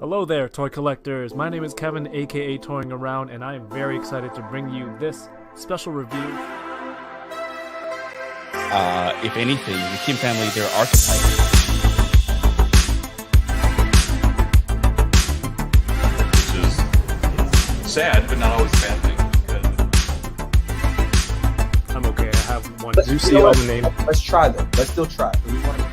Hello there, toy collectors. My name is Kevin, aka Toying Around, and I am very excited to bring you this special review. If anything, the Kim family, they're archetypes. Which is sad, but not always a bad thing. I'm okay. I have one. Let's, Do you see all the name? Let's try though. Let's still try. We want to...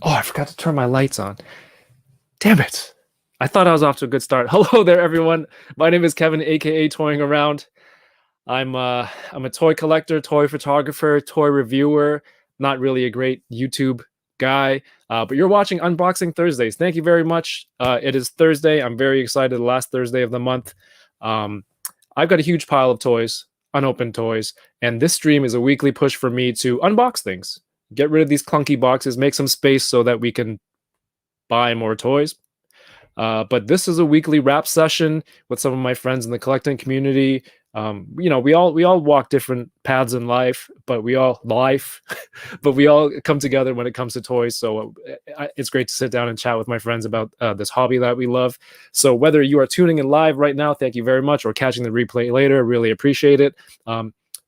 Oh, I forgot to turn my lights on. Damn it. I thought I was off to a good start. Hello there, everyone. My name is Kevin, aka Toying Around. I'm a toy collector, toy photographer, toy reviewer. Not really a great YouTube guy, but you're watching Unboxing Thursdays. Thank you very much. It is Thursday. I'm very excited. The last Thursday of the month. I've got a huge pile of toys, unopened toys, and this stream is a weekly push for me to unbox things. Get rid of these clunky boxes, make some space so that we can buy more toys. But this is a weekly wrap session with some of my friends in the collecting community. We all walk different paths in life, but we all come together when it comes to toys. So it's great to sit down and chat with my friends about this hobby that we love. So whether you are tuning in live right now, thank you very much, or catching the replay later, really appreciate it.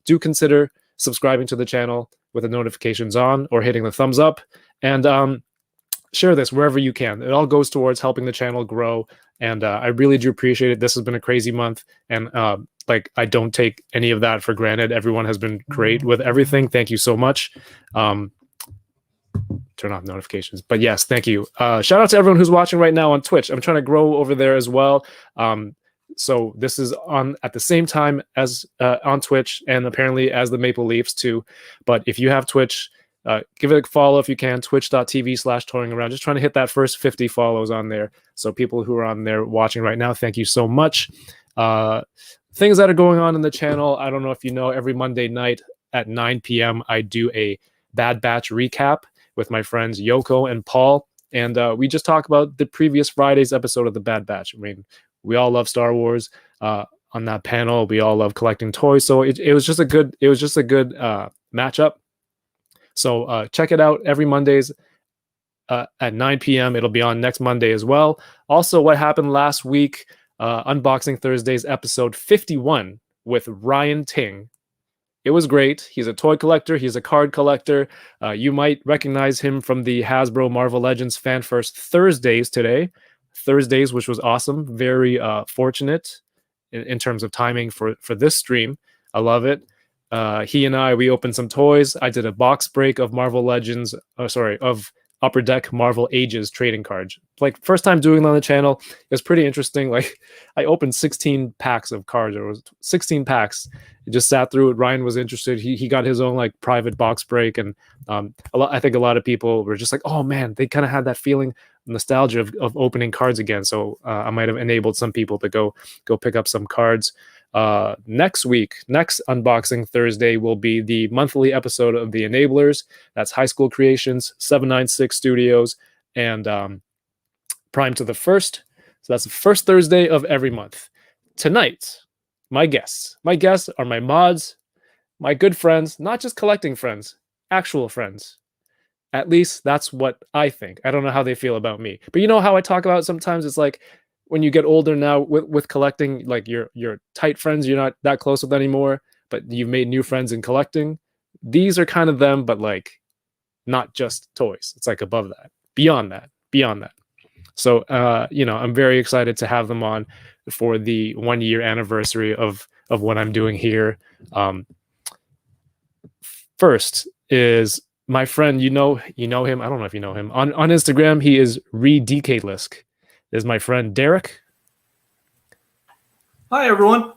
Do consider subscribing to the channel with the notifications on, or hitting the thumbs up, and share this wherever you can. It all goes towards helping the channel grow, and I really do appreciate it. This has been a crazy month, and I don't take any of that for granted. Everyone has been great with everything. Thank you so much. Turn off notifications, but yes, thank you. Shout out to everyone who's watching right now on Twitch. I'm trying to grow over there as well. So this is on at the same time as on Twitch, and apparently as the Maple Leafs too. But if you have Twitch, give it a follow if you can. Twitch.tv/toyingaround. Just trying to hit that first 50 follows on there. So people who are on there watching right now, thank you so much. Things that are going on in the channel. I don't know if you know, every Monday night at 9 p.m. I do a Bad Batch recap with my friends Yoko and Paul. And we just talk about the previous Friday's episode of the Bad Batch. I mean, we all love Star Wars. On that panel, we all love collecting toys. So it was just a good matchup. So check it out every Mondays at 9 p.m. It'll be on next Monday as well. Also, what happened last week, Unboxing Thursdays episode 51 with Ryan Ting. It was great. He's a toy collector. He's a card collector. You might recognize him from the Hasbro Marvel Legends Fan First Thursdays, which was awesome. Very fortunate in terms of timing for this stream. I love it. He and we opened some toys. I did a box break of Marvel Legends, of Upper Deck Marvel Ages trading cards. Like, first time doing it on the channel. It was pretty interesting. Like, I opened 16 packs of cards. There was 16 packs. I just sat through it. Ryan was interested. He got his own like private box break, and I think a lot of people were just like, oh man, they kind of had that feeling, nostalgia of opening cards again. So I might have enabled some people to go pick up some cards. Next Unboxing Thursday will be the monthly episode of the Enablers. That's High School Creations, 796 Studios, and Prime to the First. So that's the first Thursday of every month. Tonight, my guests are my mods, my good friends, not just collecting friends, actual friends. At least that's what I think. I don't know how they feel about me, but you know how I talk about it sometimes. It's like, when you get older now with collecting, like your tight friends, you're not that close with anymore, but you've made new friends in collecting. These are kind of them, but like not just toys. It's like above that, beyond that. So, I'm very excited to have them on for the 1 year anniversary of what I'm doing here. First is my friend, you know him. I don't know if you know him on Instagram. He is ReDKLisk. Is my friend Derek. Hi, everyone.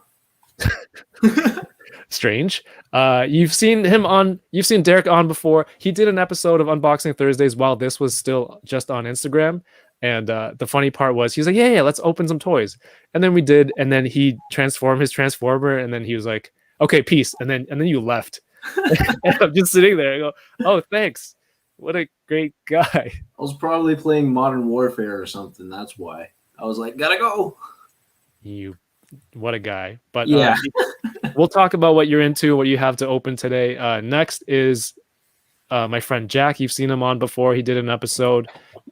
Strange. You've seen Derek on before. He did an episode of Unboxing Thursdays while this was still just on Instagram. And the funny part was, he was like, yeah, let's open some toys. And then we did, and then he transformed his Transformer, and then he was like, okay, peace. And then you left. And I'm just sitting there. I go, oh, thanks. What a great guy. I was probably playing Modern Warfare or something. That's why. I was like, gotta go. You What a guy. But Yeah. we'll talk about what you're into, what you have to open today. Next is my friend Jack. You've seen him on before. He did an episode.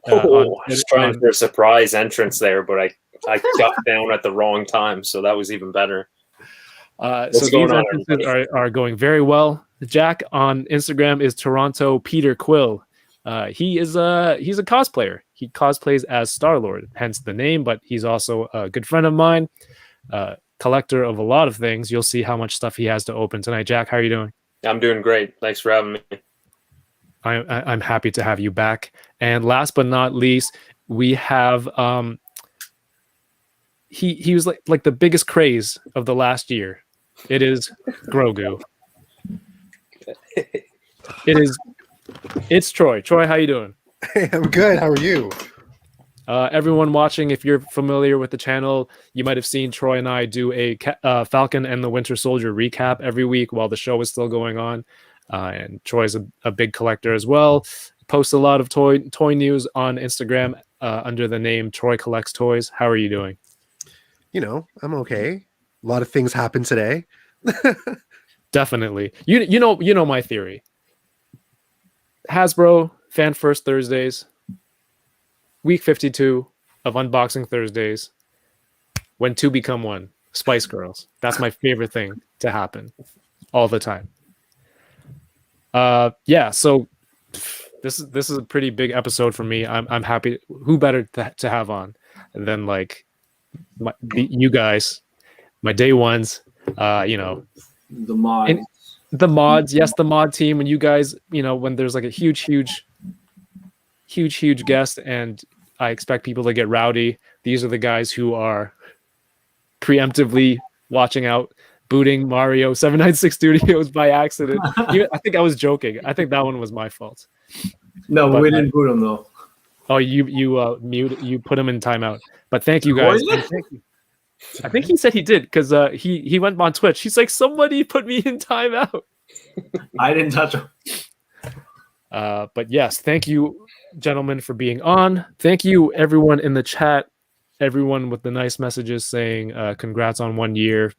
I was trying for a surprise entrance there, but I got down at the wrong time, so that was even better. So these entrances are going very well. Jack on Instagram is Toronto Peter Quill. He's a cosplayer. He cosplays as Star-Lord, hence the name, but he's also a good friend of mine, collector of a lot of things. You'll see how much stuff he has to open tonight. Jack, how are you doing? I'm doing great. Thanks for having me. I'm happy to have you back. And last but not least, we have he was like the biggest craze of the last year. It is Grogu. It's Troy. Troy, how you doing? Hey, I'm good. How are you? Everyone watching, if you're familiar with the channel, you might have seen Troy and I do a Falcon and the Winter Soldier recap every week while the show is still going on. And Troy's a big collector as well. Posts a lot of toy news on Instagram under the name Troy Collects Toys. How are you doing? You know, I'm okay. A lot of things happened today. Definitely. You know my theory. Hasbro Fan First Thursdays, week 52 of Unboxing Thursdays, when two become one. Spice Girls. That's my favorite thing to happen all the time. Yeah, so this is a pretty big episode for me. I'm happy. Who better to have on than like you guys, my day ones. The mods. The mods, yes, the mod team. And you guys, when there's like a huge guest, and I expect people to get rowdy. These are the guys who are preemptively watching out, booting Mario 796 Studios by accident. I think I was joking. I think that one was my fault. No, but we didn't boot him though. Oh, you put him in timeout. But thank you guys. Thank you. I think he said he did because he went on Twitch. He's like, somebody put me in timeout. I didn't touch him. But yes, thank you, gentlemen, for being on. Thank you, everyone in the chat, everyone with the nice messages saying congrats on 1 year.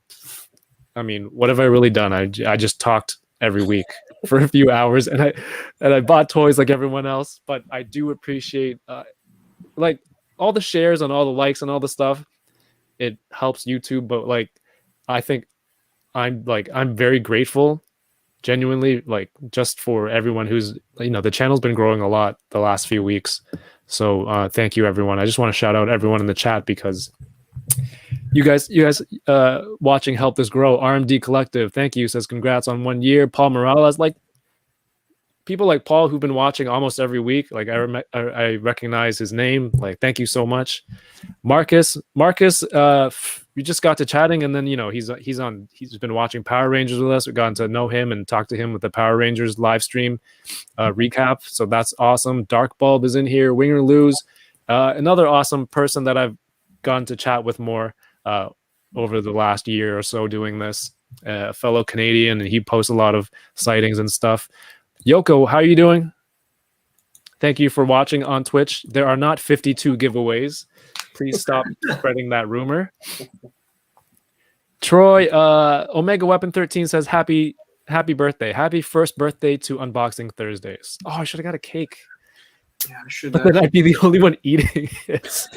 I mean, what have I really done? I just talked every week for a few hours, and I bought toys like everyone else. But I do appreciate like all the shares and all the likes and all the stuff. It helps YouTube, but like I think I'm very grateful, genuinely, like just for everyone who's the channel's been growing a lot the last few weeks. So thank you, everyone. I just want to shout out everyone in the chat because you guys watching help this grow. RMD Collective, thank you, says congrats on 1 year. Paul Morales, like people like Paul who've been watching almost every week, like I recognize his name. Like, thank you so much. Marcus, we just got to chatting, and then he's been watching Power Rangers with us. We've gotten to know him and talk to him with the Power Rangers live stream recap. So that's awesome. Dark Bulb is in here. Winger Lose, another awesome person that I've gotten to chat with more over the last year or so doing this. A fellow Canadian, and he posts a lot of sightings and stuff. Yoko, how are you doing? Thank you for watching on Twitch. There are not 52 giveaways. Please stop spreading that rumor. Troy, Omega Weapon 13 says happy birthday. Happy first birthday to Unboxing Thursdays. Oh, I should have got a cake. Yeah, I should. But then I'd be the only one eating it.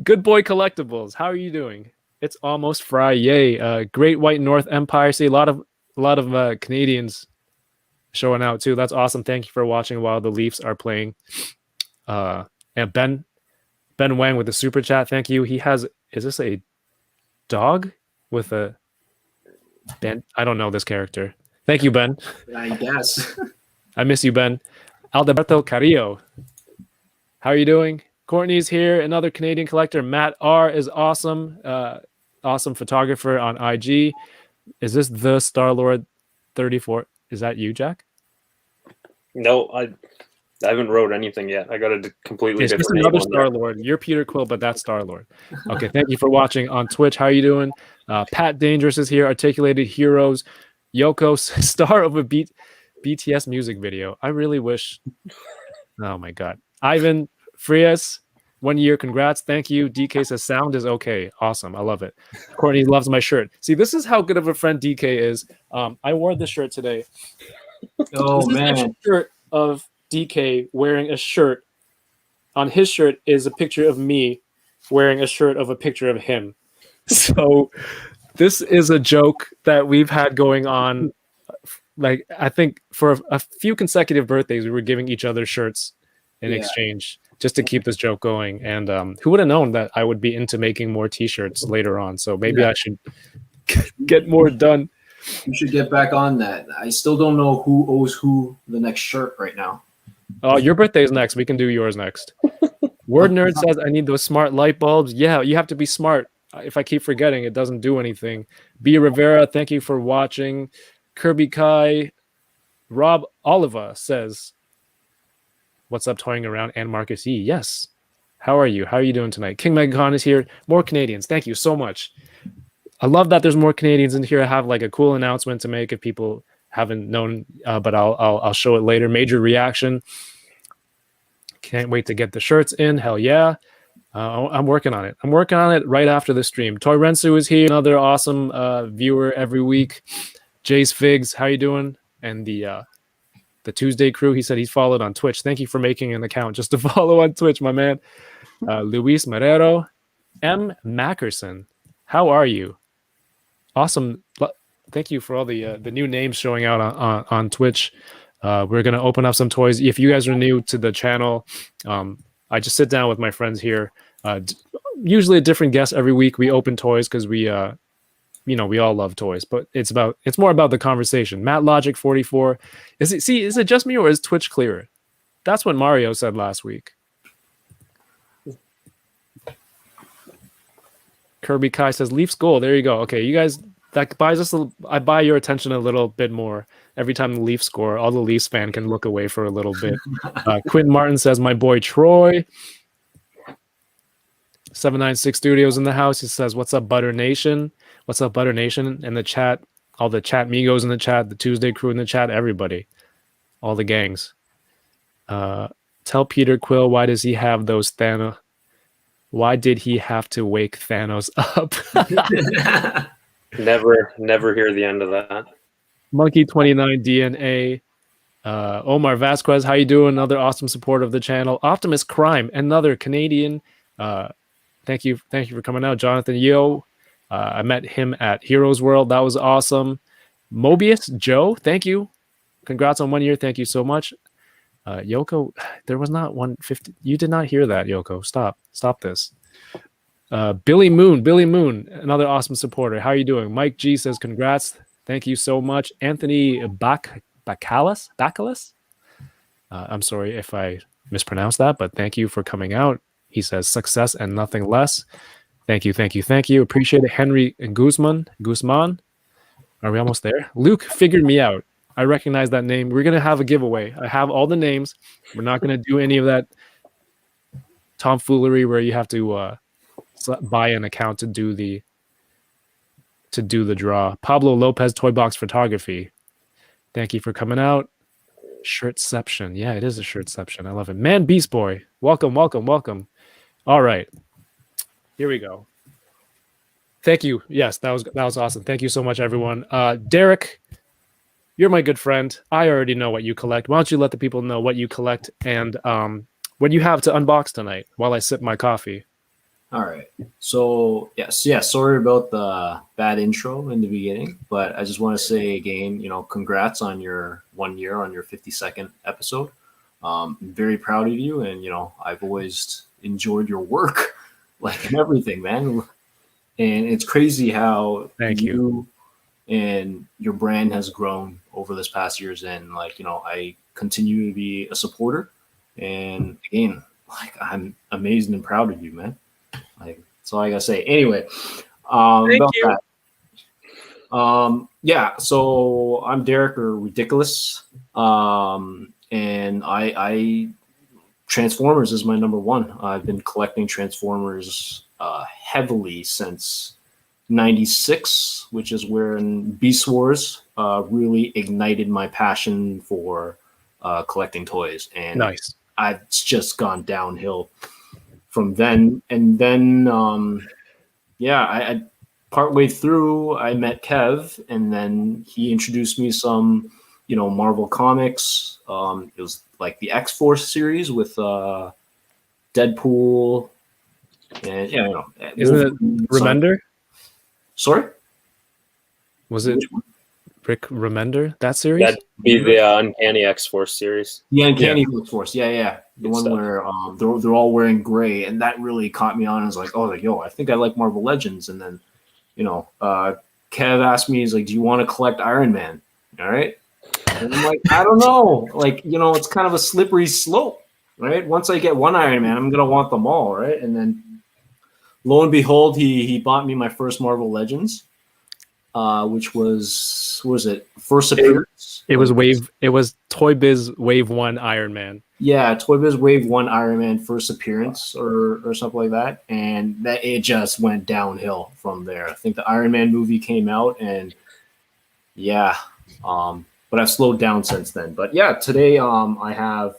Good Boy Collectibles, how are you doing? It's almost Friday. Great White North Empire. See a lot of Canadians showing out too. That's awesome. Thank you for watching while the Leafs are playing. And Ben Wang with the super chat. Thank you. He has, is this a dog with a Ben? I don't know this character. Thank you, Ben. I guess. I miss you, Ben. Alberto Carrillo, how are you doing? Courtney's here. Another Canadian collector. Matt R is awesome. Awesome photographer on IG. Is this the Star-Lord 34? Is that you, Jack? No, I haven't wrote anything yet. I got a completely it's different just another name Star-Lord. You're Peter Quill, but that's Star-Lord. Okay, thank you for watching on Twitch. How are you doing? Pat Dangerous is here. Articulated Heroes. Yoko, star of a BTS music video. I really wish. Oh my God. Ivan Frias, 1 year, congrats. Thank you. DK says sound is okay. Awesome. I love it. Courtney loves my shirt. See, this is how good of a friend DK is. I wore this shirt today. Oh This is man. a shirt of DK wearing a shirt. On his shirt is a picture of me wearing a shirt of a picture of him. So this is a joke that we've had going on. Like, I think for a few consecutive birthdays, we were giving each other shirts in exchange just to keep this joke going. And who would have known that I would be into making more t-shirts later on? So maybe I should get more done. You should get back on that. I still don't know who owes who the next shirt right now. Oh, your birthday is next. We can do yours next. Word Nerd says, I need those smart light bulbs. Yeah, you have to be smart. If I keep forgetting, it doesn't do anything. B. Rivera, thank you for watching. Kirby Kai. Rob Oliva says, what's up, toying around? And Marcus E. Yes. How are you? How are you doing tonight? King Megacon is here. More Canadians. Thank you so much. I love that there's more Canadians in here. I have like a cool announcement to make if people haven't known, but I'll show it later. Major reaction. Can't wait to get the shirts in. Hell yeah. I'm working on it. I'm working on it right after the stream. Toy Rensu is here. Another awesome viewer every week. Jace Figs, how you doing? And the Tuesday crew, he said he's followed on Twitch. Thank you for making an account just to follow on Twitch, my man. Luis Marrero. M. Mackerson, how are you? Awesome. Thank you for all the new names showing out on Twitch. We're going to open up some toys. If you guys are new to the channel, I just sit down with my friends here. Usually a different guest every week. We open toys because we all love toys, but it's more about the conversation. Matt Logic 44. Is it just me or is Twitch clearer? That's what Mario said last week. Kirby Kai says Leafs goal. There you go. Okay, you guys, that buys us. I buy your attention a little bit more every time the Leafs score. All the Leafs fan can look away for a little bit. Quentin Martin says my boy Troy. 796 Studios in the house. He says, "What's up, Butter Nation? What's up, Butter Nation?" In the chat, all the chat Migos in the chat, the Tuesday crew in the chat, everybody, all the gangs. Tell Peter Quill, why does he have those Thanos? Why did he have to wake Thanos up? Never hear the end of that. Monkey 29 DNA. Omar Vasquez, how you doing? Another awesome supporter of the channel. Optimus Crime, another Canadian. Thank you for coming out, Jonathan Yo. I met him at Heroes World. That was awesome. Mobius Joe, thank you. Congrats on 1 year. Thank you so much. Yoko, there was not 150. You did not hear that, Yoko. Stop this. Billy Moon, another awesome supporter. How are you doing? Mike G says congrats. Thank you so much. Anthony Bacalus. I'm sorry if I mispronounced that, but thank you for coming out. He says success and nothing less. Thank you. Appreciate it. Henry Guzman. Are we almost there? Luke figured me out. I recognize that name. We're going to have a giveaway. I have all the names. We're not going to do any of that tomfoolery where you have to buy an account to do the draw. Pablo Lopez Toy Box Photography. Thank you for coming out. Shirtception. Yeah, it is a shirtception. I love it. Man Beast Boy. Welcome. All right. Here we go. Thank you. Yes, that was awesome. Thank you so much, everyone. Derek, you're my good friend. I already know what you collect. Why don't you let the people know what you collect and what you have to unbox tonight while I sip my coffee? All right. So sorry about the bad intro in the beginning, but I just want to say again, congrats on your 1 year on your 52nd episode. I'm very proud of you, and I've always enjoyed your work, like everything, man. And it's crazy how you and your brand has grown over this past years, and I continue to be a supporter, and again, I'm amazed and proud of you, man. That's all I gotta say. Anyway, Thank you. So I'm Derek or Ridiculous, and I Transformers is my number one. I've been collecting Transformers heavily since '96, which is when Beast Wars really ignited my passion for collecting toys, and nice. I've just gone downhill from then, and then I partway through I met Kev, and then he introduced me some, Marvel comics. It was like the X-Force series with Deadpool, and Isn't it Remender? Sorry, Was it Rick Remender, that series? That'd be the Uncanny X-Force series. the Uncanny X-Force, yeah, the Good one stuff. where they're all wearing gray, and that really caught me on. I was like, I think I like Marvel Legends, and then Kev asked me, he's like, do you want to collect Iron Man? All right. And I'm like, I don't know. Like, it's kind of a slippery slope, right? Once I get one Iron Man, I'm going to want them all, right? And then lo and behold, he bought me my first Marvel Legends, which was, what was it? First appearance? It was Toy Biz Wave 1 Iron Man. Yeah, Toy Biz Wave 1 Iron Man first appearance or something like that. And that it just went downhill from there. I think the Iron Man movie came out, and but I've slowed down since then. But yeah, today I have a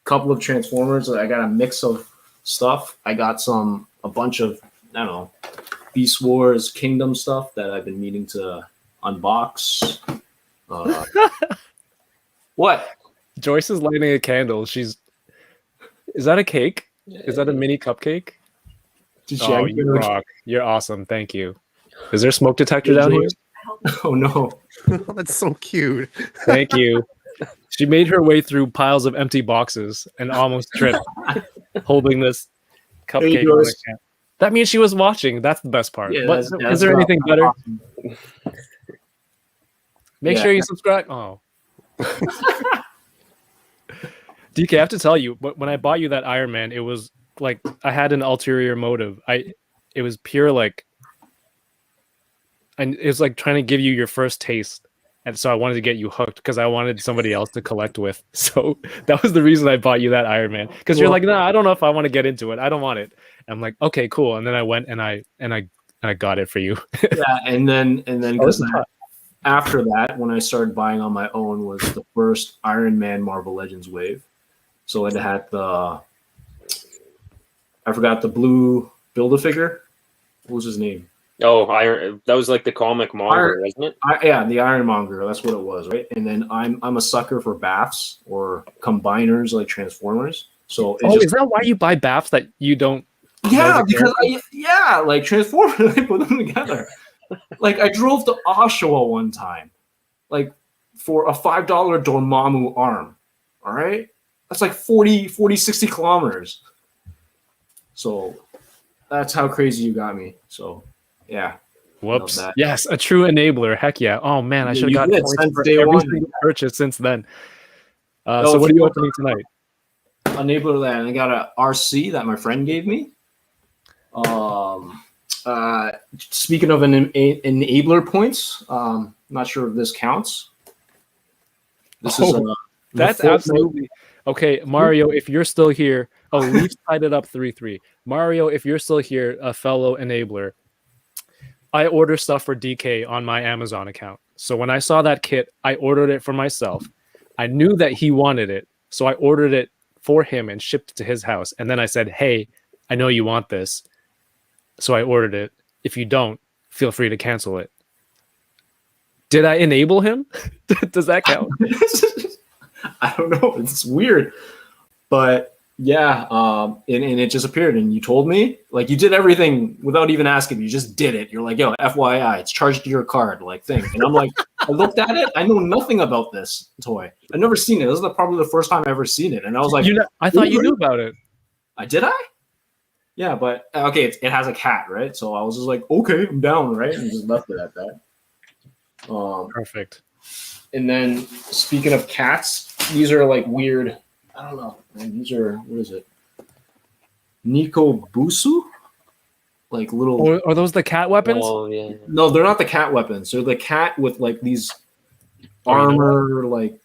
couple of Transformers. I got a mix of stuff. I got a bunch of, I don't know, Beast Wars Kingdom stuff that I've been meaning to unbox. What? Joyce is lighting a candle. Is that a cake? Is that a mini cupcake? Oh, you rock. You're awesome. Thank you. Is there a smoke detector down here? Oh no. That's so cute. Thank you. She made her way through piles of empty boxes and almost tripped holding this cupcake. Hey, Joyce. That means she was watching. That's the best part. Yeah, Is there anything better? awesome. Make Yeah. sure you subscribe. Oh. DK, I have to tell you, when I bought you that Iron Man, it was like I had an ulterior motive. It was pure and it was like trying to give you your first taste, and so I wanted to get you hooked because I wanted somebody else to collect with. So that was the reason I bought you that Iron Man, because you're like, no, I don't know if I want to get into it. I don't want it. And I'm like, okay, cool. And then I went and I got it for you. Yeah, and then this is fun. after that, when I started buying on my own, was the first Iron Man Marvel Legends wave. So it had I forgot the blue Build-A-Figure. What was his name? Oh, Iron. That was like the comic manga, wasn't it? The Ironmonger. That's what it was, right? And then I'm a sucker for BAFs or combiners like Transformers. So Is that why you buy BAFs that you don't? Yeah, because like Transformers, I put them together. Like I drove to Oshawa one time, like for a $5 Dormammu arm. All right, that's like 40, 60 kilometers. So that's how crazy you got me. So yeah. Whoops. Love that. Yes, a true enabler. Heck yeah. Oh man, I should have you gotten did, points since for day every one. single purchase since then. No, So if what are you you want opening tonight? Enabler that, and I got a RC that my friend gave me. Speaking of enabler points, not sure if this counts. This is That's absolutely okay. Mario, if you're still here, Leafs tied it up 3-3. Mario, if you're still here, a fellow enabler, I order stuff for DK on my Amazon account. So when I saw that kit, I ordered it for myself. I knew that he wanted it, so I ordered it for him and shipped it to his house. And then I said, hey, I know you want this, so I ordered it. If you don't, feel free to cancel it. Did I enable him? Does that count? I don't know. It's weird, but yeah. And it just appeared, and you told me, like, you did everything without even asking. You just did it. You're like, yo, FYI, it's charged to your card, like thing. And I'm like, I looked at it. I know nothing about this toy. I've never seen it. This is probably the first time I've ever seen it. And I was like, I thought you knew about it. Did I? Yeah, but okay, it has a cat, right? So I was just like, okay, I'm down, right? And just left it at that. Perfect. And then speaking of cats, these are like weird. I don't know. Man, these are, what is it? Nico Busu? Like little. Or are those the cat weapons? Oh yeah. No, they're not the cat weapons. They're the cat with like these armor, like,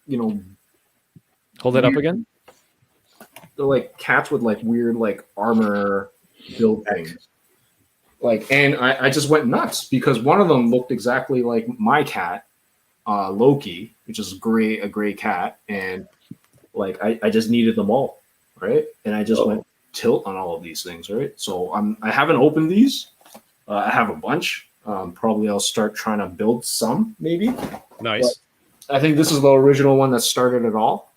Hold it up again. They're like cats with like weird like armor build things. Like, and I just went nuts because one of them looked exactly like my cat, Loki, which is a gray cat, and like I just needed them all, right? And I just went tilt on all of these things, right? So I haven't opened these. I have a bunch. Probably I'll start trying to build some, maybe. Nice. But I think this is the original one that started it all.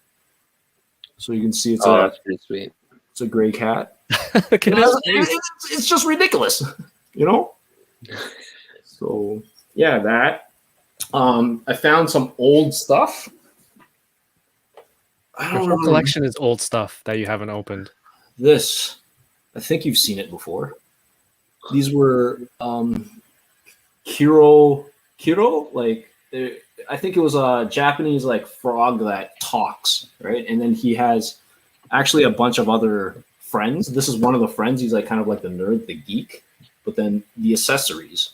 So you can see That's pretty sweet. it's a gray cat. Look at his face. It's just ridiculous, you know. So yeah, that. I found some old stuff. I Your don't whole remember collection is old stuff that you haven't opened. this. I think you've seen it before. These were Kiro, like I think it was a Japanese like frog that talks, right? And then he has actually a bunch of other friends. This is one of the friends. He's like kind of like the nerd, the geek, but then the accessories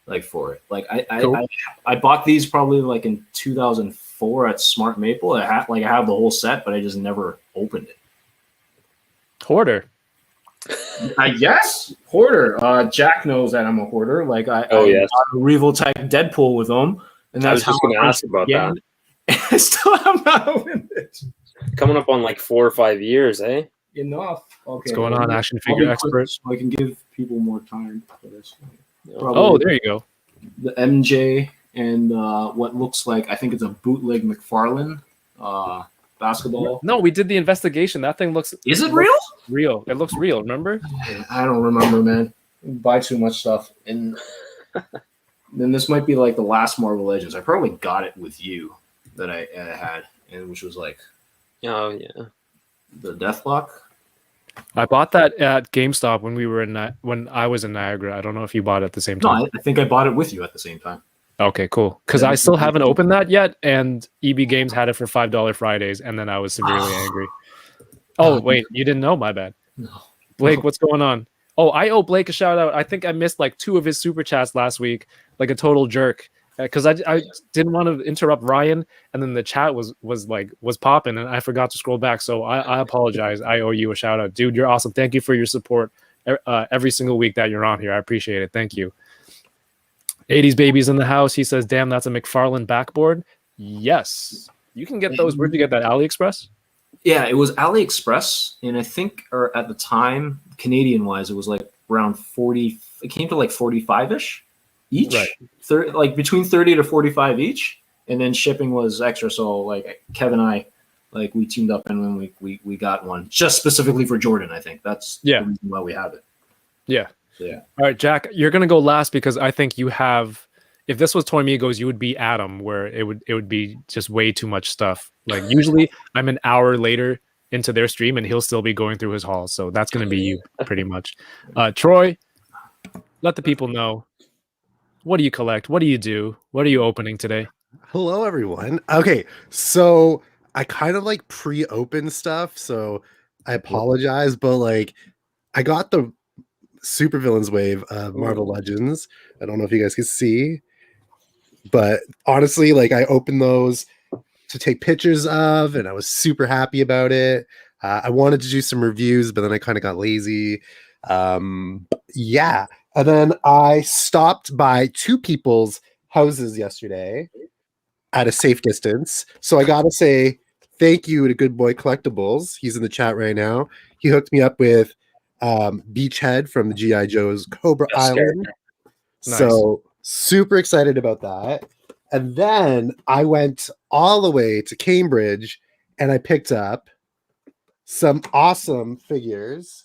like for it. Like I bought these probably like in 2004 at Smart Maple. I have the whole set, but I just never opened it. Hoarder. I guess hoarder. Jack knows that I'm a hoarder. Like I yes. got a Reval type Deadpool with them, and I that's was just going to ask about that. I still have not opened it. Coming up on like 4 or 5 years, eh? Enough. Okay. What's going on, action I'll figure be quick expert? so I can give people more time for this. Oh, there you go. The MJ and what looks like I think it's a bootleg McFarlane basketball. No, we did the investigation. That thing looks Is it real? real. It looks real. Remember? I don't remember, man. I buy too much stuff, and then this might be like the last Marvel Legends. I probably got it with you that I had, and which was like, Oh, yeah. the Deathlock. I bought that at GameStop when we were when I was in Niagara. I don't know if you bought it at the same No, time. I think I bought it with you at the same time. Okay, cool. Because I still haven't opened that yet, and EB Games had it for $5 Fridays, and then I was severely angry. Oh, wait, you didn't know? My bad. No. Blake, what's going on? Oh, I owe Blake a shout out. I think I missed like 2 of his super chats last week, like a total jerk. Because I didn't want to interrupt Ryan, and then the chat was popping, and I forgot to scroll back. So I apologize. I owe you a shout out, dude. You're awesome. Thank you for your support every single week that you're on here. I appreciate it. Thank you. 80s babies in the house. He says, "Damn, that's a McFarlane backboard." Yes, you can get those. Where'd you get that? AliExpress? Yeah, it was AliExpress, and I think, or at the time, Canadian wise, it was like around 40. It came to like 45-ish each, Right. Like between 30 to 45 each, and then shipping was extra. So like Kevin and I, like we teamed up, and then we got one just specifically for Jordan. I think that's the reason why we have it. Yeah. So, yeah. All right, Jack, you're gonna go last because I think you have. If this was Toy Migos, you would be Adam, where it would be just way too much stuff. Like usually, I'm an hour later into their stream, and he'll still be going through his hauls. So that's gonna be you, pretty much. Troy, let the people know. What do you collect? What do you do? What are you opening today? Hello, everyone. Okay, so I kind of like pre-open stuff, so I apologize, but like I got the Supervillains wave of Marvel Legends. I don't know if you guys can see, but honestly, like I opened those to take pictures of, and I was super happy about it. I wanted to do some reviews, but then I kind of got lazy. Yeah. And then I stopped by 2 people's houses yesterday at a safe distance. So I got to say thank you to Good Boy Collectibles. He's in the chat right now. He hooked me up with Beachhead from the G.I. Joe's Cobra Island. Nice. So super excited about that. And then I went all the way to Cambridge and I picked up some awesome figures.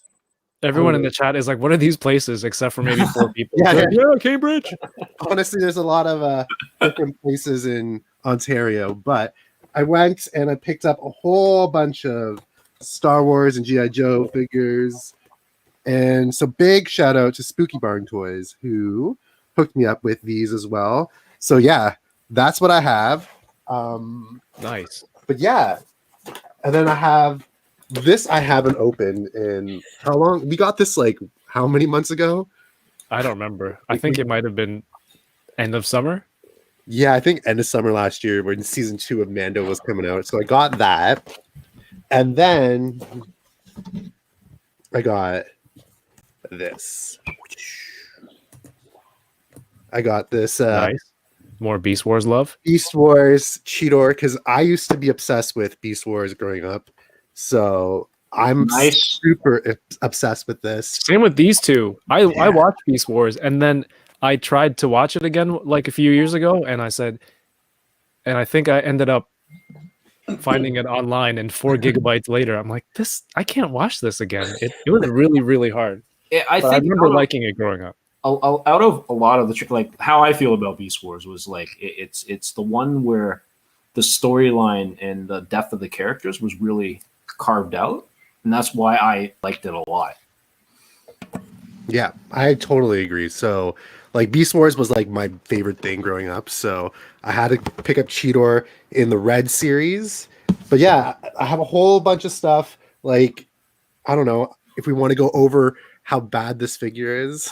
Everyone in the chat is like, "What are these places?" Except for maybe 4 people. Yeah, Cambridge. Honestly, there's a lot of different places in Ontario, but I went and I picked up a whole bunch of Star Wars and G.I. Joe figures. And so big shout out to Spooky Barn Toys who hooked me up with these as well. So yeah, that's what I have. Nice. But yeah, and then I have this I haven't opened in how long? We got this like how many months ago? I don't remember. I think it might have been end of summer. Yeah, I think end of summer last year when season 2 of Mando was coming out. So I got that. And then I got this. I got this Nice. More Beast Wars love. Beast Wars Cheetor, because I used to be obsessed with Beast Wars growing up. So I'm Nice. super obsessed with this. Same with these two. I Yeah. watched Beast Wars, and then I tried to watch it again like a few years ago, and I think I ended up finding it online, and 4 gigabytes later, I'm like, I can't watch this again. It was really, really hard. I But I think remember out of- liking it growing up. out of a lot of the like how I feel about Beast Wars was like it's the one where the storyline and the depth of the characters was really carved out, and that's why I liked it a lot. Yeah, I totally agree. So, like, Beast Wars was like my favorite thing growing up. So I had to pick up Cheetor in the Red series. But yeah, I have a whole bunch of stuff. Like, I don't know if we want to go over how bad this figure is.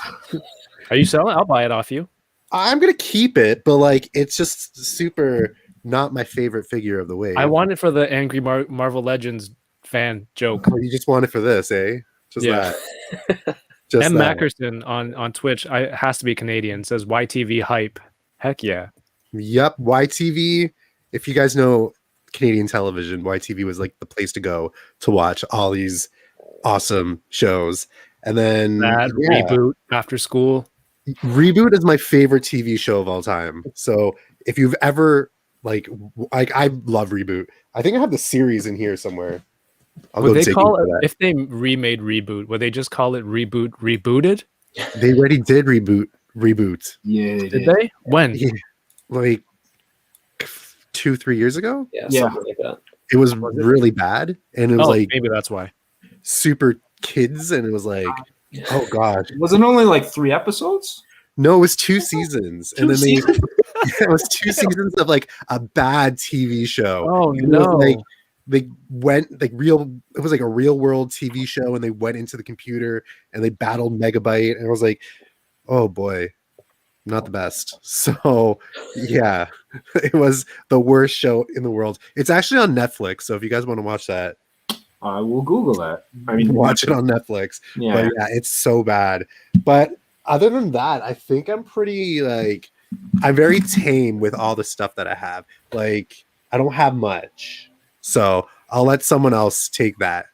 Are you selling? I'll buy it off you. I'm gonna keep it, but like, it's just super not my favorite figure of the wave. I want it for the Angry Marvel Legends fan joke. Oh, you just want it for this, eh? Just Yeah. that. Just M. that. Mackerson on Twitch has to be Canadian. Says YTV hype. Heck yeah. Yep, YTV. If you guys know Canadian television, YTV was like the place to go to watch all these awesome shows. And then That reboot after school. Reboot is my favorite TV show of all time. So if you've ever like I love Reboot. I think I have the series in here somewhere. Would they call it, if they remade Reboot, would they just call it Reboot Rebooted? They already did reboot. Yeah, Did they? When? Yeah, like 2-3 years ago. Yeah, Yeah. something like that. It was really bad, and it was like maybe that's why. super kids, and it was like, oh gosh, Was it only like 3 episodes? no, it was 2 seasons, and then it was 2 seasons of like a bad TV show. Oh And it was, no! like they went like real. It was like a real world TV show, and they went into the computer and they battled Megabyte, and I was like, oh boy, not the best. So yeah, it was the worst show in the world. It's actually on Netflix, so if you guys want to watch that, I will Google that. I mean, watch it on Netflix. Yeah. But yeah, it's so bad. But other than that, I think I'm pretty like I'm very tame with all the stuff that I have. Like I don't have much. So I'll let someone else take that.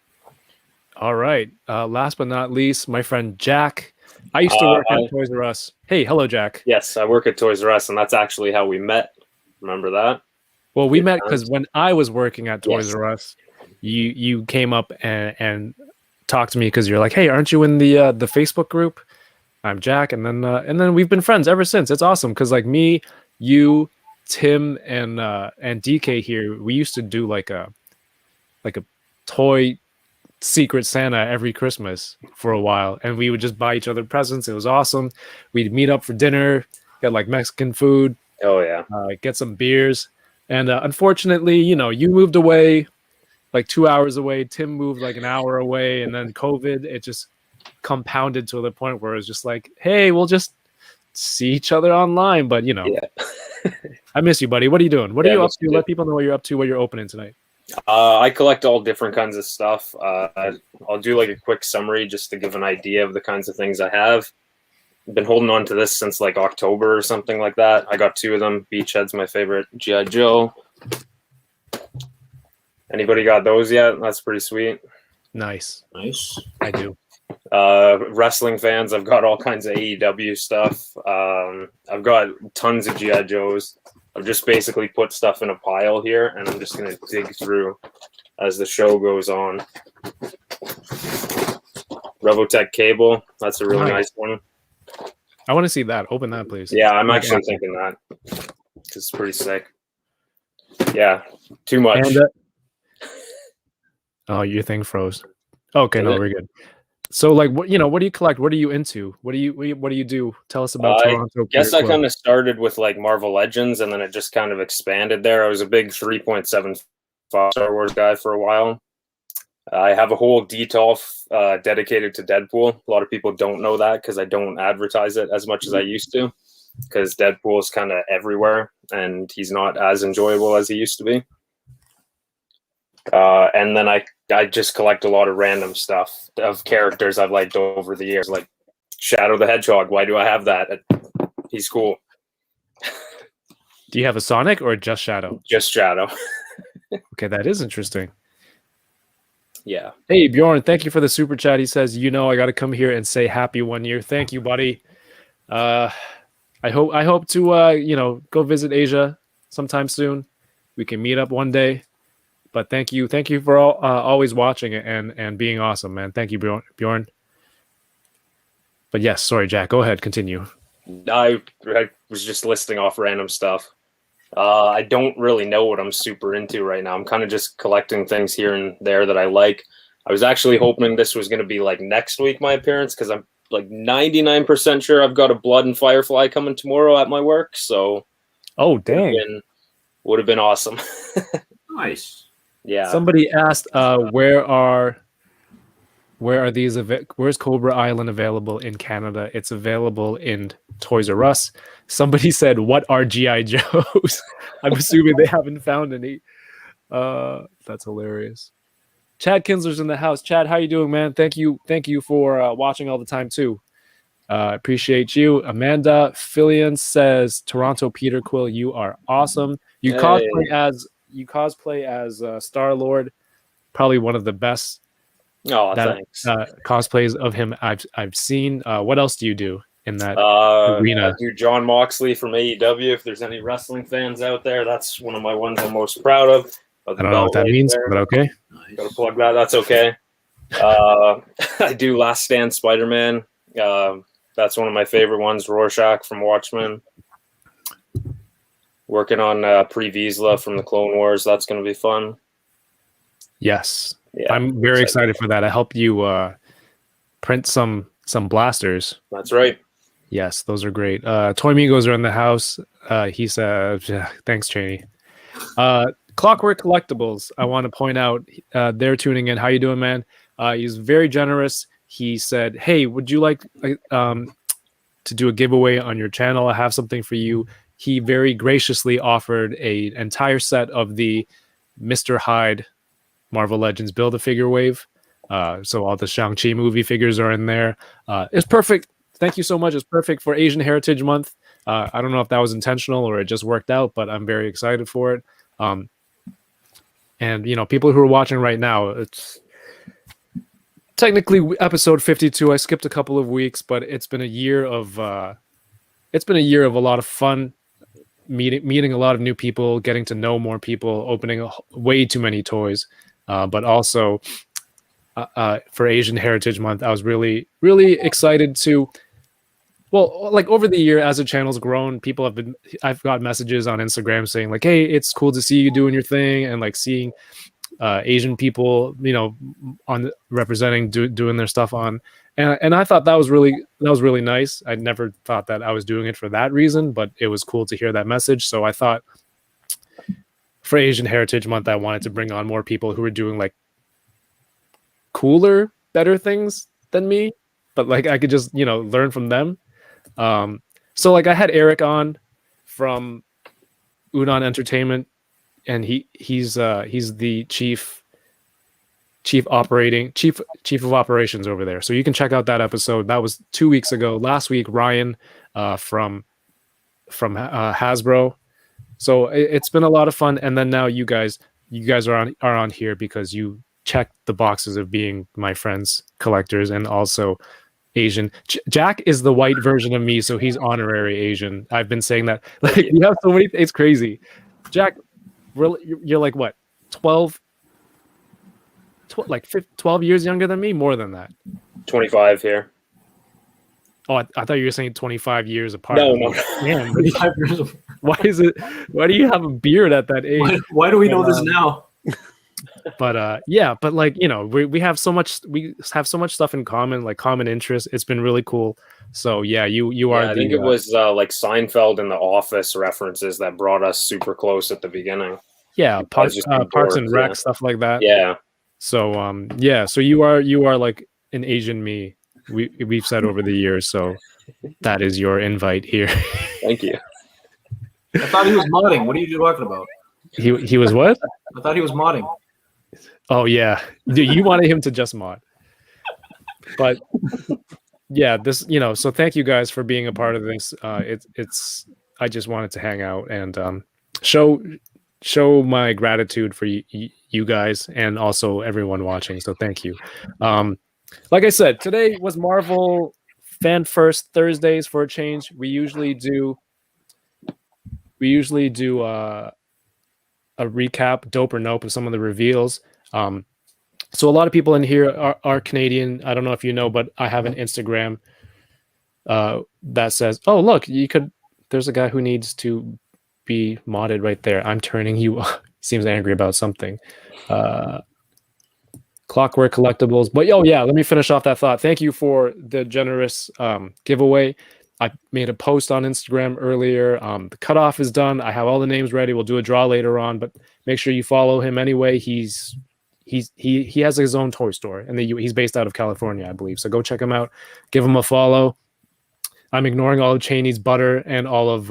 All right. Last but not least, my friend Jack. I used to work at Toys R Us. Hey, hello, Jack. Yes, I work at Toys R Us, and that's actually how we met. Remember that? Well, we met because when I was working at Toys Yes. R Us, you came up and talked to me because you're like, hey, aren't you in the Facebook group? I'm Jack, and then we've been friends ever since. It's awesome because like me, you, Tim, and DK here, we used to do like a toy Secret Santa every Christmas for a while, and we would just buy each other presents. It was awesome. We'd meet up for dinner, get like Mexican food, Oh yeah. get some beers, and unfortunately, you moved away like 2 hours away. Tim moved like an hour away, and then COVID, it just compounded to the point where it was just like, hey, we'll just see each other online. But Yeah. I miss you, buddy. What are you doing? What are Yeah, you up miss to? you Let too. people know what you're up to, what you're opening tonight. I collect all different kinds of stuff. I'll do like a quick summary just to give an idea of the kinds of things I have. I've been holding on to this since like October or something like that. I got 2 of them. Beachhead's my favorite. G.I. Joe. Anybody got those yet? That's pretty sweet. Nice. nice. I do. Wrestling fans, I've got all kinds of AEW stuff. I've got tons of G.I. Joes. I've just basically put stuff in a pile here, and I'm just going to dig through as the show goes on. Robotech Cable, that's a really nice one. I want to see that. Open that, please. Yeah, I'm actually thinking that. It's pretty sick. Yeah, too much. And, oh, your thing froze. Okay, no, Is it? we're good. So, like, what do you collect? What are you into? What do you do? Tell us about Toronto. Guess I Club. kind of started with like Marvel Legends, and then it just kind of expanded there. I was a big 3.75 Star Wars guy for a while. I have a whole detail dedicated to Deadpool. A lot of people don't know that because I don't advertise it as much as I used to, because Deadpool is kind of everywhere, and he's not as enjoyable as he used to be. And then I just collect a lot of random stuff of characters I've liked over the years, like Shadow the Hedgehog. Why do I have that? He's cool. Do you have a Sonic or just Shadow? Just Shadow. Okay, that is interesting. Yeah. Hey Bjorn, thank you for the super chat. He says, I got to come here and say happy 1 year. Thank you, buddy. I hope to go visit Asia sometime soon. We can meet up one day. But thank you for always watching and being awesome, man. Thank you, Bjorn. But yes, sorry, Jack. Go ahead, continue. I was just listing off random stuff. I don't really know what I'm super into right now. I'm kind of just collecting things here and there that I like. I was actually hoping this was going to be like next week, my appearance, because I'm like 99% sure I've got a Blood and Firefly coming tomorrow at my work. So, oh dang, would have been awesome. Nice. Yeah. Somebody asked, where are these? Where's Cobra Island available in Canada? It's available in Toys R Us. Somebody said, "What are GI Joes?" I'm assuming they haven't found any. That's hilarious. Chad Kinsler's in the house. Chad, how you doing, man? Thank you for watching all the time too. Appreciate you. Amanda Fillion says, "Toronto Peter Quill, you are awesome. You cosplay as Star-Lord. Probably one of the best Thanks. cosplays of him I've seen. What else do you do in that arena?" I do John Moxley from AEW. If there's any wrestling fans out there, that's one of my ones I'm most proud of. I don't know what that means, but okay. Nice. Gotta plug that. That's okay. I do Last Stand Spider-Man. That's one of my favorite ones. Rorschach from Watchmen. Working on Pre-Vizsla from the Clone Wars. That's going to be fun. Yes. Yeah, I'm very excited for that. I helped you print some blasters. That's right. Yes, those are great. Toy Migos are in the house. He said, thanks, Cheney. Clockwork Collectibles, I want to point out, they're tuning in. How you doing, man? He's very generous. He said, "Hey, would you like to do a giveaway on your channel? I have something for you." He very graciously offered an entire set of the Mr. Hyde Marvel Legends Build-A-Figure wave. So all the Shang-Chi movie figures are in there. It's perfect. Thank you so much. It's perfect for Asian Heritage Month. I don't know if that was intentional or it just worked out, but I'm very excited for it. And people who are watching right now, it's technically episode 52. I skipped a couple of weeks, but it's been a year of a lot of fun, meeting a lot of new people, getting to know more people, opening way too many toys. But also for Asian Heritage Month, I was really, really excited to. Well, like over the year, as the channel's grown, I've got messages on Instagram saying like, "Hey, it's cool to see you doing your thing," and like seeing Asian people, on representing, doing their stuff on, and I thought that was really nice. I never thought that I was doing it for that reason, but it was cool to hear that message. So I thought for Asian Heritage Month, I wanted to bring on more people who were doing like cooler, better things than me, but like I could just learn from them. So like I had Eric on from Udon Entertainment, and he's the chief of operations over there. So you can check out that episode. That was 2 weeks ago. Last week, Ryan from Hasbro. So it's been a lot of fun. And then now you guys are on here because you checked the boxes of being my friends, collectors, and also Asian. Jack is the white version of me, so he's honorary Asian. I've been saying that. Like you have so many. It's crazy. Jack, you're like what? 12 years younger than me? More than that. 25 here. Oh, I thought you were saying 25 years apart. No. Damn, 25 years old. why do you have a beard at that age? Why do we know this now? But but like we have so much stuff in common, like common interests. It's been really cool. So yeah, you are. I think it was like Seinfeld and The Office references that brought us super close at the beginning. Yeah, Parks and Rec, stuff like that. Yeah. So so you are like an Asian me. We've said over the years. So that is your invite here. Thank you. I thought he was modding. What are you talking about? He was what? I thought he was modding. Oh yeah, dude, you wanted him to just mod. But yeah, this so thank you guys for being a part of this. It's I just wanted to hang out and show show my gratitude for you guys and also everyone watching. So thank you. Like I said, today was Marvel Fan First Thursdays for a change. We usually do a recap, dope or nope, of some of the reveals. So a lot of people in here are Canadian. I don't know if you know, but I have an Instagram that says, "Oh, look, you could." There's a guy who needs to be modded right there. I'm turning you. Seems angry about something. Clockwork Collectibles. But yeah, let me finish off that thought. Thank you for the generous giveaway. I made a post on Instagram earlier. The cutoff is done. I have all the names ready. We'll do a draw later on, but make sure you follow him anyway. He has his own toy store, and he's based out of California, I believe. So go check him out. Give him a follow. I'm ignoring all of Cheney's butter and all of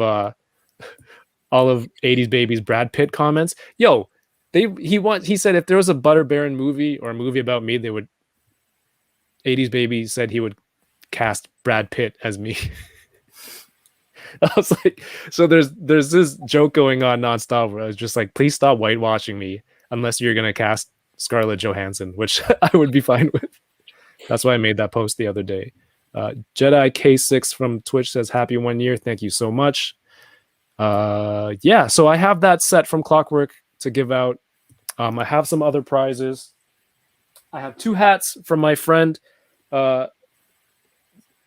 80s Baby's Brad Pitt comments. Yo, he said if there was a Butter Baron movie or a movie about me, 80s Baby said he would cast Brad Pitt as me. I was like, so there's this joke going on nonstop where I was just like, please stop whitewashing me unless you're gonna cast Scarlett Johansson, which I would be fine with. That's why I made that post the other day. Jedi K6 from Twitch says happy 1 year. Thank you so much. Yeah, so I have that set from Clockwork to give out. I have some other prizes. I have 2 hats from my friend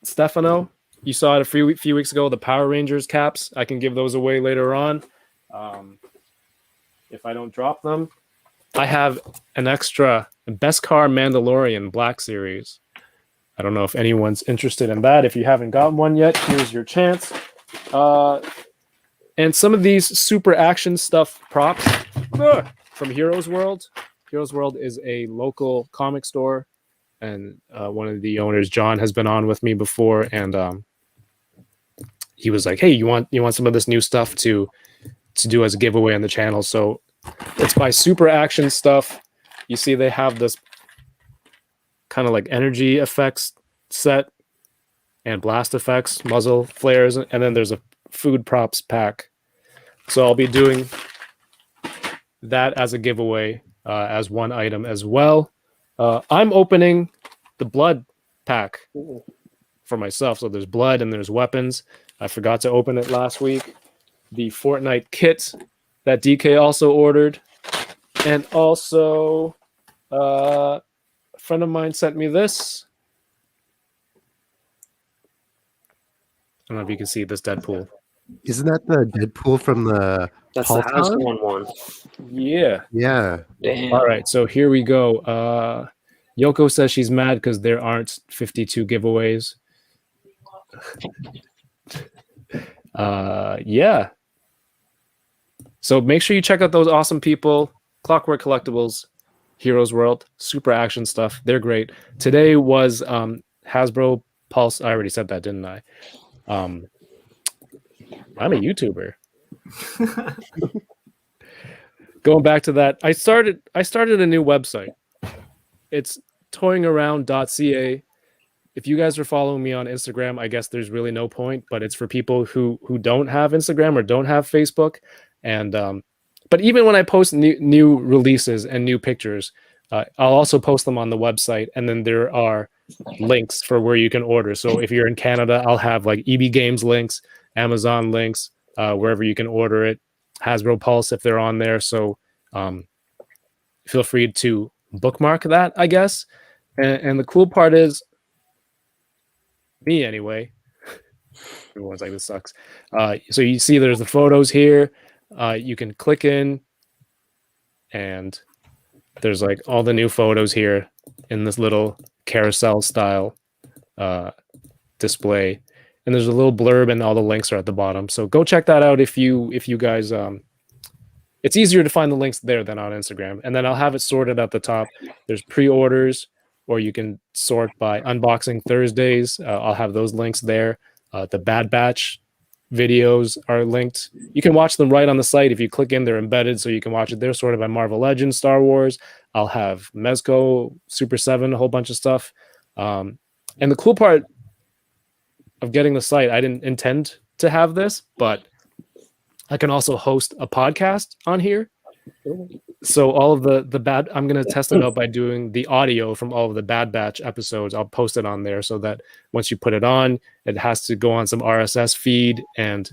Stefano. You saw it a few weeks ago, the Power Rangers caps. I can give those away later on if I don't drop them. I have an extra Best Car Mandalorian Black Series. I don't know if anyone's interested in that. If you haven't gotten one yet, here's your chance. And some of these super action stuff props from Heroes World. Heroes World is a local comic store, and one of the owners, John, has been on with me before, and he was like, "Hey, you want some of this new stuff to do as a giveaway on the channel?" So it's by Super Action stuff. You see, they have this kind of like energy effects set and blast effects, muzzle flares, and then there's a food props pack. So I'll be doing that as a giveaway as one item as well. I'm opening the blood pack for myself. So there's blood and there's weapons. I forgot to open it last week. The Fortnite kit that DK also ordered. And also a friend of mine sent me this. I don't know if you can see this Deadpool. Isn't that the Deadpool from the That's the Paul one. Yeah. Yeah. Damn. All right. So here we go. Yoko says she's mad because there aren't 52 giveaways. Yeah. So make sure you check out those awesome people. Clockwork Collectibles, Heroes World, Super Action stuff. They're great. Today was Hasbro Pulse. I already said that, didn't I? I'm a YouTuber. Going back to that, I started a new website. It's toyingaround.ca. If you guys are following me on Instagram, I guess there's really no point, but it's for people who don't have Instagram or don't have Facebook. And but even when I post new releases and new pictures, I'll also post them on the website, and then there are links for where you can order. So if you're in Canada, I'll have like EB Games links, Amazon links, wherever you can order it. Hasbro Pulse if they're on there. So feel free to bookmark that, I guess. And the cool part is, me anyway. Everyone's like, this sucks. So you see there's the photos here. You can click in, and there's like all the new photos here in this little carousel style display. And there's a little blurb, and all the links are at the bottom. So go check that out if you guys. It's easier to find the links there than on Instagram. And then I'll have it sorted at the top. There's pre-orders, or you can sort by Unboxing Thursdays. I'll have those links there. The Bad Batch videos are linked. You can watch them right on the site. If you click in, they're embedded, so you can watch it. They're sorted by Marvel Legends, Star Wars. I'll have Mezco, Super 7, a whole bunch of stuff. And the cool part of getting the site, I didn't intend to have this, but I can also host a podcast on here. So all of the bad, I'm gonna test it out by doing the audio from all of the Bad Batch episodes. I'll post it on there so that once you put it on, it has to go on some RSS feed, and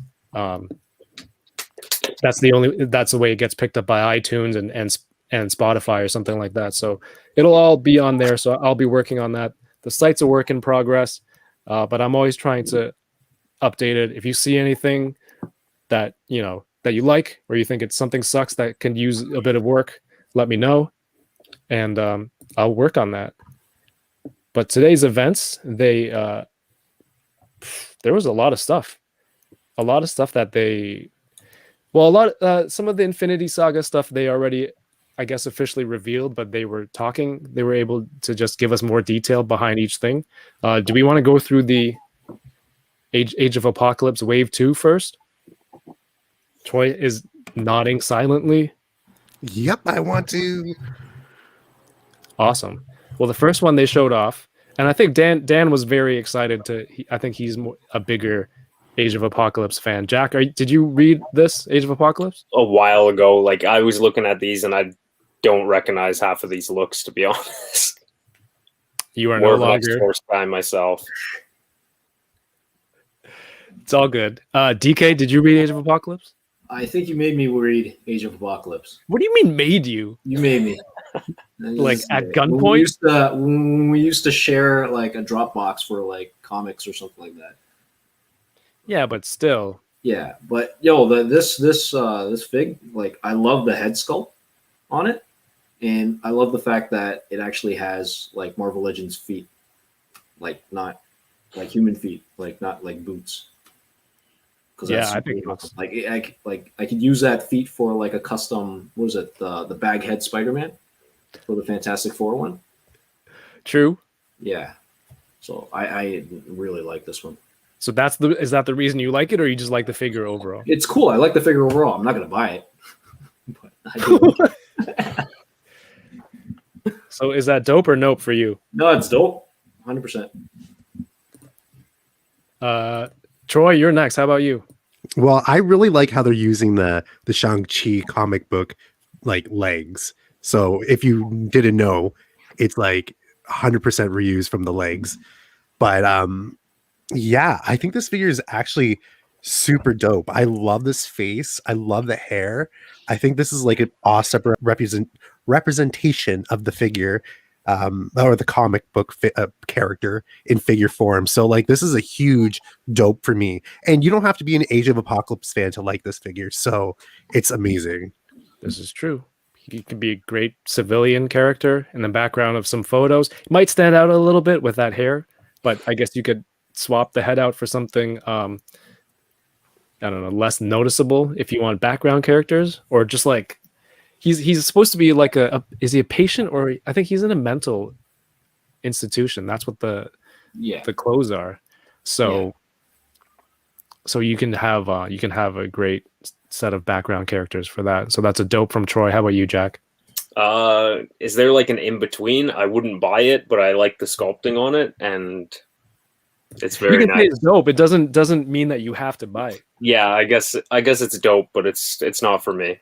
that's the way it gets picked up by iTunes and Spotify or something like that. So it'll all be on there. So I'll be working on that. The site's a work in progress, but I'm always trying to update it. If you see anything that that you like, or you think it's something sucks that can use a bit of work, let me know, and I'll work on that. But today's events, there was a lot of stuff that some of the Infinity Saga stuff they already, I guess, officially revealed, but they were able to just give us more detail behind each thing. Do we want to go through the Age of Apocalypse Wave 2 first? Troy is nodding silently. Yep, I want to. Awesome. Well, the first one they showed off, and I think Dan was very excited I think he's a bigger Age of Apocalypse fan. Jack, did you read this Age of Apocalypse? A while ago, like I was looking at these and I don't recognize half of these looks, to be honest. You are More no longer. Force guy myself. It's all good. DK, did you read Age of Apocalypse? I think you made me read Age of Apocalypse. What do you mean made you? You made me. Like at When gunpoint? when we used to share like a Dropbox for like comics or something like that. Yeah, but still. Yeah, but yo, this fig, like I love the head sculpt on it, and I love the fact that it actually has like Marvel Legends feet, like not like human feet, like not like boots. Yeah, I think it looks I could use that feet for like a custom. What was it? The Baghead Spider-Man for the Fantastic Four one. true. Yeah, so I really like this one. So is that the reason you like it, or you just like the figure overall? It's cool. I like the figure overall. I'm not gonna buy it, but I do like it. So is that dope or nope for you? No, it's dope. 100%. Troy, you're next. How about you? Well, I really like how they're using the Shang-Chi comic book like legs. So if you didn't know, it's like 100% reused from the legs. But yeah, I think this figure is actually super dope. I love this face. I love the hair. I think this is like an awesome representation of the figure, or the comic book character in figure form. So like this is a huge dope for me. And you don't have to be an Age of Apocalypse fan to like this figure. So it's amazing. This is true. He could be a great civilian character in the background of some photos. He might stand out a little bit with that hair, but I guess you could swap the head out for something I don't know, less noticeable if you want background characters, or just like he's supposed to be like is he a patient, or I think he's in a mental institution. That's what the clothes are. So you can have a great set of background characters for that. So that's a dope from Troy. How about you, Jack? Is there like an in between? I wouldn't buy it, but I like the sculpting on it, and it's very you can nice. say it's dope. It doesn't mean that you have to buy it. Yeah, I guess it's dope, but it's not for me.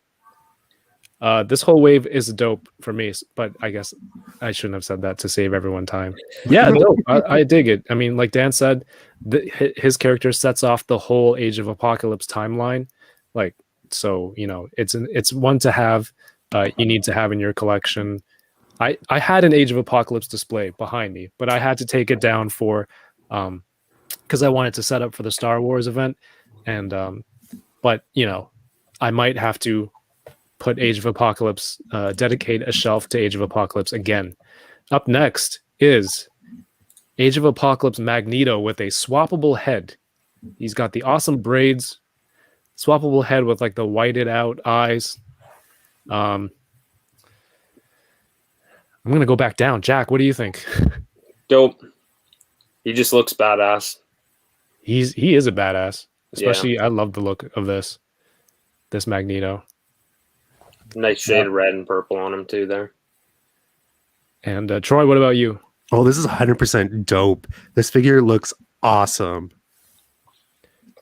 This whole wave is dope for me, but I guess I shouldn't have said that to save everyone time. Yeah, dope. I dig it. I mean, like Dan said, his character sets off the whole Age of Apocalypse timeline. Like, so it's one to have. You need to have in your collection. I had an Age of Apocalypse display behind me, but I had to take it down for because I wanted to set up for the Star Wars event, and but I might have to put Age of Apocalypse, dedicate a shelf to Age of Apocalypse again. Up next is Age of Apocalypse Magneto with a swappable head. He's got the awesome braids, swappable head with like the whited out eyes. I'm gonna go back down. Jack, what do you think? Dope. He just looks badass. He is a badass. Especially, I love the look of this Magneto. Nice shade of red and purple on him too there. And Troy, what about you? Oh, this is 100% dope. This figure looks awesome.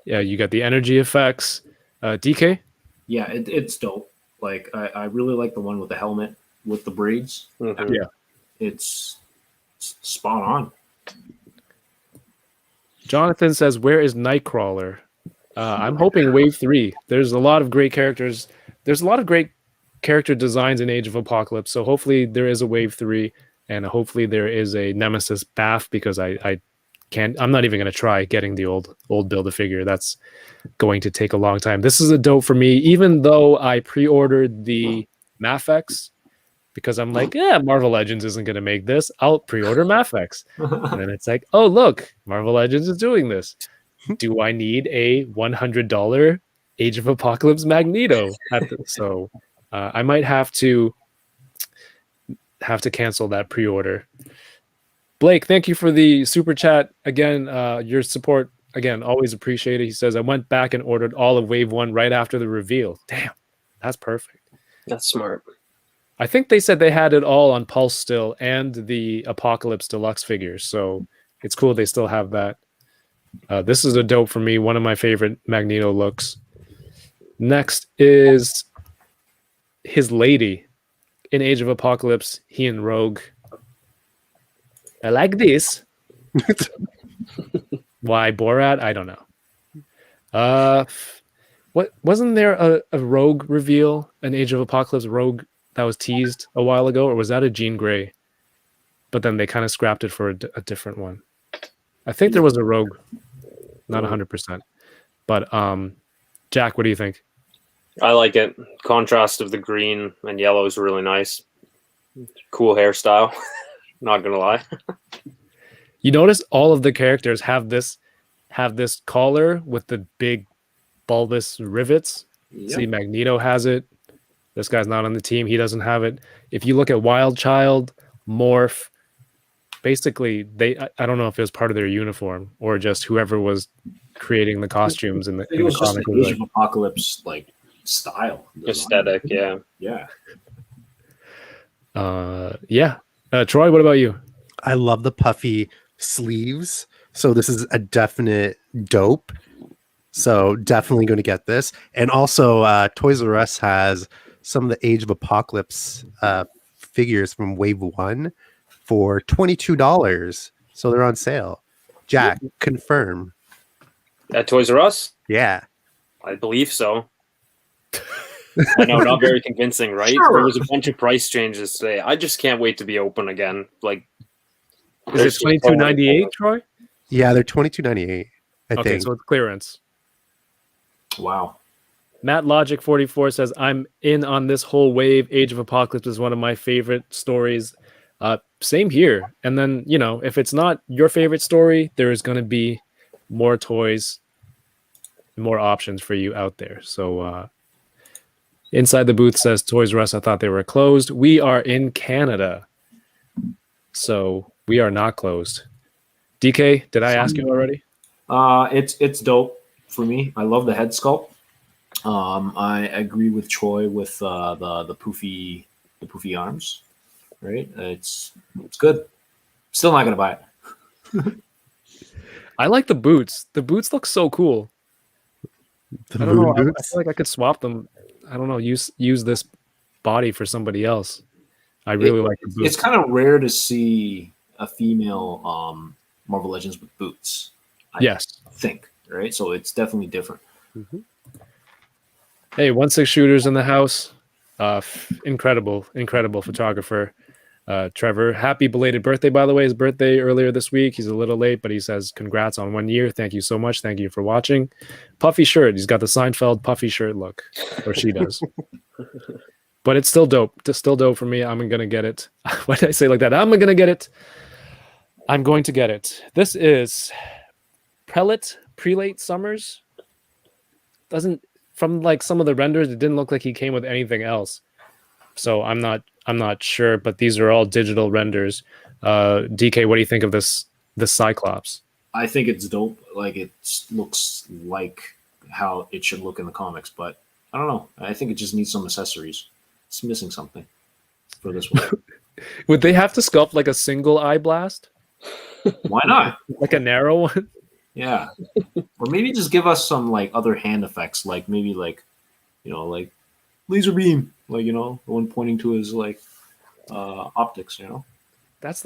Yeah, you got the energy effects. DK? Yeah, it's dope. Like I really like the one with the helmet with the braids. Mhm. Yeah. It's spot on. Jonathan says, "Where is Nightcrawler?" I'm hoping Wave 3. There's a lot of great characters. There's a lot of great character designs in Age of Apocalypse. So hopefully there is a Wave 3, and hopefully there is a Nemesis Bath, because I can't. I'm not even going to try getting the old Build-A-Figure. That's going to take a long time. This is a dope for me, even though I pre-ordered the Mafex, because I'm like, yeah, Marvel Legends isn't going to make this. I'll pre-order Mafex. And then it's like, oh, look, Marvel Legends is doing this. Do I need a $100 Age of Apocalypse Magneto? So I might have to cancel that pre-order. Blake, thank you for the super chat. Again, your support, again, always appreciated. He says, I went back and ordered all of Wave 1 right after the reveal. Damn, that's perfect. That's smart. I think they said they had it all on Pulse still, and the Apocalypse Deluxe figures. So it's cool they still have that. This is a dope for me. One of my favorite Magneto looks. Next is his lady in Age of Apocalypse. He and Rogue. I like this. Why Borat? I don't know. What wasn't there a Rogue reveal, an Age of Apocalypse Rogue that was teased a while ago, or was that a Jean Grey? But then they kind of scrapped it for a different one. I think there was a Rogue, not 100%. But Jack, what do you think? I like it. Contrast of the green and yellow is really nice. Cool hairstyle. Not gonna lie. You notice all of the characters have this collar with the big bulbous rivets. Yep. See, Magneto has it. This guy's not on the team. He doesn't have it. If you look at Wild Child, Morph, basically I don't know if it was part of their uniform or just whoever was creating the costumes in the just comic. the Age of Apocalypse like style, Aesthetic, yeah. Yeah. Troy, what about you? I love the puffy sleeves. So this is a definite dope. So definitely going to get this. And also Toys R Us has some of the Age of Apocalypse figures from Wave 1 for $22. So they're on sale. Jack, confirm. At Toys R Us? Yeah. I believe so. I know, not very convincing, right? Sure. There was a bunch of price changes today. I just can't wait to be open again. Like, Is it $22.98, Troy? Yeah, they're $22.98, I Okay, think. so it's clearance. Wow. Matt Logic 44 says, I'm in on this whole wave. Age of Apocalypse is one of my favorite stories. Same here. And then, if it's not your favorite story, there is going to be more toys, more options for you out there. So Inside the Booth says, Toys R Us, I thought they were closed. We are in Canada, so we are not closed. DK, did I ask you already? It's dope for me. I love the head sculpt. I agree with Troy with the poofy arms. Right? It's good. Still not gonna buy it. I like the boots. The boots look so cool. The I don't know. moon I boots. feel like I could swap them. I don't know. Use this body for somebody else. I really like the boots. It's kind of rare to see a female Marvel Legends with boots. I think, right? So it's definitely different. Hey, 1-6 shooters in the house. Incredible photographer. Trevor, happy belated birthday, by the way. His birthday earlier this week. He's a little late, but he says congrats on 1 year. Thank you so much. Thank you for watching. Puffy shirt. He's got the Seinfeld puffy shirt look, or she does. But it's still dope. It's still dope for me. I'm gonna get it. Why did I say it like that? I'm gonna get it. I'm going to get it. This is Prelate Summers. Doesn't, from like some of the renders, it didn't look like he came with anything else. So I'm not sure, but these are all digital renders. DK, what do you think of this Cyclops? I think it's dope. Like it looks like how it should look in the comics, but I don't know. I think it just needs some accessories. It's missing something for this one. Would they have to sculpt like a single eye blast? Why not? Like a narrow one? Yeah. Or maybe just give us some like other hand effects, like maybe like, like laser beam, like the one pointing to his like optics. That's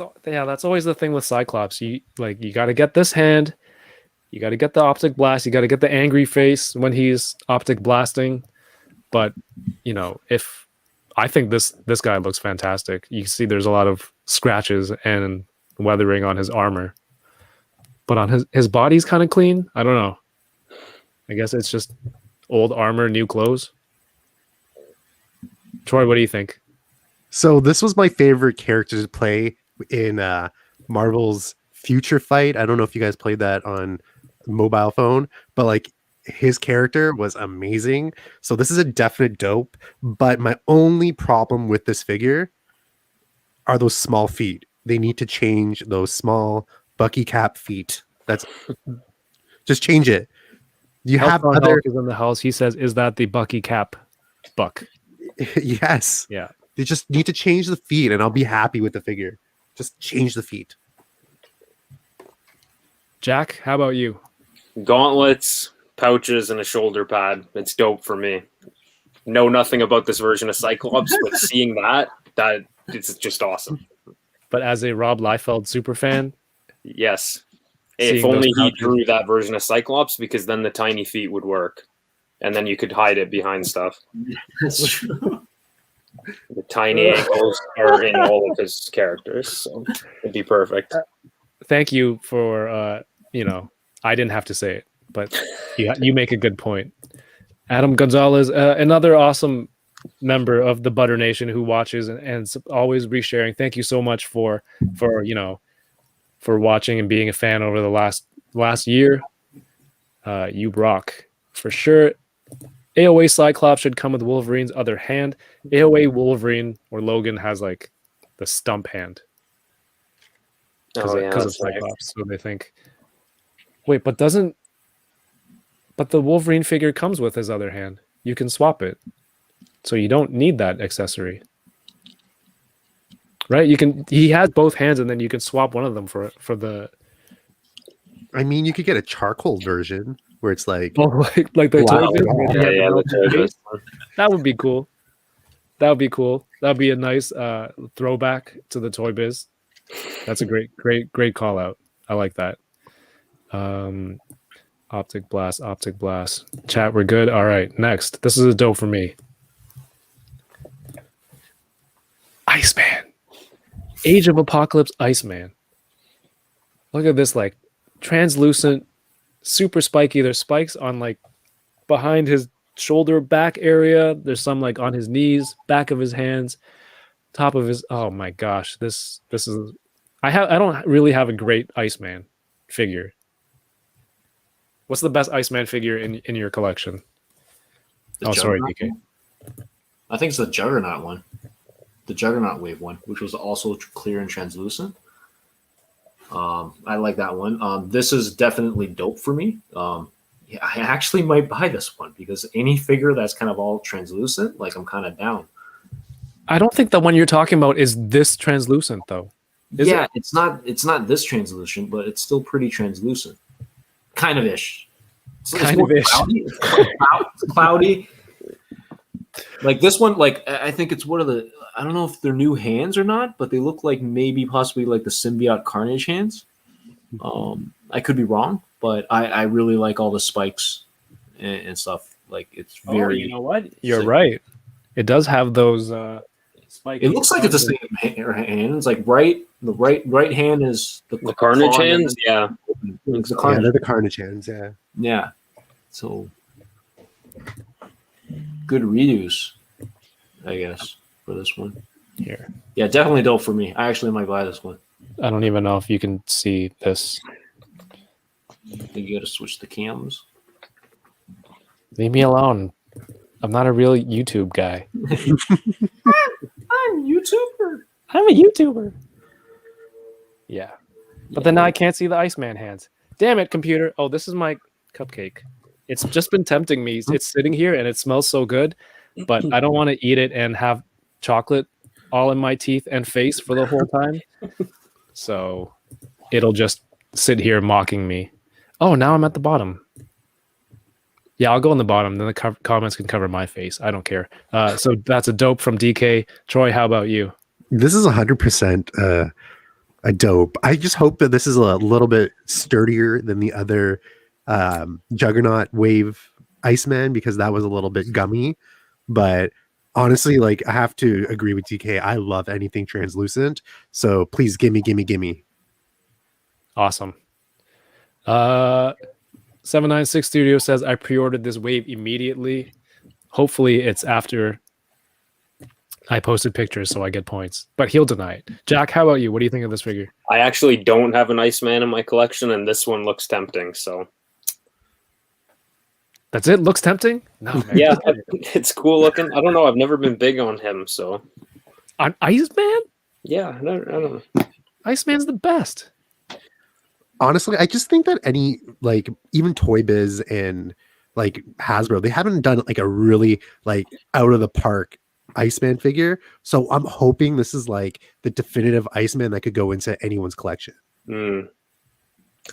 always the thing with Cyclops. You got to get this hand, you got to get the optic blast, you got to get the angry face when he's optic blasting. But if I think this guy looks fantastic. You see, there's a lot of scratches and weathering on his armor, but on his body's kind of clean. I don't know. I guess it's just old armor, new clothes. Troy, what do you think? So this was my favorite character to play in Marvel's Future Fight. I don't know if you guys played that on mobile phone, but like his character was amazing. So this is a definite dope. But my only problem with this figure are those small feet. They need to change those small Bucky cap feet. That's just change it. You have Help other is in the house. He says, "Is that the Bucky cap buck?" yes. Yeah. They just need to change the feet, and I'll be happy with the figure. Just change the feet. Jack, how about you? Gauntlets, pouches, and a shoulder pad. It's dope for me. Know nothing about this version of Cyclops, but seeing that it's just awesome. But as a Rob Liefeld super fan, Yes. Seeing If only those he pouches. drew that version of Cyclops, because then the tiny feet would work. And then you could hide it behind stuff. That's true. The tiny ankles are in all of his characters, so it'd be perfect. thank you for I didn't have to say it, but you make a good point. Adam Gonzalez, another awesome member of the Butter Nation who watches and always resharing. Thank you so much for watching and being a fan over the last year. You rock for sure. AOA Cyclops should come with Wolverine's other hand. AOA Wolverine or Logan has like the stump hand because of that's right. Cyclops. So they think, wait, but the Wolverine figure comes with his other hand. You can swap it, so you don't need that accessory, right? He has both hands, and then you can swap one of them for the. I mean, you could get a charcoal version where it's like like the Wow. Toy Biz, where they have the Yeah, melted the Toy Biz. face. That would be cool. That would be cool. That would be a nice throwback to the Toy Biz. That's a great call out. I like that. Optic blast. Chat, we're good. All right, next. This is a dope for me. Iceman. Age of Apocalypse Iceman. Look at this, like translucent, super spiky. There's spikes on like behind his shoulder back area. There's some like on his knees, back of his hands, top of his. Oh my gosh, this is. I don't really have a great Iceman figure. What's the best Iceman figure in your collection? The Sorry, Juggernaut DK. one? I think it's the Juggernaut one. The Juggernaut Wave one, which was also clear and translucent. I like that one. This is definitely dope for me. Yeah, I actually might buy this one because any figure that's kind of all translucent, like I'm kind of down. I don't think the one you're talking about is this translucent though. Is yeah, it? it's not this translucent, but it's still pretty translucent. Kind of ish. Kind of ish. It's cloudy. Like this one, like I think it's one of the. I don't know if they're new hands or not, but they look like maybe possibly like the symbiote Carnage hands. I could be wrong, but I really like all the spikes and stuff. Like it's very. you know what? You're right. It does have those spikes. It looks like it's the same hand. It's like the right hand is The Carnage claw hands, yeah. It's the yeah, Carnage. they're the Carnage hands. Yeah. Yeah. So good redos, I guess, for this one. Here. Yeah, definitely dope for me. I actually might buy this one. I don't even know if you can see this. I think you got to switch the cams. Leave me alone. I'm not a real YouTube guy. I'm a YouTuber. I'm a YouTuber. Yeah. But then now I can't see the Iceman hands. Damn it, computer. Oh, this is my cupcake. It's just been tempting me. It's sitting here and it smells so good, but I don't want to eat it and have chocolate all in my teeth and face for the whole time. So it'll just sit here mocking me. Oh, now I'm at the bottom. Yeah, I'll go on the bottom. Then the comments can cover my face. I don't care. So that's a dope from DK. Troy, how about you? This is 100% a dope. I just hope that this is a little bit sturdier than the other Juggernaut Wave Iceman, because that was a little bit gummy. But honestly, like, I have to agree with DK. I love anything translucent. So please gimme. Awesome. 796 Studio says I pre-ordered this wave immediately. Hopefully it's after I posted pictures so I get points. But he'll deny it. Jack, how about you? What do you think of this figure? I actually don't have an Iceman in my collection, and this one looks tempting. So That's it? Looks tempting? No, man. yeah, it's cool looking. I don't know. I've never been big on him, so On Iceman? yeah, I don't know. Iceman's the best. Honestly, I just think that any, like, even Toy Biz and like Hasbro, they haven't done like a really like out of the park Iceman figure. So I'm hoping this is like the definitive Iceman that could go into anyone's collection.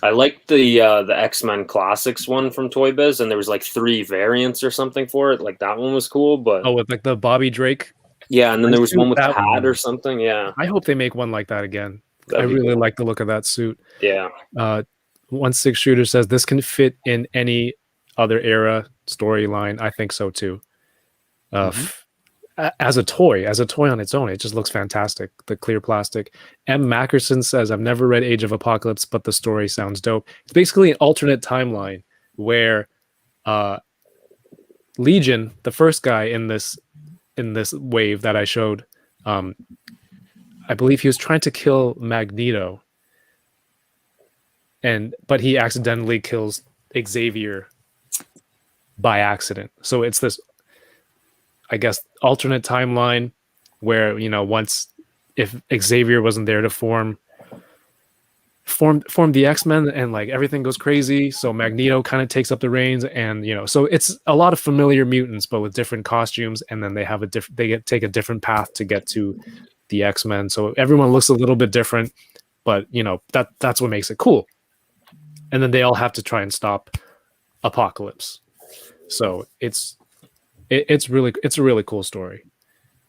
I liked the X-Men Classics one from Toy Biz, and there was like 3 variants or something for it. Like that one was cool, but Oh, with like the Bobby Drake. yeah, and then there was one with the That hat one. or something. Yeah, I hope they make one like that again. That'd I be really cool. like the look of that suit. Yeah, 1-6 Shooter says this can fit in any other era storyline. I think so too. As a toy on its own, it just looks fantastic. The clear plastic. M. Mackerson says, I've never read Age of Apocalypse, but the story sounds dope. It's basically an alternate timeline where Legion, the first guy in this wave that I showed, I believe he was trying to kill Magneto, but he accidentally kills Xavier by accident. So it's this, I guess, alternate timeline where, you know, once if Xavier wasn't there to form the X-Men, and like everything goes crazy, so Magneto kind of takes up the reins, and you know, so it's a lot of familiar mutants but with different costumes, and then they have take a different path to get to the X-Men. So everyone looks a little bit different, but you know, that's what makes it cool. And then they all have to try and stop Apocalypse. So it's a really cool story.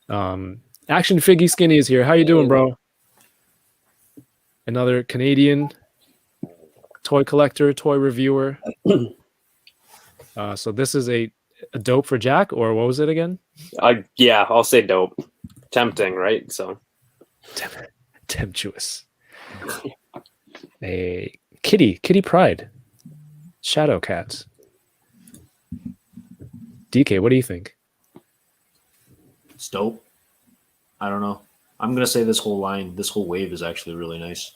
Action Figgy Skinny is here. How you doing, bro? Another Canadian toy collector, toy reviewer. So this is a dope for Jack, or what was it again? I'll say dope. Tempting, right? So Temptuous. A Kitty Pride. Shadow Cats. DK, what do you think? It's dope. I don't know. I'm gonna say this whole wave is actually really nice.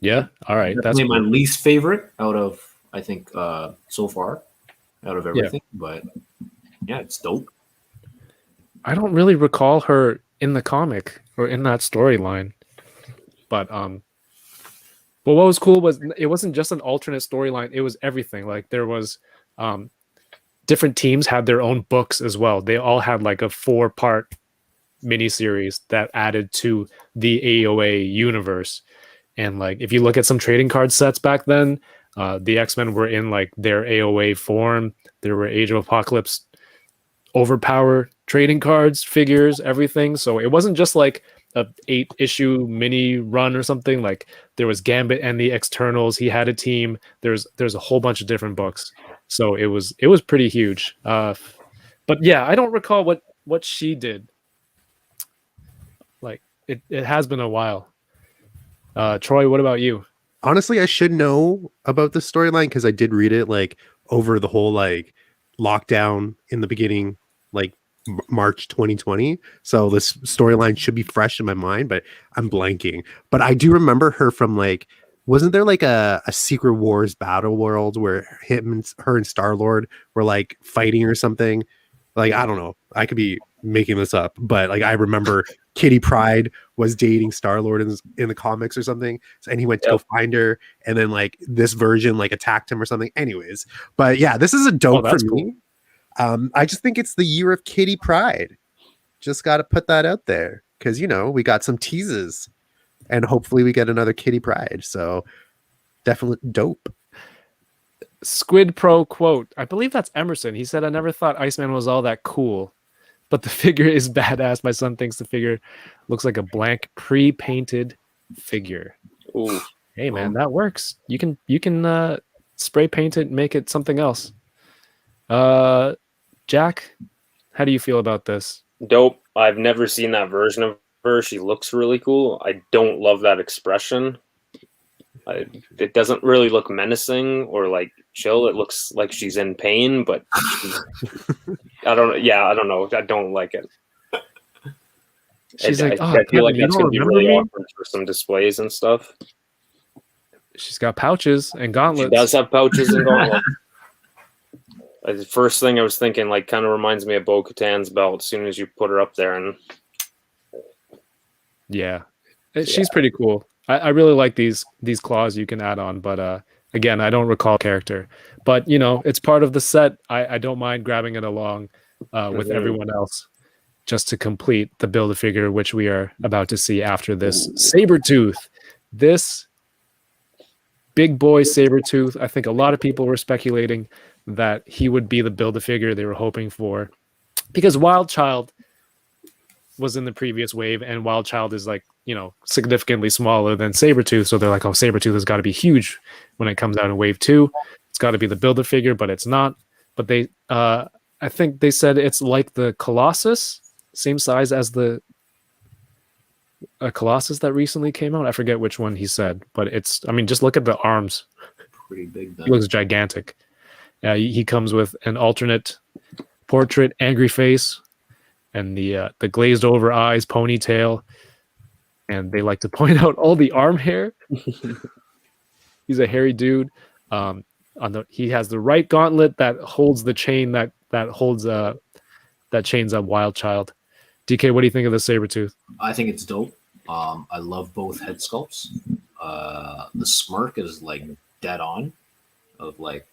Yeah. All right. Definitely That's my cool. least favorite out of, I think, so far, out of everything. But yeah, it's dope. I don't really recall her in the comic or in that storyline, but what was cool was it wasn't just an alternate storyline. It was everything. Like there was different teams had their own books as well. They all had like a 4-part miniseries that added to the AOA universe. And like if you look at some trading card sets back then, the X-Men were in like their AOA form. There were Age of Apocalypse overpower trading cards, figures, everything. So it wasn't just like a 8-issue mini run or something. Like there was Gambit and the Externals. He had a team. There's a whole bunch of different books. So it was pretty huge. But yeah, I don't recall what she did. Like it has been a while. Troy, what about you? Honestly, I should know about this storyline because I did read it like over the whole like lockdown in the beginning, like March 2020. So this storyline should be fresh in my mind, but I'm blanking. But I do remember her from like, wasn't there like a Secret Wars battle world where her and Star-Lord were like fighting or something? Like, I don't know. I could be making this up, but like I remember Kitty Pryde was dating Star-Lord in the comics or something. And he went to go find her, and then like this version like attacked him or something. Anyways, but yeah, this is a dope for me. Cool. I just think it's the year of Kitty Pryde. Just got to put that out there because, you know, we got some teases and hopefully we get another Kitty Pryde. So definitely dope. Squid Pro quote. I believe that's Emerson. He said, "I never thought Iceman was all that cool, but the figure is badass. My son thinks the figure looks like a blank pre-painted figure." Ooh. Hey man, that works. You can spray paint it and make it something else. Jack, how do you feel about this? Dope. I've never seen that version of her. She looks really cool. I don't love that expression. It doesn't really look menacing or like chill. It looks like she's in pain, but I don't know. I don't like it. She's I feel Kevin, like you that's don't going to be remember really me? awkward for some displays and stuff. She's got pouches and She gauntlets. does have pouches and gauntlets. The first thing I was thinking, like, kind of reminds me of Bo-Katan's belt as soon as you put her up there. And Yeah, she's pretty cool. I really like these claws you can add on, but again, I don't recall character. But you know, it's part of the set. I don't mind grabbing it along with everyone else just to complete the Build-A-Figure, which we are about to see after this. Sabretooth. This big boy Sabretooth. I think a lot of people were speculating that he would be the Build-A-Figure they were hoping for, because Wild Child was in the previous wave, and Wild Child is like, you know, significantly smaller than Sabretooth. So they're like, oh, Sabretooth has got to be huge when it comes out in wave 2. It's got to be the Build-A-Figure, but it's not. But they, I think they said it's like the Colossus, same size as the Colossus that recently came out. I forget which one he said, but it's, I mean, just look at the arms. Pretty big. He looks gigantic. He comes with an alternate portrait, angry face, and the glazed over eyes, ponytail, and they like to point out all the arm hair. He's a hairy dude. He has the right gauntlet that holds the chain that holds that chains up Wild Child. DK, what do you think of the Sabretooth? I think it's dope. I love both head sculpts. The smirk is like dead on of like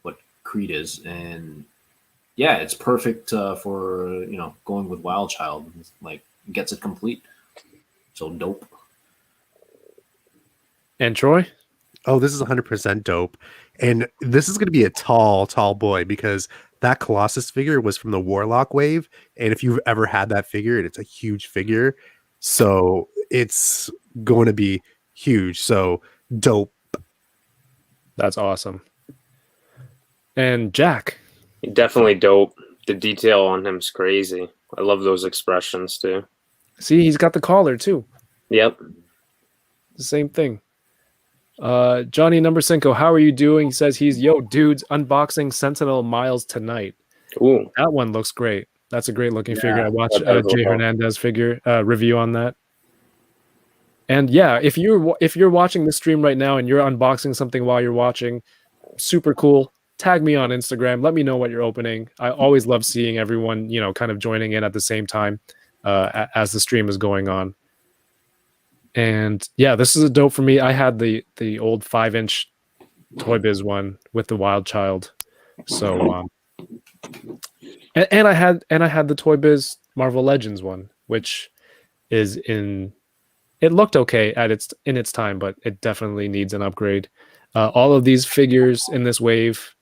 what Creed is, and yeah, it's perfect for going with Wild Child. Like gets it complete. So dope. And Troy? Oh, this is 100% dope. And this is going to be a tall boy, because that Colossus figure was from the Warlock wave. And if you've ever had that figure, it's a huge figure. So it's going to be huge. So dope. That's awesome. And Jack? definitely dope. The detail on him's crazy. I love those expressions too. See, he's got the collar too. Yep. The same thing. Johnny Number Cinco, how are you doing? He says he's, yo, dudes, unboxing Sentinel Miles tonight. Ooh. That one looks great. That's a great looking figure. I watched that does Jay look Hernandez figure review on that. And yeah, if you're watching the stream right now and you're unboxing something while you're watching, super cool. Tag me on Instagram. Let me know what you're opening. I always love seeing everyone, kind of joining in at the same time as the stream is going on. And yeah, this is a dope for me. I had the old 5-inch Toy Biz one with the Wild Child. So and I had the Toy Biz Marvel Legends one, which is it looked okay in its time, but it definitely needs an upgrade. All of these figures in this wave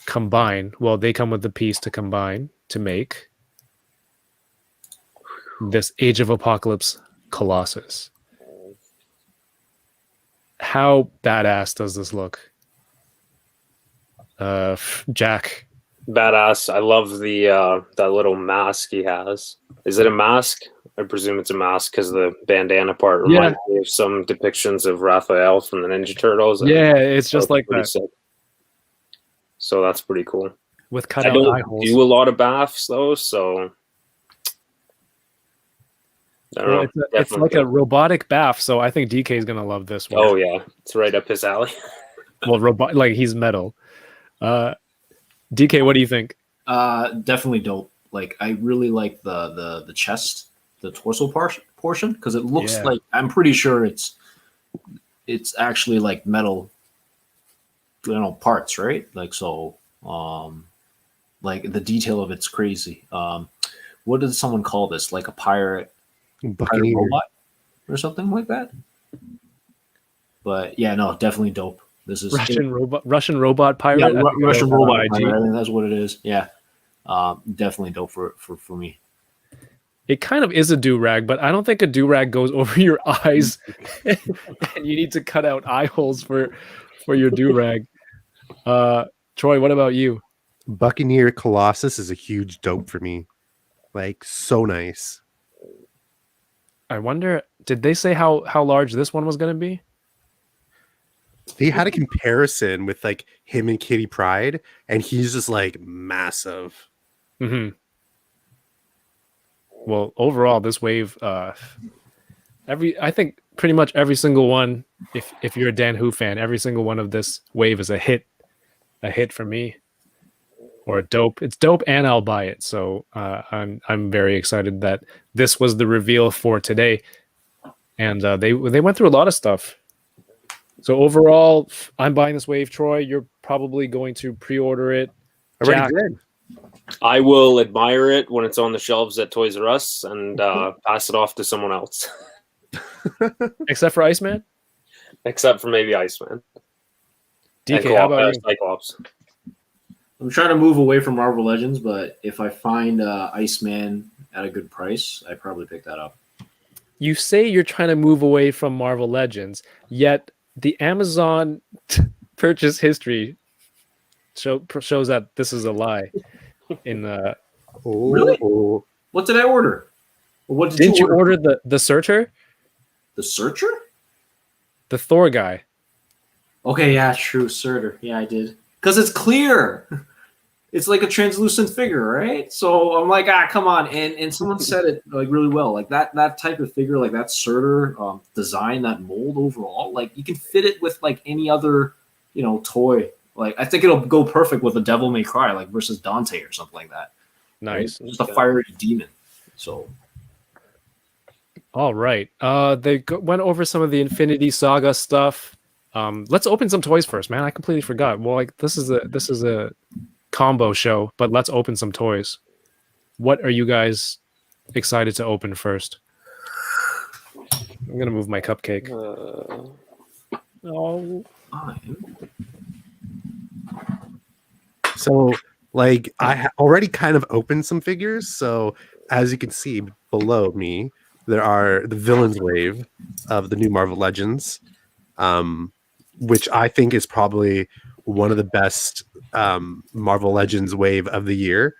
combine. Well, they come with the piece to combine to make this Age of Apocalypse Colossus. How badass does this look? Jack. Badass. I love the that little mask he has. Is it a mask? I presume it's a mask because the bandana part reminds me of some depictions of Raphael from the Ninja Turtles. Yeah, it's just like that. Sick. So that's pretty cool. With cutout eye holes. Do a lot of baths though, so I don't know. It's like a robotic bath, so I think DK is gonna love this one. Oh yeah, it's right up his alley. Well, like he's metal. DK, what do you think? Definitely dope. Like I really like the chest, the torso portion, because it looks like, I'm pretty sure it's actually like metal, parts, right? Like so, like the detail of it's crazy. What did someone call this? Like a pirate robot or something like that. But yeah, no, definitely dope. This is Russian robot yeah, pirate. I think I Russian know that on robot. IG. I think that's what it is. Yeah, definitely dope for me. It kind of is a do-rag, but I don't think a do-rag goes over your eyes, and you need to cut out eye holes for your do-rag. Troy, what about you? Buccaneer Colossus is a huge dope for me. Like, so nice. I wonder, did they say how large this one was going to be? They had a comparison with like him and Kitty Pryde, and he's just like massive. Mm-hmm. Well, overall, this wave, I think pretty much every single one, if you're a Dan Who fan, every single one of this wave is a hit for me, or a dope. It's dope, and I'll buy it. So I'm very excited that this was the reveal for today, and they went through a lot of stuff. So overall, I'm buying this wave. Troy, you're probably going to pre-order it. Already Jack, did. I will admire it when it's on the shelves at Toys R Us and pass it off to someone else, except for Iceman. except for maybe Iceman. DK, how about you? Cyclops. I'm trying to move away from Marvel Legends, but if I find Iceman at a good price, I probably pick that up. You say you're trying to move away from Marvel Legends, yet the Amazon purchase history shows that this is a lie. Really? What did I order? Or what Didn't you order the Searcher? The Searcher? The Thor guy. Okay, yeah, true. Searcher. Yeah, I did. Because it's clear. It's like a translucent figure, right? So I'm like, come on. And someone said it like really well. Like that type of figure, like that Surtur design, that mold overall, like you can fit it with like any other, toy. Like I think it'll go perfect with a Devil May Cry, like versus Dante or something like that. Nice. Right? Just a fiery demon. So all right. They went over some of the Infinity Saga stuff. Let's open some toys first, man. I completely forgot. Well, like this is a combo show, but let's open some toys. What are you guys excited to open first? I'm gonna move my cupcake. Oh, So, like, I already kind of opened some figures. So, as you can see below me, there are the Villains Wave of the new Marvel Legends, which I think is probably one of the best Marvel Legends wave of the year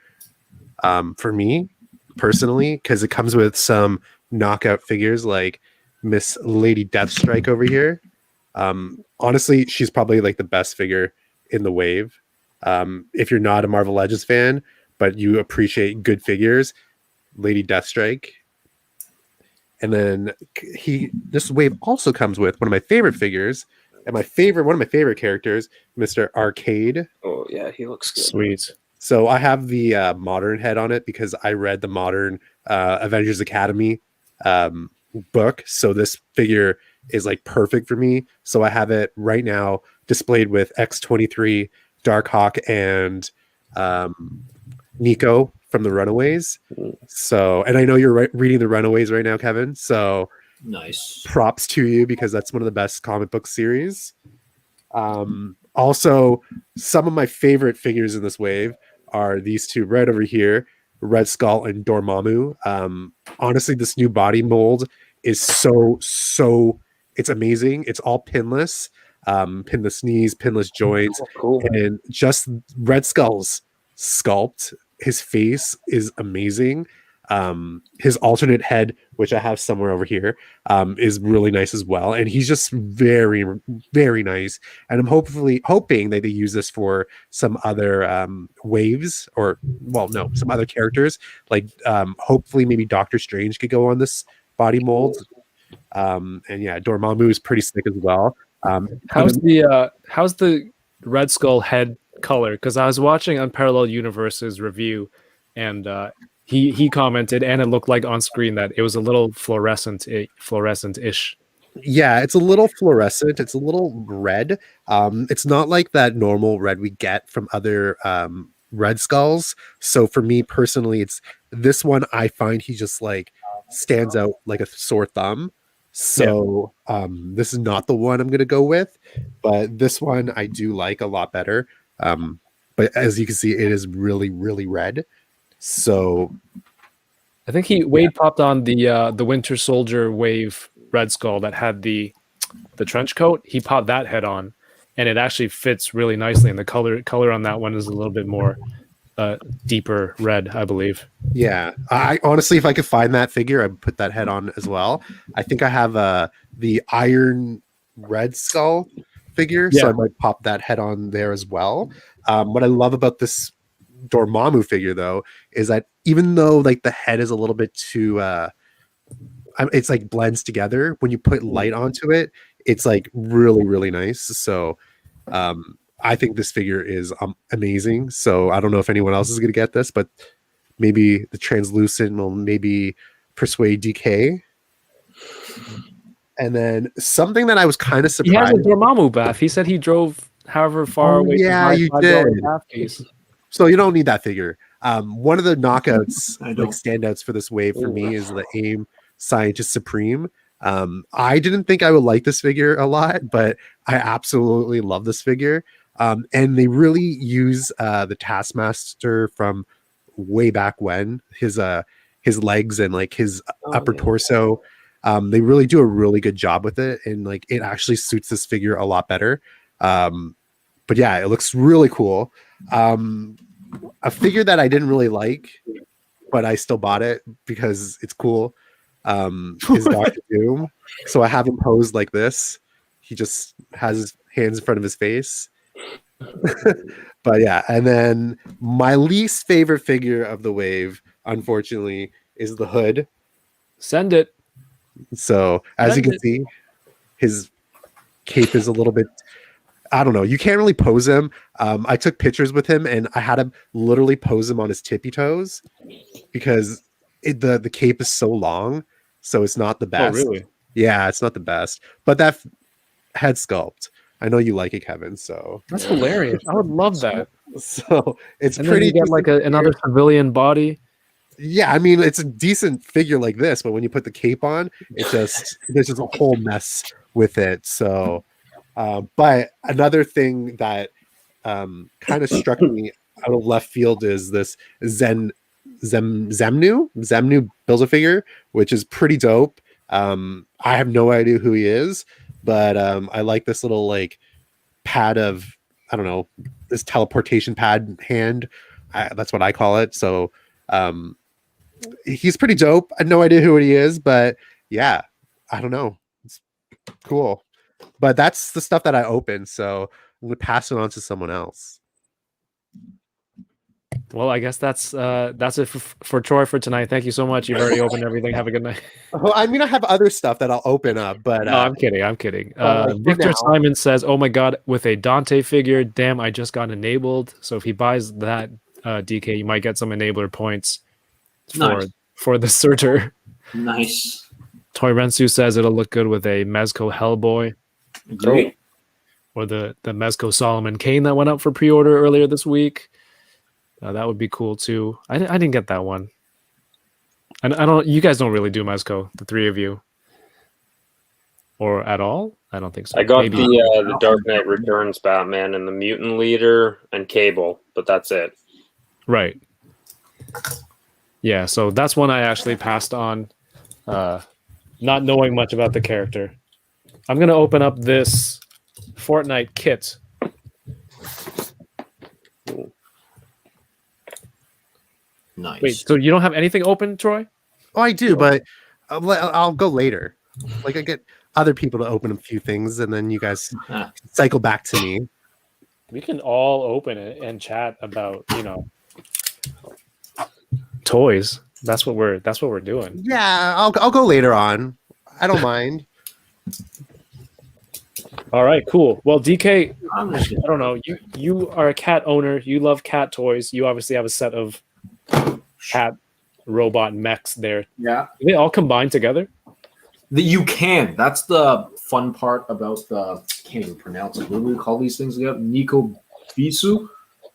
for me personally, because it comes with some knockout figures like Miss Lady Deathstrike over here. Honestly, she's probably like the best figure in the wave. If you're not a Marvel Legends fan, but you appreciate good figures, Lady Deathstrike. And then this wave also comes with one of my favorite figures, and one of my favorite characters, Mr. Arcade. Oh yeah, he looks good. sweet. So I have the modern head on it because I read the modern Avengers Academy book. So this figure is like perfect for me. So I have it right now displayed with X-23, Darkhawk, and Nico from the Runaways. So, and I know you're reading the Runaways right now, Kevin. So nice. props to you because that's one of the best comic book series. Also, some of my favorite figures in this wave are these two right over here, Red Skull and Dormammu. Honestly, this new body mold is so it's amazing. It's all pinless, pinless knees, pinless joints, Cool. and just Red Skull's sculpt. His face is amazing. His alternate head, which I have somewhere over here, is really nice as well. And he's just very, very nice. And I'm hoping that they use this for some other waves, or some other characters. Like hopefully maybe Doctor Strange could go on this body mold. And yeah, Dormammu is pretty sick as well. How's the Red Skull head color? Because I was watching Unparalleled Universe's review, and he commented, and it looked like on screen that it was a little fluorescent-ish. Yeah, it's a little fluorescent. It's a little red. It's not like that normal red we get from other Red Skulls. So for me personally, it's this one. I find he just like stands out like a sore thumb. So this is not the one I'm going to go with, but this one I do like a lot better. But as you can see, it is really, really red. So I think Wade popped on the Winter Soldier Wave Red Skull that had the trench coat. He popped that head on, and it actually fits really nicely. And the color on that one is a little bit more deeper red, I believe. yeah, I honestly, if I could find that figure, I'd put that head on as well. I think I have the Iron Red Skull figure, so I might pop that head on there as well. What I love about this Dormammu figure, though, is that even though like the head is a little bit too, it's like blends together. When you put light onto it, it's like really, really nice. So, I think this figure is amazing. So I don't know if anyone else is going to get this, but maybe the translucent will maybe persuade DK. And then something that I was kind of surprised. He has a Dormammu bath. He said he drove however far away. Yeah, you did. So you don't need that figure. One of the knockouts, like standouts for this wave for me, is the AIM Scientist Supreme. I didn't think I would like this figure a lot, but I absolutely love this figure. And they really use the Taskmaster from way back when, his legs and like his upper torso. They really do a really good job with it, and like it actually suits this figure a lot better. But yeah, it looks really cool. A figure that I didn't really like, but I still bought it because it's cool, is Doctor Doom. So I have him posed like this. He just has his hands in front of his face. But yeah, and then my least favorite figure of the wave, unfortunately, is the Hood. Send it. So as you can see, his cape is a little bit, I don't know. You can't really pose him. I took pictures with him, and I had him literally pose him on his tippy toes because the cape is so long, so it's not the best. Oh, really? Yeah, it's not the best. But that head sculpt, I know you like it, Kevin. So that's hilarious. I would love that. So it's and pretty. Then you get like another civilian body. Yeah, I mean it's a decent figure like this, but when you put the cape on, there's just a whole mess with it. So. But another thing that kind of struck me out of left field is this Zemnu Build-A-Figure, which is pretty dope. I have no idea who he is, but I like this little like pad of, I don't know, this teleportation pad hand. That's what I call it. So he's pretty dope. I have no idea who he is, but yeah, I don't know. It's cool. But that's the stuff that I opened, so I'm gonna pass it on to someone else. Well, I guess that's it for Troy for tonight. Thank you so much. You've already opened everything. Have a good night. Well, I mean, I have other stuff that I'll open up, but no, I'm kidding. Victor Simon says, "Oh my God, with a Dante figure, damn, I just got enabled. So if he buys that DK, you might get some enabler points for the Surtur." Nice. Toy Rensu says it'll look good with a Mezco Hellboy. Great. Or the Mezco Solomon Kane that went up for pre-order earlier this week. That would be cool too. I didn't get that one. And I don't. You guys don't really do Mezco, the three of you, or at all. I don't think so. I got the Dark Knight Returns Batman and the Mutant Leader and Cable, but that's it. Right. Yeah. So that's one I actually passed on, not knowing much about the character. I'm going to open up this Fortnite kit. Nice. Wait, so you don't have anything open, Troy? Oh, I do, but I'll go later. Like I get other people to open a few things, and then you guys cycle back to me. We can all open it and chat about, toys. That's what we're doing. Yeah, I'll go later on. I don't mind. All right, cool. Well, DK, I don't know. You are a cat owner. You love cat toys. You obviously have a set of cat robot mechs there. Yeah. Do they all combine together? You can. That's the fun part about the. I can't even pronounce it. What do we call these things again? Nico Bisu.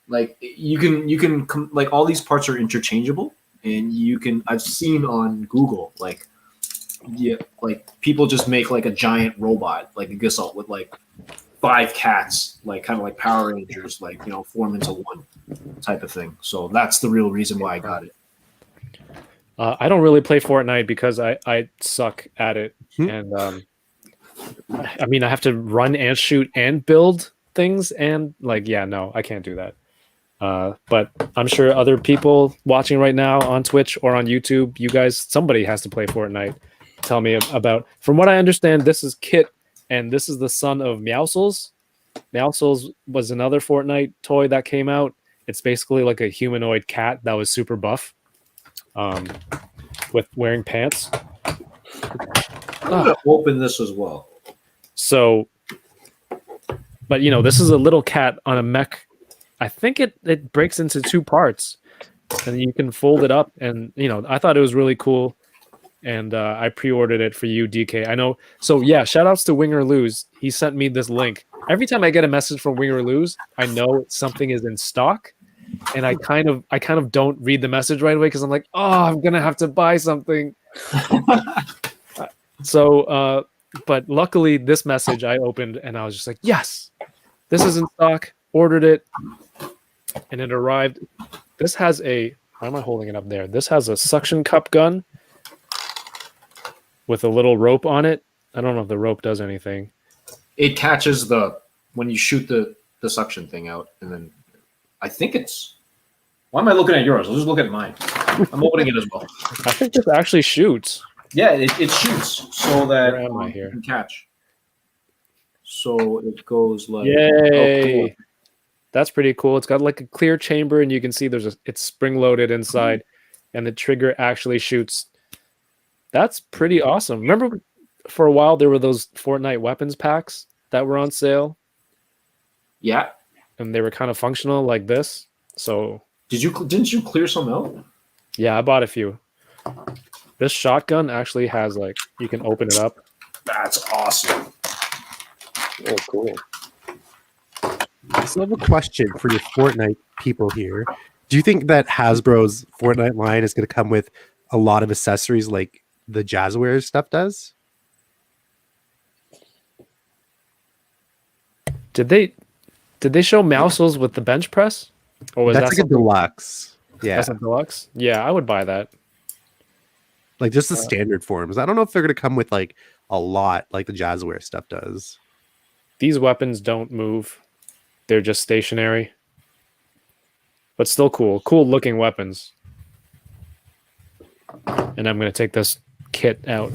Like you can like all these parts are interchangeable, and you can. I've seen on Google like yeah, like people just make like a giant robot, like a Gestalt with like 5 cats, like kind of like Power Rangers, like form into one type of thing. So that's the real reason why I got it. I don't really play Fortnite because I suck at it, and I mean I have to run and shoot and build things, and like no, I can't do that. But I'm sure other people watching right now on Twitch or on YouTube, you guys, somebody has to play Fortnite. Tell me about. From what I understand, this is Kit, and this is the son of Meowscles. Meowscles was another Fortnite toy that came out. It's basically like a humanoid cat that was super buff, with wearing pants. I'm gonna open this as well. So, but this is a little cat on a mech. I think it breaks into 2 parts, and you can fold it up. And I thought it was really cool, and I pre-ordered it for you, DK. I know. So yeah, shout outs to Wing or Lose. He sent me this link. Every time I get a message from Wing or Lose, I know something is in stock, and I kind of don't read the message right away because I'm like, oh, I'm gonna have to buy something. So, but luckily, this message I opened, and I was just like, yes, this is in stock. Ordered it, and it arrived. This has a, why am I holding it up there? This has a suction cup gun with a little rope on it. I don't know if the rope does anything. It catches when you shoot the suction thing out, and then I think it's. Why am I looking at yours? I'll just look at mine. I'm opening it as well. I think this actually shoots. Yeah, it shoots so that Where am I here? you can catch. So it goes like. Yay! Oh, cool. That's pretty cool. It's got like a clear chamber, and you can see it's spring loaded inside, and the trigger actually shoots. That's pretty awesome. Remember, for a while there were those Fortnite weapons packs that were on sale. Yeah, and they were kind of functional like this. So didn't you clear some out? Yeah, I bought a few. This shotgun actually has like you can open it up. That's awesome. Oh, cool. So I have a question for your Fortnite people here. Do you think that Hasbro's Fortnite line is going to come with a lot of accessories like the Jazzware stuff does? Did they show Mousels with the bench press? Or was That's that like a deluxe. Yeah. That's a deluxe? Yeah, I would buy that. Like just the standard forms. I don't know if they're going to come with like a lot like the Jazzware stuff does. These weapons don't move. They're just stationary. But still cool. Cool looking weapons. And I'm going to take this kit out.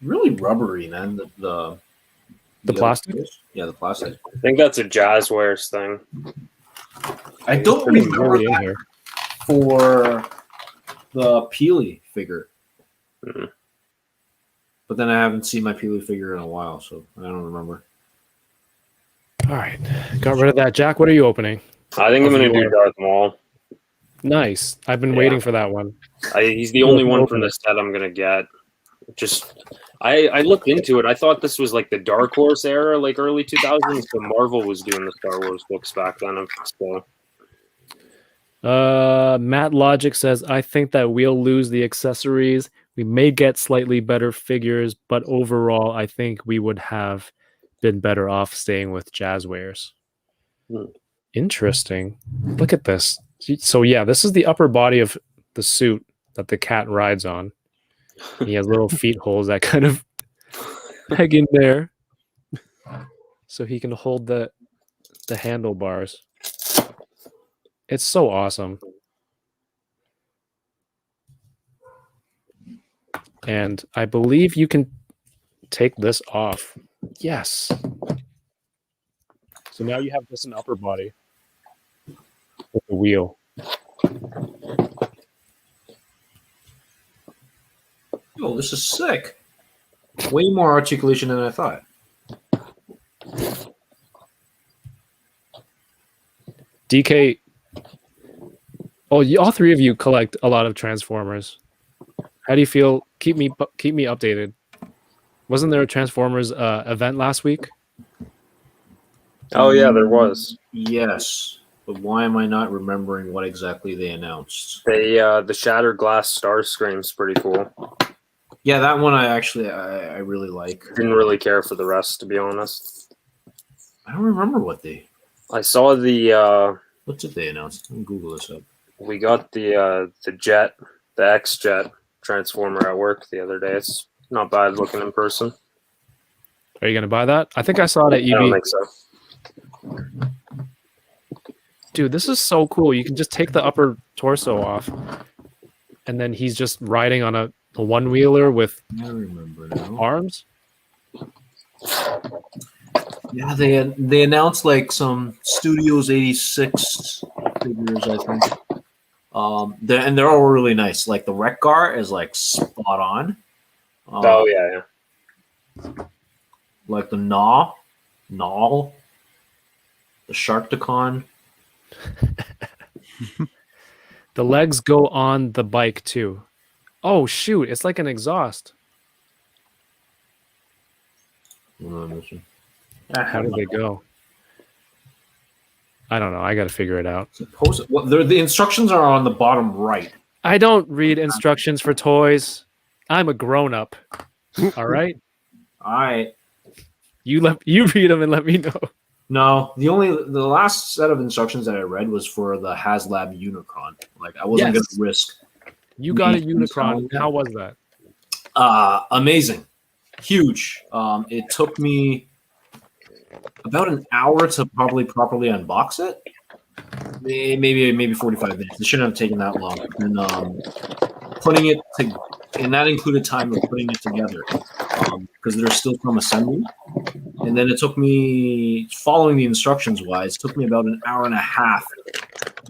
Really rubbery, man. The plastic? Yeah, the plastic. I think that's a Jazzwares thing. I don't Pretty remember really in that here. for the Peely figure. Mhm. But then I haven't seen my Peely figure in a while, so I don't remember. All right. Got rid of that. Jack, what are you opening? I think I'm going to do Darth Maul. Nice. I've been Yeah. waiting for that one. He's the only one from the set I'm going to get. I looked into it. I thought this was like the Dark Horse era, like early 2000s. So Marvel was doing the Star Wars books back then. So. Matt Logic says, I think that we'll lose the accessories. We may get slightly better figures, but overall, I think we would have been better off staying with Jazzwares. Interesting. Look at this. So yeah, this is the upper body of the suit that the cat rides on. He has little feet holes that kind of peg in there, so he can hold the handlebars. It's so awesome. And I believe you can take this off. Yes. So now you have just an upper body with the wheel. Oh, this is sick. Way more articulation than I thought. DK, all three of you collect a lot of Transformers. How do you feel? Keep me updated. Wasn't there a Transformers event last week? Oh yeah, there was. Yes, but why am I not remembering what exactly they announced? They the Shattered Glass Star Scream's pretty cool. Yeah, that one I really like. Didn't really care for the rest, to be honest. I don't remember what they. I saw the What did they announce? Let me Google this up. we got the jet, the X Jet Transformer at work the other day. It's not bad looking in person. Are you gonna buy that? I think I saw it at I don't EB. think so. Dude, this is so cool. You can just take the upper torso off, and then he's just riding on a one wheeler with I remember now. arms. Yeah, they announced like some Studios 86 figures, I think. They're all really nice. Like the Wreck-Gar is like spot on. Oh yeah, yeah. Like the Gnaw, the Sharktacon. The legs go on the bike too. Oh shoot, it's like an exhaust. How did they go? I don't know. I got to figure it out. Well, the instructions are on the bottom right. I don't read instructions for toys. I'm a grown up. All right. All right. You read them and let me know. No, the last set of instructions that I read was for the HasLab Unicron. Like I wasn't Yes. going to risk. You got a Unicron. How was that? Amazing, huge. It took me about an hour to probably properly unbox it. Maybe 45 minutes. It shouldn't have taken that long. And putting it to, and that included time of putting it together because there's still some assembly. And then it took me, following the instructions wise, took me about an hour and a half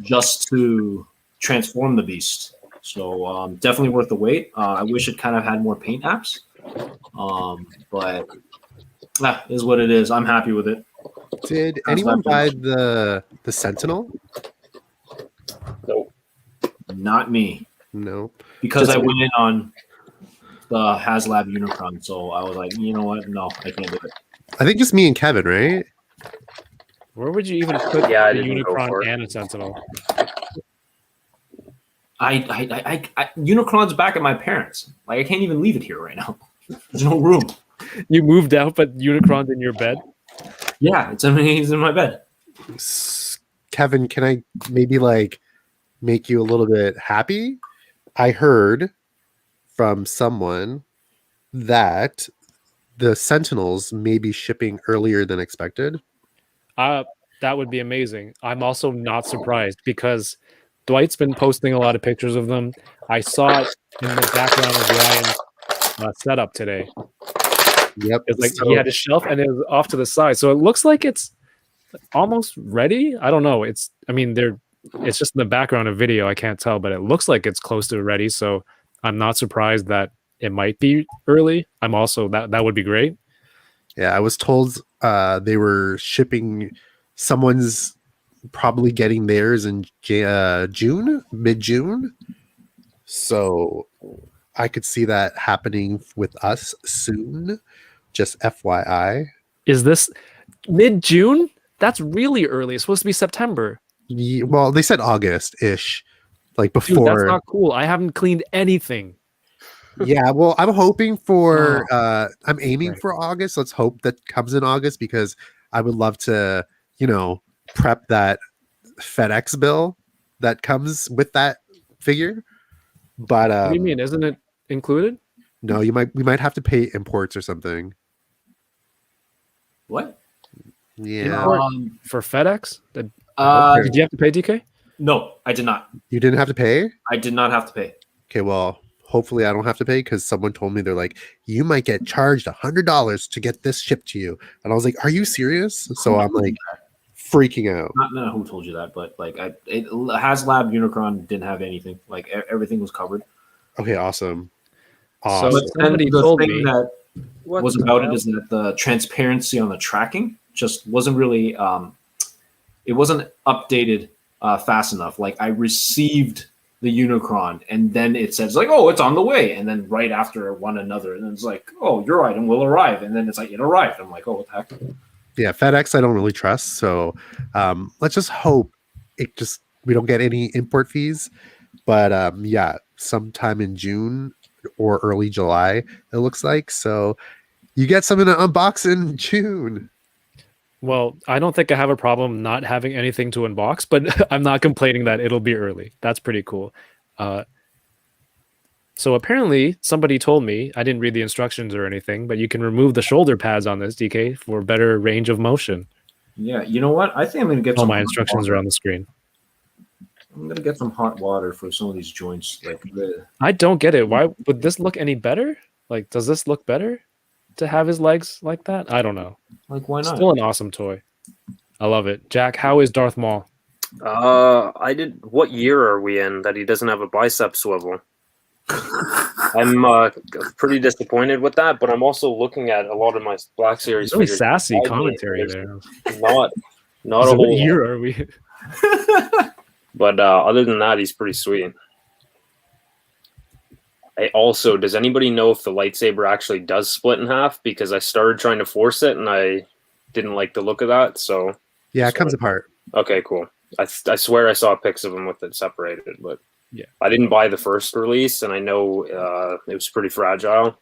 just to transform the beast. So definitely worth the wait. I wish it kind of had more paint apps, but that is what it is. I'm happy with it. Did anyone buy the Sentinel? Nope. Not me, No. because Just I went in on the HasLab Unicron, so I was like, you know what? No, I can't do it. I think just me and Kevin, right? Where would you even put Yeah, I the didn't go for Unicron it. and a Sentinel? Unicron's back at my parents. Like I can't even leave it here right now. There's no room. You moved out, but Unicron's in your bed. Yeah, he's in my bed. Kevin, can I maybe like make you a little bit happy? I heard from someone that the Sentinels may be shipping earlier than expected. That would be amazing. I'm also not surprised because Dwight's been posting a lot of pictures of them. I saw it in the background of Ryan's setup today. Yep. It's like he had a shelf and it was off to the side, so it looks like it's almost ready. I don't know. It's just in the background of video. I can't tell, but it looks like it's close to ready. So I'm not surprised that it might be early. I'm also that would be great. Yeah, I was told they were shipping. Someone's probably getting theirs in June, mid-June. So I could see that happening with us soon. Just FYI. Is this mid-June? That's really early. It's supposed to be September. Well, they said August-ish, like Dude, before. that's not cool. I haven't cleaned anything. Yeah, well, I'm hoping for. I'm aiming Right. for August. Let's hope that comes in August because I would love to, prep that FedEx bill that comes with that figure. But What do you mean? Isn't it included? no, we might have to pay imports or something. What? Yeah, Import for FedEx? Did Uh, you have to pay, DK? no, I did not. you didn't have to pay. I did not have to pay. Okay, well, hopefully I don't have to pay because someone told me they're like, you might get charged $100 to get this shipped to you, and I was like, are you serious? So I'm like freaking out. Not know who told you that, but like HasLab Unicron didn't have anything. Like everything was covered. Okay, awesome. So Awesome. But then somebody the told thing me that what was the about hell? it is that the transparency on the tracking just wasn't really it wasn't updated fast enough. Like I received the Unicron and then it says like, oh, it's on the way, and then right after one another, and then it's like, oh, your item will arrive, and then it's like it arrived. I'm like, oh, what the heck? Yeah, FedEx I don't really trust. So let's just hope we don't get any import fees. But yeah, sometime in June or early July, it looks like. So you get something to unbox in June. Well, I don't think I have a problem not having anything to unbox, but I'm not complaining that it'll be early. That's pretty cool. So apparently somebody told me, I didn't read the instructions or anything, but you can remove the shoulder pads on this, DK, for better range of motion. Yeah, you know what? I think I'm gonna get Oh, some. my hot instructions water. are on the screen. I'm gonna get some hot water for some of these joints. I don't get it. Why would this look any better? Like, does this look better to have his legs like that? I don't know. why not? Still an awesome toy. I love it. Jack, how is Darth Maul? What year are we in that he doesn't have a bicep swivel? I'm pretty disappointed with that, but I'm also looking at a lot of my Black Series Really figures. sassy commentary there. Not a So what whole year lot. are we? But other than that, he's pretty sweet. Does anybody know if the lightsaber actually does split in half? Because I started trying to force it and I didn't like the look of that. So Yeah, it comes apart. okay, cool. I swear I saw pics of him with it separated, but Yeah. I didn't buy the first release, and I know it was pretty fragile.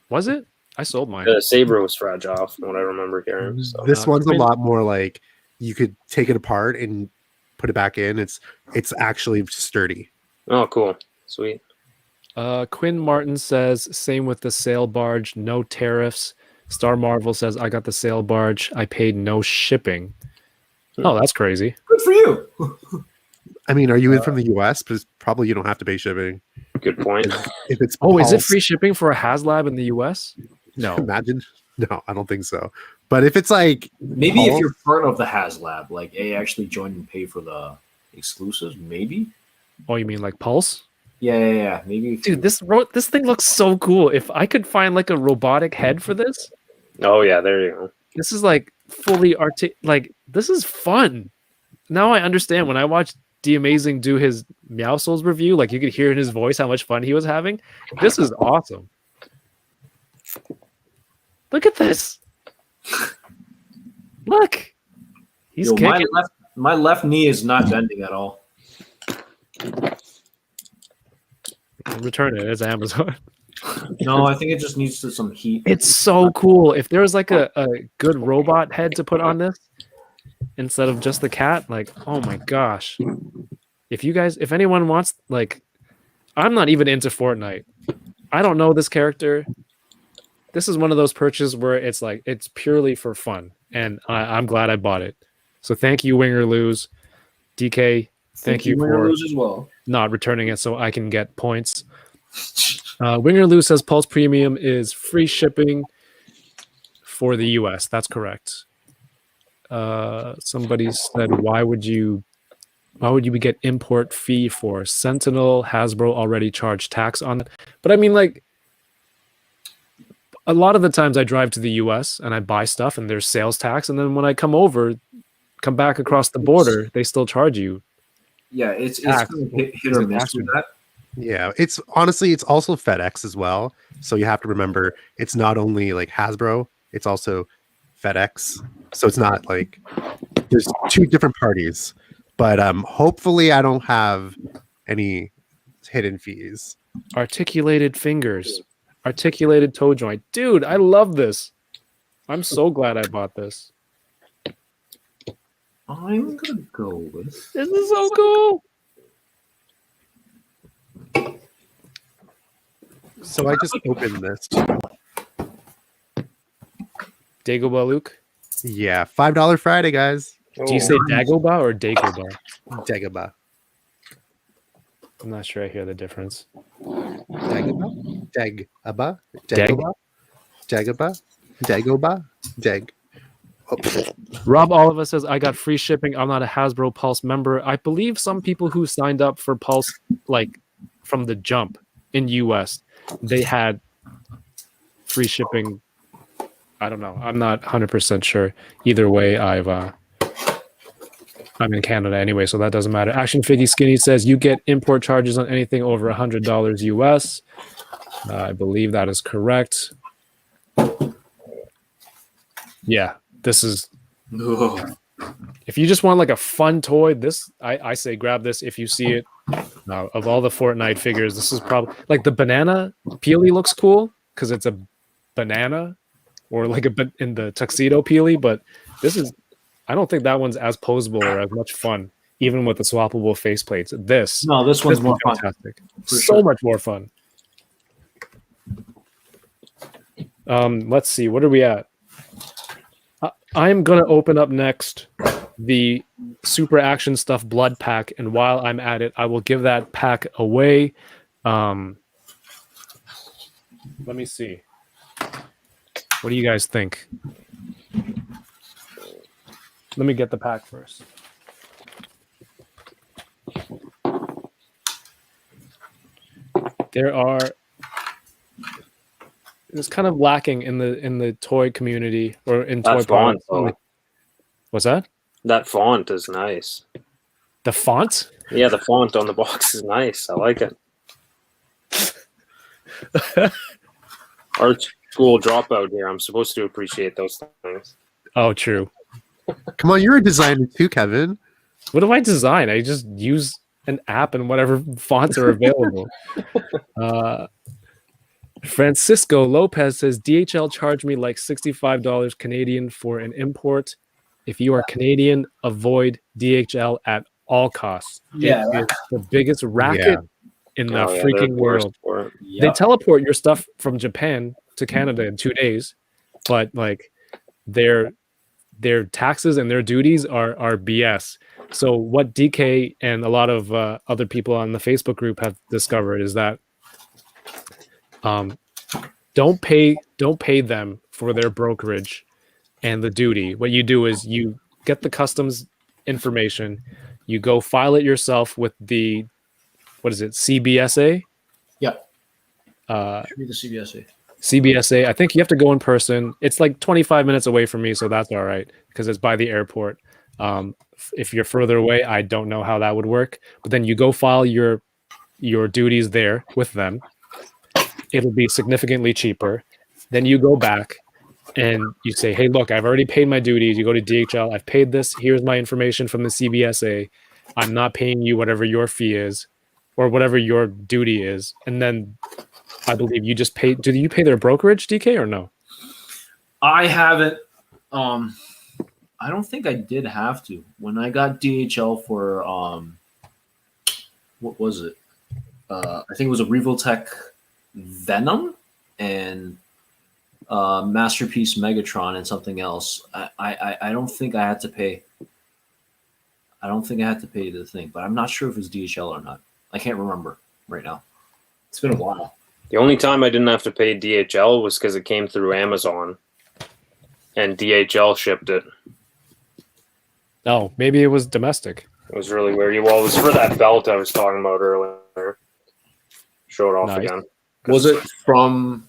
Was it? I sold mine. The saber was fragile, from what I remember hearing. So. This one's a Quinn- lot more like you could take it apart and put it back in. It's actually sturdy. Oh, cool, sweet. Quinn Martin says, same with the sail barge, no tariffs. Star Marvel says, I got the sail barge. I paid no shipping. Oh, that's crazy. Good for you. I mean, are you in from the US? Because probably you don't have to pay shipping. Good point. If it's Oh, is it Pulse, free shipping for a HasLab in the US? No. Imagine. No, I don't think so. But if it's like Maybe if Pulse- you're part of the HasLab, like they actually join and pay for the exclusives, maybe. Oh, you mean like Pulse? Yeah. Maybe. If Dude, this thing looks so cool. If I could find like a robotic head for this, Oh yeah, there you go. this is like fully this is fun. Now I understand when I watched The Amazing do his Meow Souls review, like you could hear in his voice how much fun he was having. This is awesome. Look at this. Look. He's Yo, kicking. my left knee is not bending at all. Return it. It's Amazon. No, I think it just needs some heat. It's so cool. If there was like a good robot head to put on this instead of just the cat, like, oh my gosh. If anyone wants, like, I'm not even into Fortnite. I don't know this character. This is one of those purchases where it's like, it's purely for fun. And I'm glad I bought it. So thank you, Wing or Lose. DK, thank you win for or lose as well. not returning it so I can get points. Winger Lou says Pulse Premium is free shipping for the US. That's correct. Somebody said, why would you get import fee for Sentinel? Hasbro already charged tax on it. But I mean, like, a lot of the times I drive to the US and I buy stuff and there's sales tax, and then when I come back across the border, they still charge you. Yeah, it's Tax. kind of hit or It's a miss tax with one. that. Yeah, it's also FedEx as well. So you have to remember it's not only like Hasbro, it's also FedEx. So it's not like there's two different parties. But hopefully I don't have any hidden fees. Articulated fingers, articulated toe joint. Dude, I love this. I'm so glad I bought this. I'm gonna go with. This is so cool. So I just opened this. Dagobah Luke. Yeah, $5 Friday, guys. Do you say Dagobah or Dagobah? Dagobah. I'm not sure I hear the difference. Dagobah? Dagobah? Dag? Dagobah? Dagobah? Dagobah? Dag. Oh, Rob Oliver says, I got free shipping. I'm not a Hasbro Pulse member. I believe some people who signed up for Pulse, like from the jump in US, they had free shipping. I don't know. I'm not 100% sure. Either way, I'm in Canada anyway, so that doesn't matter. Action Figgy Skinny says, you get import charges on anything over $100 US. I believe that is correct. Yeah, this is Ugh. If you just want like a fun toy, this I say grab this if you see it. Of all the Fortnite figures, this is probably like the banana Peely looks cool because it's a banana, or like in the tuxedo Peely. But this is, I don't think that one's as posable or as much fun, even with the swappable faceplates. No, this one's more fun. fantastic, For so sure. much more fun. Let's see, what are we at? I'm gonna open up next the Super Action Stuff Blood Pack, and while I'm at it, I will give that pack away. Let me see. What do you guys think? Let me get the pack first. It's kind of lacking in the toy community or in toy That font, products. What's that? That font is nice. The font? Yeah, the font on the box is nice. I like it. Art school dropout here. I'm supposed to appreciate those things. Oh, true. Come on, you're a designer too, Kevin. What do I design? I just use an app and whatever fonts are available. Francisco Lopez says DHL charged me like $65 Canadian for an import. If you are Canadian, avoid DHL at all costs. Yeah. It is the biggest racket in the they're freaking the worst world. for it. They teleport your stuff from Japan to Canada in 2 days, but like their taxes and their duties are BS. So what DK and a lot of other people on the Facebook group have discovered is that don't pay them for their brokerage and the duty. What you do is you get the customs information, you go file it yourself with the, what is it, CBSA? Yeah. Should be the CBSA. CBSA. I think you have to go in person. It's like 25 minutes away from me, so that's all right because it's by the airport. If you're further away, I don't know how that would work. But then you go file your duties there with them. It'll be significantly cheaper. Then you go back and you say, hey, look, I've already paid my duties. You go to DHL. I've paid this. Here's my information from the CBSA. I'm not paying you whatever your fee is or whatever your duty is. And then I believe you just pay. Do you pay their brokerage, DK, or no? I haven't. I don't think I did have to. When I got DHL for what was it? I think it was a Revoltech Venom and Masterpiece Megatron and something else. I don't think I had to pay. I don't think I had to pay the thing, but I'm not sure if it was DHL or not. I can't remember right now. It's been a while. The only time I didn't have to pay DHL was because it came through Amazon, and DHL shipped it. Oh, maybe it was domestic. It was really weird. Well, it was for that belt I was talking about earlier. Show it off Nice. again. Was it from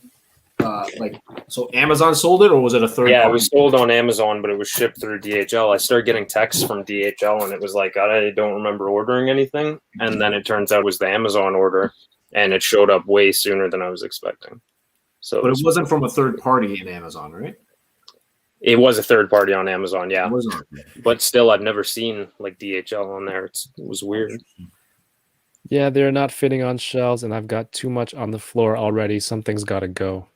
so Amazon sold it, or was it a third? Yeah, party? it was sold on Amazon, but it was shipped through DHL. I started getting texts from DHL, and it was like, I don't remember ordering anything. And then it turns out it was the Amazon order, and it showed up way sooner than I was expecting. So, But it wasn't from a third party in Amazon, right? It was a third party on Amazon, yeah. It wasn't. But still, I've never seen like DHL on there. It was weird. Yeah, they're not fitting on shelves, and I've got too much on the floor already. Something's got to go.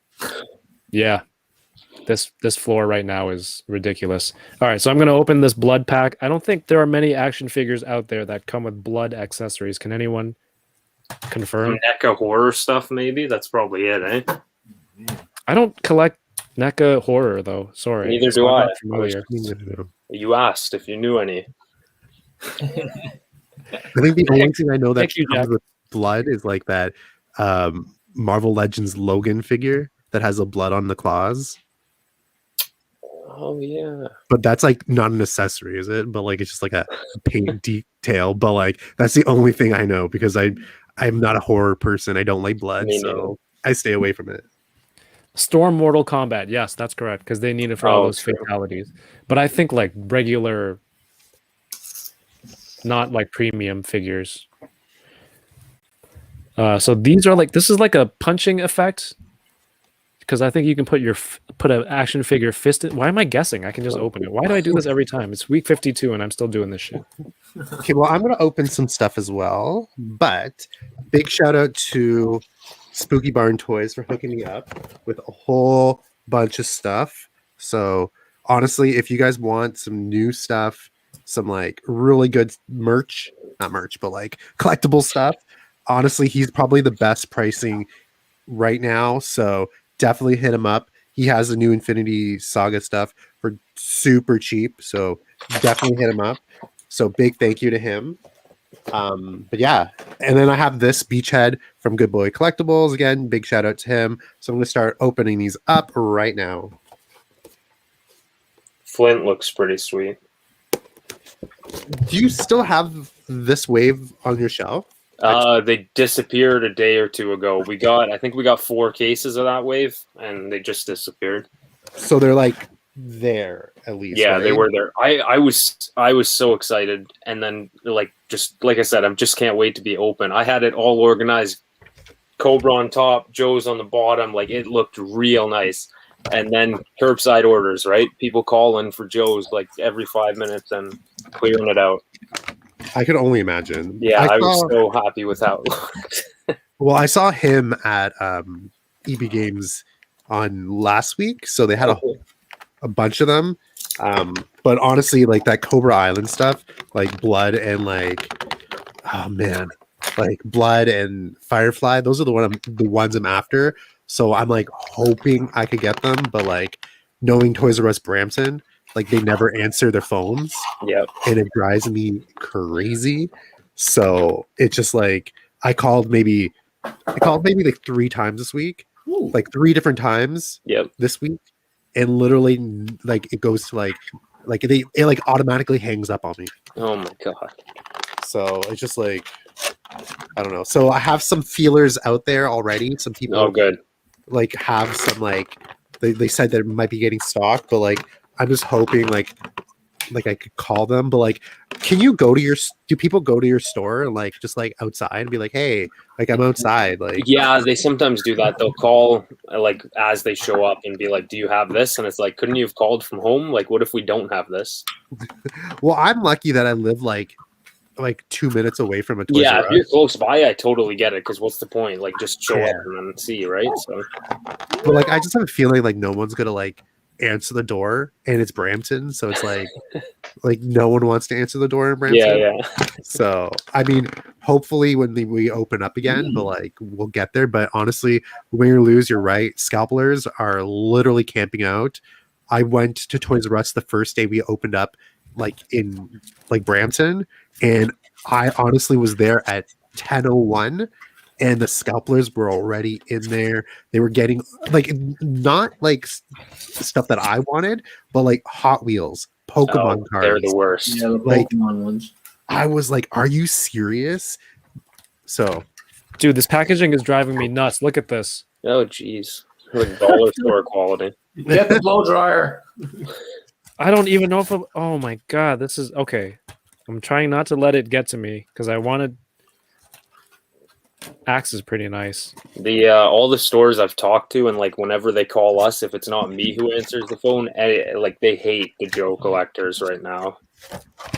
Yeah, this floor right now is ridiculous. All right, so I'm going to open this blood pack. I don't think there are many action figures out there that come with blood accessories. Can anyone confirm? NECA horror stuff, maybe? That's probably it, eh? I don't collect NECA horror, though. Sorry. Neither So do I'm I. not familiar. You asked if you knew any. I think the only thing I know that Thank you, comes Jack. with blood is like that Marvel Legends Logan figure that has a blood on the claws. Oh, yeah. But that's like not an accessory, is it? But like it's just like a paint detail. But like that's the only thing I know because I'm not a horror person. I don't like blood, Me so I stay away from it. Storm Mortal Kombat. Yes, that's correct, because they need it for all Oh, those true. fatalities. But I think like regular, not like premium figures. So these are like, this is like a punching effect. because I think you can put put an action figure fist in. Why am I guessing? I can just open it. Why do I do this every time? It's week 52 and I'm still doing this shit. Okay, well, I'm going to open some stuff as well, but big shout out to Spooky Barn Toys for hooking me up with a whole bunch of stuff. So honestly, if you guys want some new stuff, some like really good merch, not merch, but like collectible stuff, honestly, he's probably the best pricing right now. So definitely hit him up. He has the new Infinity Saga stuff for super cheap. So definitely hit him up. So big thank you to him. But yeah, and then I have this Beachhead from Good Boy Collectibles. Again, big shout out to him. So I'm going to start opening these up right now. Flint looks pretty sweet. Do you still have this wave on your shelf? They disappeared a day or two ago. I think we got 4 cases of that wave, and they just disappeared. So they're like there at least. Yeah, right? they were there. I was so excited, and then like I said, I just can't wait to be open. I had it all organized, Cobra on top, Joe's on the bottom. Like it looked real nice. And then curbside orders, right? People calling for Joe's like every 5 minutes and clearing it out. I could only imagine. Yeah, I was so happy with how it looked. Well, I saw him at EB Games on last week, so they had a bunch of them. But honestly, like that Cobra Island stuff, like Blood and like, oh man, like Blood and Firefly, those are the ones I'm after. So I'm like hoping I could get them, but like knowing Toys R Us Brampton, like they never answer their phones. Yep. And it drives me crazy. So it's just like I called maybe like 3 times this week. Ooh. Like 3 different times this week. And literally like it goes to like it like automatically hangs up on me. Oh my god. So it's just like I don't know. So I have some feelers out there already. Some people good. Like have some like they said that it might be getting stocked, but like I'm just hoping like I could call them. But like, can you go to do people go to your store and like just like outside and be like, hey, like I'm outside? Like yeah, they sometimes do that. They'll call like as they show up and be like, do you have this? And it's like, couldn't you have called from home? Like, what if we don't have this? Well, I'm lucky that I live like 2 minutes away from a Toys Yeah, R if you're Us. close by, I totally get it. Because what's the point? Like, just show Yeah. up and then see, right? So But like I just have a feeling like no one's gonna like answer the door, and it's Brampton, so it's like like no one wants to answer the door in Brampton. yeah. So I mean, hopefully when we open up again, but like we'll get there. But honestly, win or lose, you're right. Scalpelers are literally camping out. I went to Toys R Us the first day we opened up, like in like Brampton, and I honestly was there at 10:01. And the scalpelers were already in there. They were getting like not like stuff that I wanted, but like Hot Wheels, Pokemon cards. They're the worst. Yeah, the Like- Pokemon ones. I was like, "Are you serious?" So Dude, this packaging is driving me nuts. Look at this. Oh, jeez. Like dollar store quality. Get the blow dryer. I don't even know if oh my god, this is okay. I'm trying not to let it get to me because I wanted Axe is pretty nice. The all the stores I've talked to, and like whenever they call us, if it's not me who answers the phone, like they hate the Joe collectors right now.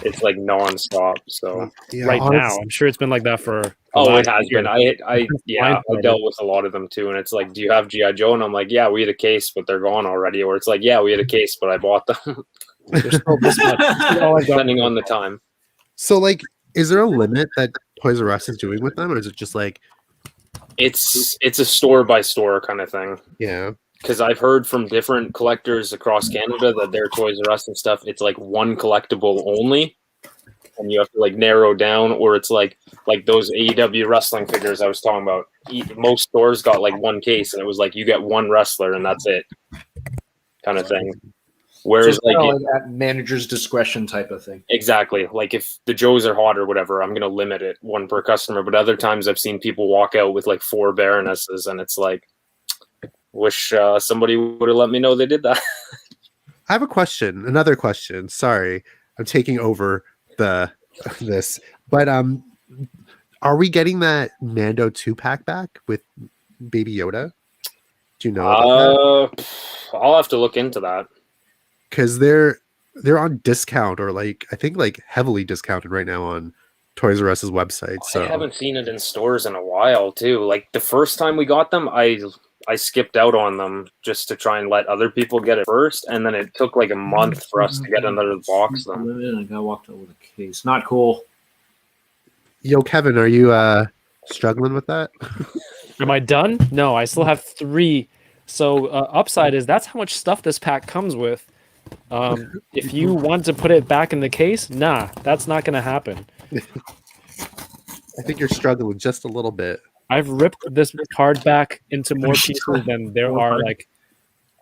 It's like nonstop. So yeah, Right honest- now, I'm sure it's been like that for the it last has year. been. I Blindfolded. dealt with a lot of them too, and it's like, do you have GI Joe? And I'm like, yeah, we had a case, but they're gone already. Or it's like, yeah, we had a case, but I bought them. There's still this much. This is all I've got. Depending on the time. So like, is there a limit that Toys R Us is doing with them, or is it just like, It's a store by store kind of thing. yeah? Because I've heard from different collectors across Canada that their Toys R Us and stuff, it's like one collectible only, and you have to like narrow down, or it's like those AEW wrestling figures I was talking about. Most stores got like one case, and it was like you get one wrestler and that's it, kind of thing. Whereas Just like at manager's discretion type of thing. exactly, like if the Joes are hot or whatever, I'm gonna limit it one per customer. But other times I've seen people walk out with like 4 Baronesses, and it's like, wish somebody would have let me know they did that. I have a question. Another question. Sorry, I'm taking over this, but are we getting that Mando 2-pack back with Baby Yoda? Do you know about that? I'll have to look into that. Because they're on discount, or like I think like heavily discounted right now on Toys R Us's website. So I haven't seen it in stores in a while too. Like the first time we got them, I skipped out on them just to try and let other people get it first, and then it took like a month for us to get another box them. I got walked out with a case. Not cool. Yo, Kevin, are you struggling with that? Am I done? No, I still have 3. So upside is that's how much stuff this pack comes with. If you want to put it back in the case, nah, that's not going to happen. I think you're struggling just a little bit. I've ripped this card back into more pieces than there are like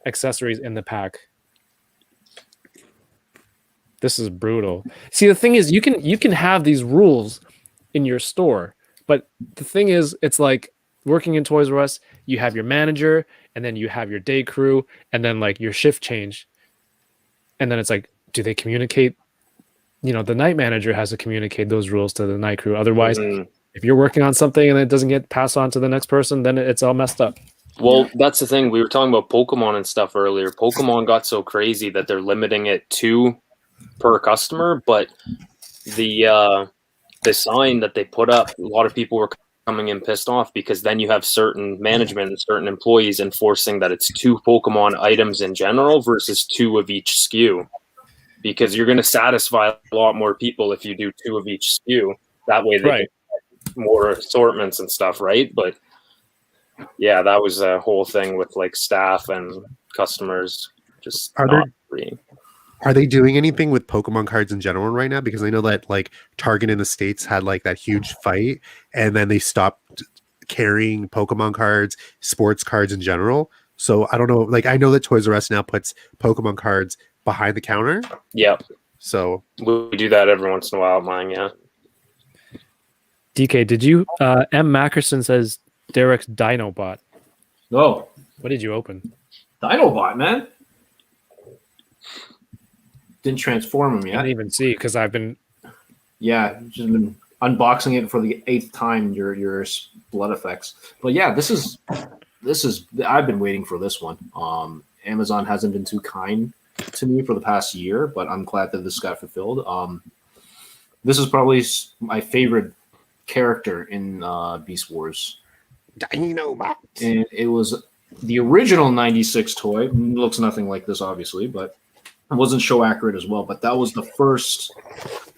accessories in the pack. This is brutal. See, the thing is, you can have these rules in your store, but the thing is, it's like working in Toys R Us. You have your manager, and then you have your day crew, and then like your shift change, and then it's like, do they communicate? You know, the night manager has to communicate those rules to the night crew. Otherwise, if you're working on something and it doesn't get passed on to the next person, then it's all messed up. Well, that's the thing. We were talking about Pokemon and stuff earlier. Pokemon got so crazy that they're limiting it 2 per customer, but the sign that they put up, a lot of people were coming in pissed off because then you have certain management and certain employees enforcing that it's 2 Pokemon items in general versus 2 of each SKU, because you're going to satisfy a lot more people if you do 2 of each SKU. That way they get more assortments and stuff, right? But yeah, that was a whole thing with like staff and customers just not agreeing. Are they doing anything with Pokemon cards in general right now? Because I know that like Target in the States had like that huge fight, and then they stopped carrying Pokemon cards, sports cards in general. So I don't know. Like I know that Toys R Us now puts Pokemon cards behind the counter. Yep. So we do that every once in a while at mine, yeah. DK, did you M. Mackerson says Derek's Dinobot. No. What did you open? Dinobot, man. Didn't transform him I yet. didn't even see because I've been just been unboxing it for the 8th time. Your blood effects, but yeah, this is I've been waiting for this one. Amazon hasn't been too kind to me for the past year, but I'm glad that this got fulfilled. This is probably my favorite character in Beast Wars. Dinobot. And it was the original 96 toy. It looks nothing like this, obviously, but it wasn't show accurate as well. But that was the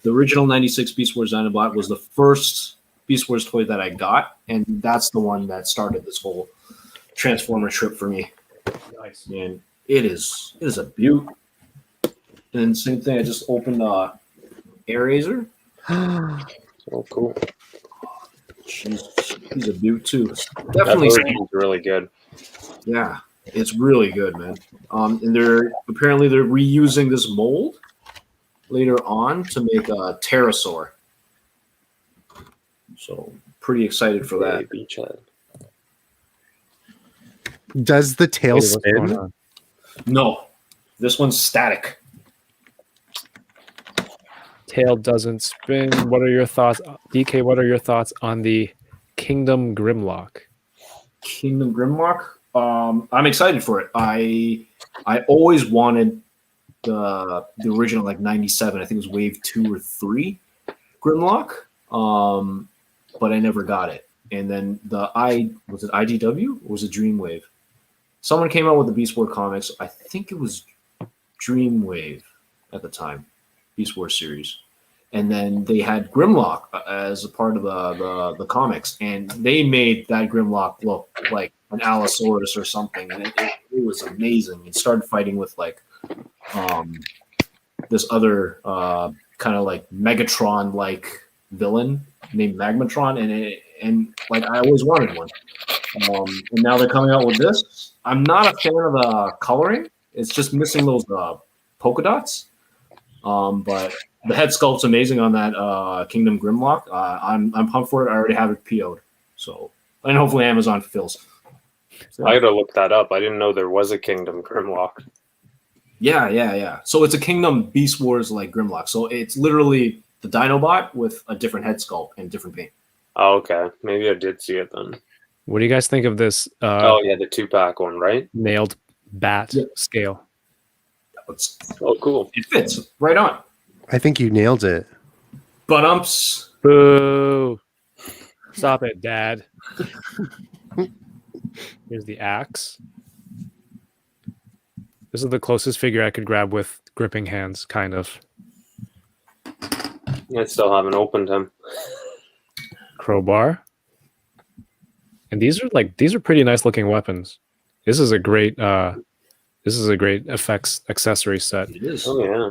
original 96 Beast Wars Dinobot was the first Beast Wars toy that I got, and that's the one that started this whole Transformer trip for me. nice. And it is a beaut. And same thing, I just opened Air-Razor. Oh, cool. He's a beaut too. That Definitely, version's really good. yeah, it's really good, man. And they're reusing this mold later on to make a pterosaur. So pretty excited for that. Beachhead. Does the tail Wait, what's going spin? on? No, this one's static. Tail doesn't spin. What are your thoughts, DK? What are your thoughts on the Kingdom Grimlock? Kingdom Grimlock. I'm excited for it. I always wanted the original, like 97. I think it was wave 2 or 3 Grimlock. But I never got it. And then was it IDW or was it Dreamwave? Someone came out with the Beast Wars comics. I think it was Dreamwave at the time, Beast Wars series. And then they had Grimlock as a part of the comics, and they made that Grimlock look like an Allosaurus or something. And it was amazing. It started fighting with like this other kind of like Megatron like villain named Magmatron, and like I always wanted one. And now they're coming out with this. I'm not a fan of the coloring. It's just missing those polka dots. But the head sculpt's amazing on that Kingdom Grimlock. I'm pumped for it. I already have it PO'd. So, and hopefully Amazon fulfills. So, I gotta look that up. I didn't know there was a Kingdom Grimlock. yeah. So it's a Kingdom Beast Wars like Grimlock. So it's literally the Dinobot with a different head sculpt and different paint. Oh, okay. Maybe I did see it then. What do you guys think of this Oh yeah, the 2-pack one, right? nailed bat Yeah. scale? It's, Oh, cool. it fits right on. I think you nailed it. Butt umps. Boo! Stop it, Dad. Here's the axe. This is the closest figure I could grab with gripping hands, kind of. I still haven't opened him. Crowbar. And these are pretty nice looking weapons. This is a great effects accessory set. It is. Oh yeah.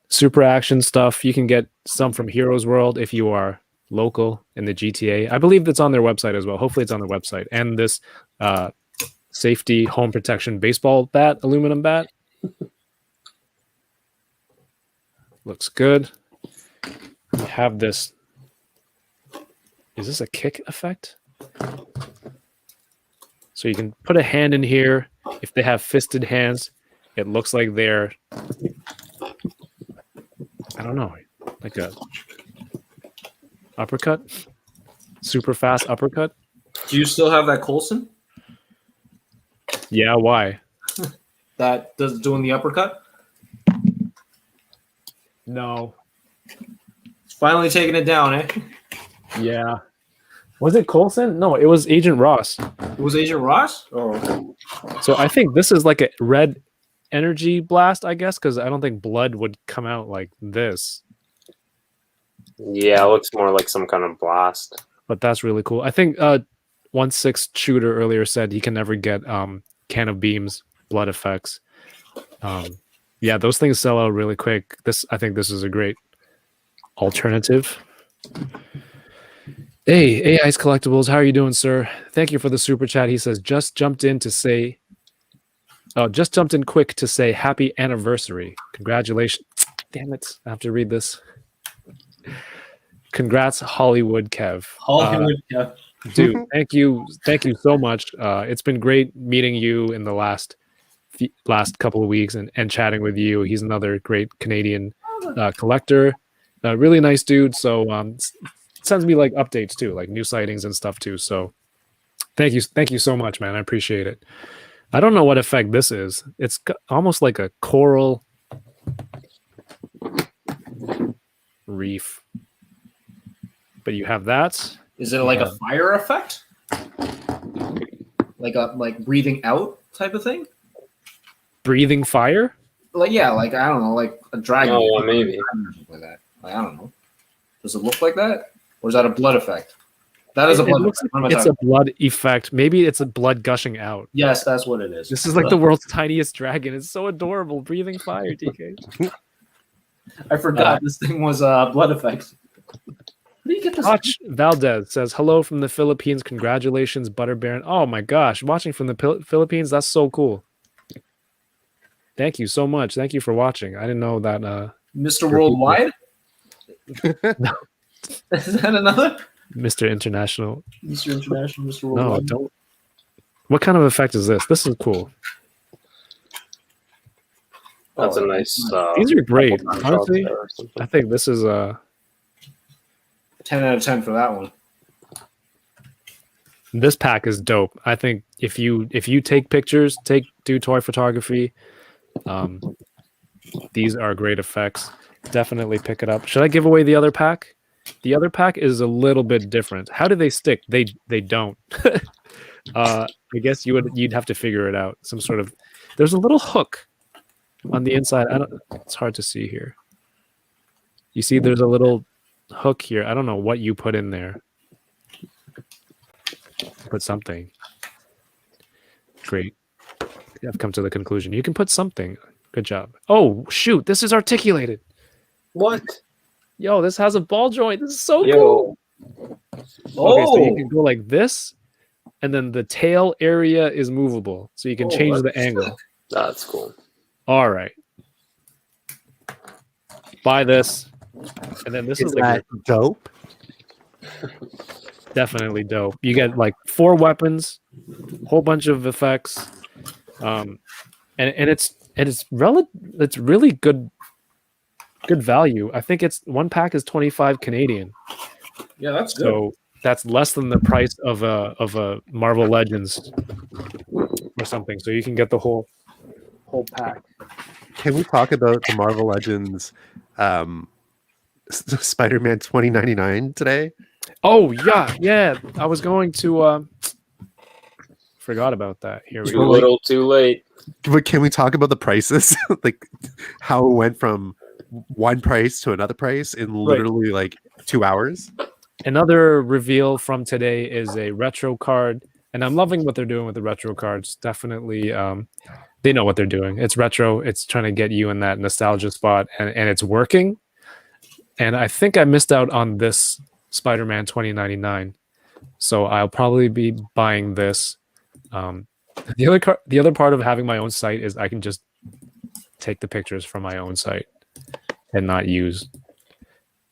Super action stuff. You can get some from Heroes World if you are local in the GTA. I believe that's on their website as well. Hopefully it's on their website. And this safety home protection baseball bat, aluminum bat. Looks good. We have this. Is this a kick effect? So you can put a hand in here. If they have fisted hands, it looks like they're, I don't know, like a uppercut, super fast uppercut. Do you still have that Coulson Yeah, why? that does doing the uppercut? No. It's finally taking it down, eh? Yeah. Was it Coulson? No, it was Agent Ross. It was Agent Ross? Oh, So I think this is like a red energy blast, I guess, because I don't think blood would come out like this. Yeah, it looks more like some kind of blast. But that's really cool. I think 1/6 shooter earlier said he can never get can of beams blood effects. Yeah, those things sell out really quick. I think this is a great alternative. Hey, AI's Collectibles, how are you doing, sir? Thank you for the super chat. He says, just jumped in quick to say happy anniversary. Congratulations. Damn it, I have to read this. Congrats, Hollywood Kev. Hollywood, yeah. Dude, thank you so much. It's been great meeting you in the last couple of weeks and chatting with you. He's another great Canadian collector, really nice dude. So sends me like updates too, like new sightings and stuff too. So thank you so much, man. I appreciate it. I don't know what effect this is. It's almost like a coral reef, but you have that. Is it like a fire effect? Like breathing out type of thing? Breathing fire? Like yeah, like I don't know, like a dragon. Oh, yeah, maybe. Or something like that. Like I don't know. Does it look like that? Or is that a blood effect? That is a blood effect. What am I It's talking a blood effect. Maybe it's a blood gushing out. Yes, that's what it is. This is like the world's tiniest dragon. It's so adorable. Breathing fire, TK. I forgot this thing was blood effects. Where do you get this? Watch Valdez says, hello from the Philippines. Congratulations, Butter Baron. Oh my gosh. Watching from the Philippines. That's so cool. Thank you so much. Thank you for watching. I didn't know that. Mr. Worldwide? No. Is that another? Mr. International. Mr. International, Mr. No, Worldwide. don't. What kind of effect is this? This is cool. That's a nice. These are great. couple times Honestly, out there or something. I think this is 10 out of 10 for that one. this pack is dope. I think if you take pictures, do toy photography, these are great effects. Definitely pick it up. Should I give away the other pack? The other pack is a little bit different. How do they stick? They don't. I guess you'd have to figure it out. Some sort of there's a little hook on the inside. It's hard to see here. You see there's a little hook here. I don't know what you put in there. Put something. Great. I've come to the conclusion. You can put something. Good job. Oh, shoot. This is articulated. What? Yo, this has a ball joint. This is so Yo. cool. Oh, Okay, so you can go like this, and then the tail area is movable. So you can change the that's angle. That's cool. All right. Buy this. And then this is like dope? definitely dope. You get like 4 weapons, whole bunch of effects. And it's really good value. I think it's one pack is 25 Canadian. yeah, that's good. So that's less than the price of a Marvel Legends or something. So you can get the whole pack. Can we talk about the Marvel Legends Spider-Man 2099 today? Oh yeah. I was going to forgot about that. Here we Too go. little, too late. But can we talk about the prices? Like how it went from one price to another price in literally like 2 hours? Another reveal from today is a retro card, and I'm loving what they're doing with the retro cards. Definitely, they know what they're doing. It's retro. It's trying to get you in that nostalgia spot, and it's working. And I think I missed out on this Spider-Man 2099, so I'll probably be buying this. The other part of having my own site is I can just take the pictures from my own site and not use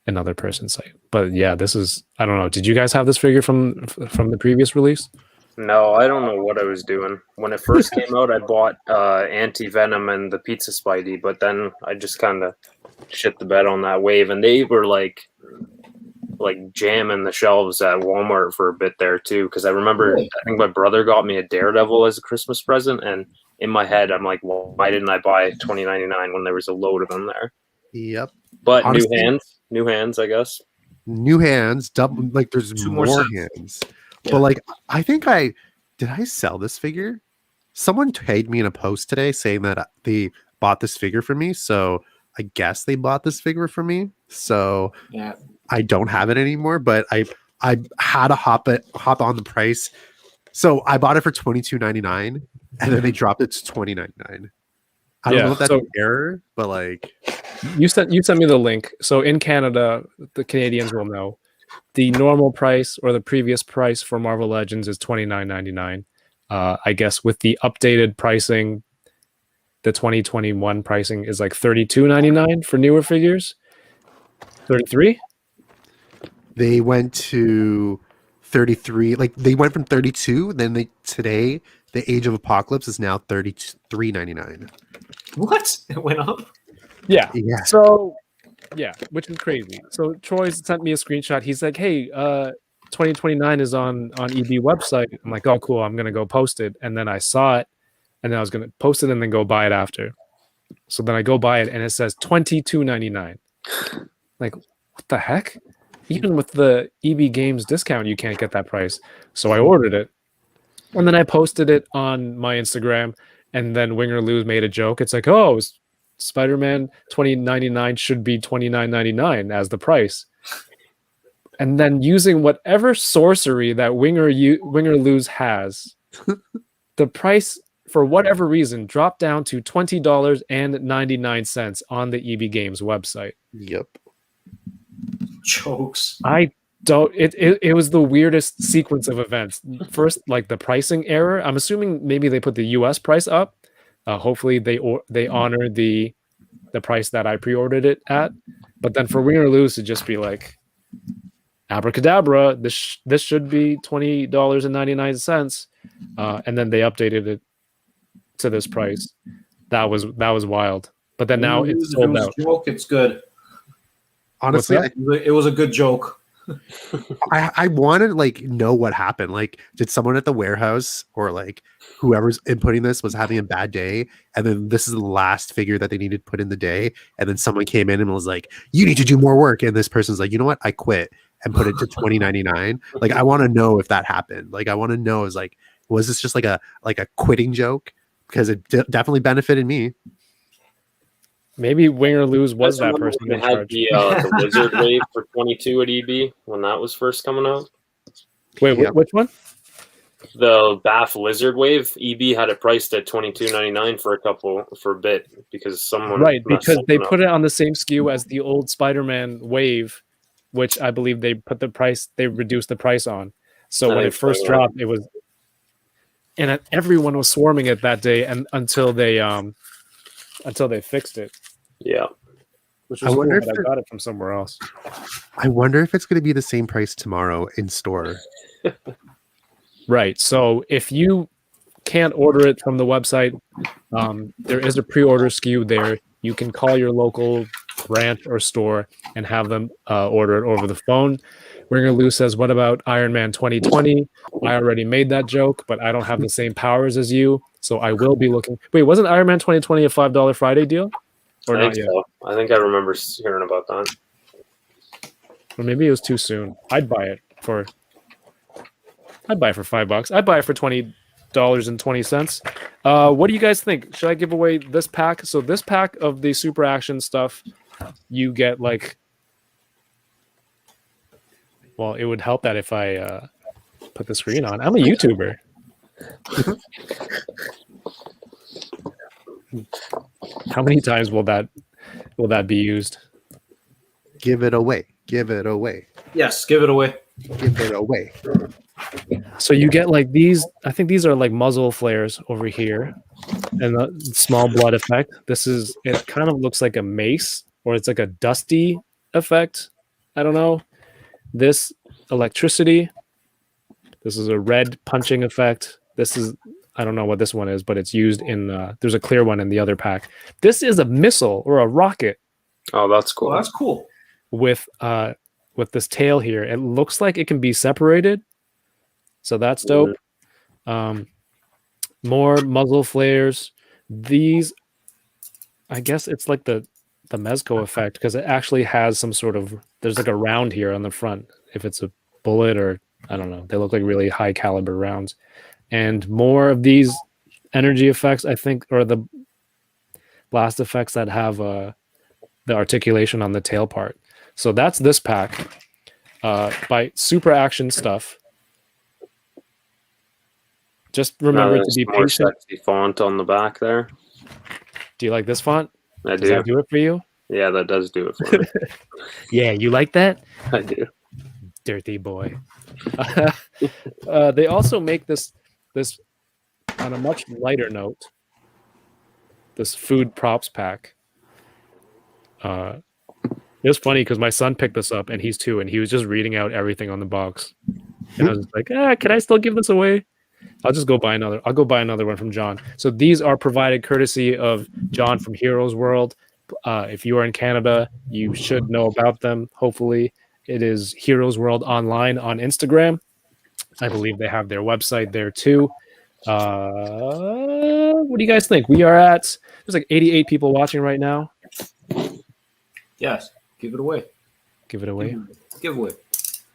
another person's site. But yeah, this is, I don't know. Did you guys have this figure from the previous release? No, I don't know what I was doing. When it first came out, I bought Anti-Venom and the Pizza Spidey, but then I just kind of shit the bed on that wave, and they were like jamming the shelves at Walmart for a bit there too, because I remember I think my brother got me a Daredevil as a Christmas present, and in my head I'm like, well, why didn't I buy 2099 when there was a load of them there? Yep. But Honestly, new hands, I guess. New hands, double, like there's Two more more hands. But like I think I sell this figure? Someone tagged me in a post today saying that they bought this figure for me, so I guess they bought this figure for me. So Yeah. I don't have it anymore, but I had to hop on the price. So I bought it for $22.99 and then they dropped it to $20.99. I don't know if that's an error, but like you sent me the link. So in Canada, the Canadians will know the normal price or the previous price for Marvel Legends is $29.99. I guess with the updated pricing, the 2021 pricing is like $32.99 for newer figures. 33? they went to 33, like they went from 32, then today the Age of Apocalypse is now $33.99. What? It went up? Yeah. Yeah. So yeah, which is crazy. So Troy sent me a screenshot. He's like, "Hey, 2029 is on EB website." I'm like, "Oh, cool. I'm gonna go post it." And then I saw it, and then I was gonna post it and then go buy it after. So then I go buy it, and it says $22.99. Like, what the heck? Even with the EB Games discount, you can't get that price. So I ordered it, and then I posted it on my Instagram. And then Winger Lose made a joke. It's like, "Oh, Spider-Man 2099 should be $29.99 as the price." And then using whatever sorcery that Winger Lose has, the price for whatever reason dropped down to $20.99 on the EB Games website. Yep. Jokes. I don't. It was the weirdest sequence of events. First, like the pricing error. I'm assuming maybe they put the U.S. price up. Hopefully, they honor the price that I pre-ordered it at. But then for Win or Lose to just be like, abracadabra, this should be $20.99, and then they updated it to this price. That was wild. But then now it's sold out. Joke, it's good. Honestly, It was a good joke. I want to like know what happened. Like, did someone at the warehouse or like whoever's inputting this was having a bad day, and then this is the last figure that they needed to put in the day, and then someone came in and was like, "You need to do more work," and this person's like, "You know what? I quit," and put it to $20.99. Like, I want to know if that happened. Like, I want to know is like, was this just like a quitting joke? Because it definitely benefited me. Maybe Win or Lose was that person in had charge. the Lizard Wave for 22 at EB when that was first coming out. Wait, Yep. which one? The Bath Lizard Wave, EB had it priced at $22.99 for a bit because someone because they something put it on the same SKU as the old Spider-Man Wave, which I believe they reduced the price on. So when it first dropped, it was, and everyone was swarming it that day, and until they fixed it. Yeah. Which was cool, but I got it from somewhere else. I wonder if it's going to be the same price tomorrow in store. Right. So if you can't order it from the website, there is a pre-order SKU there. You can call your local branch or store and have them order it over the phone. Ringer Lou says, what about Iron Man 2020? I already made that joke, but I don't have the same powers as you, so I will be looking. Wait, wasn't Iron Man 2020 a $5 Friday deal? Or I not think yet? so. I think I remember hearing about that. Or maybe it was too soon. I'd buy it for $5. I'd buy it for $20.20. What do you guys think? Should I give away this pack? So this pack of the super action stuff, you get like, well, it would help that if I put the screen on. I'm a YouTuber. How many times will that be used? Give it away. Give it away. Yes, give it away. Give it away. So you get like these. I think these are like muzzle flares over here, and the small blood effect. This is. It kind of looks like a mace, or it's like a dusty effect. I don't know. This electricity. This is a red punching effect. This is. I don't know what this one is, but it's used in. There's a clear one in the other pack. This is a missile or a rocket. Oh, that's cool. Well, that's cool. With this tail here. It looks like it can be separated. So that's dope. More muzzle flares. These, I guess it's like the Mezco effect because it actually has some sort of, there's like a round here on the front. If it's a bullet or, I don't know. They look like really high caliber rounds. And more of these energy effects, I think, or the blast effects that have the articulation on the tail part. So that's this pack by Super Action Stuff. Just remember to be more patient. sexy font on the back there. Do you like this font? I Does do. that do it for you? Yeah, that does do it for me. Yeah, you like that? I do. Dirty boy. They also make this on a much lighter note. This food props pack. It was funny because my son picked this up and he's 2 and he was just reading out everything on the box. And I was just like, can I still give this away? I'll just go buy another. I'll go buy another one from John. So these are provided courtesy of John from Heroes World. If you are in Canada, you should know about them. Hopefully, it is Heroes World Online on Instagram. I believe they have their website there too. What do you guys think? We are at, there's like 88 people watching right now. Yes, give it away. Give it away. Give away.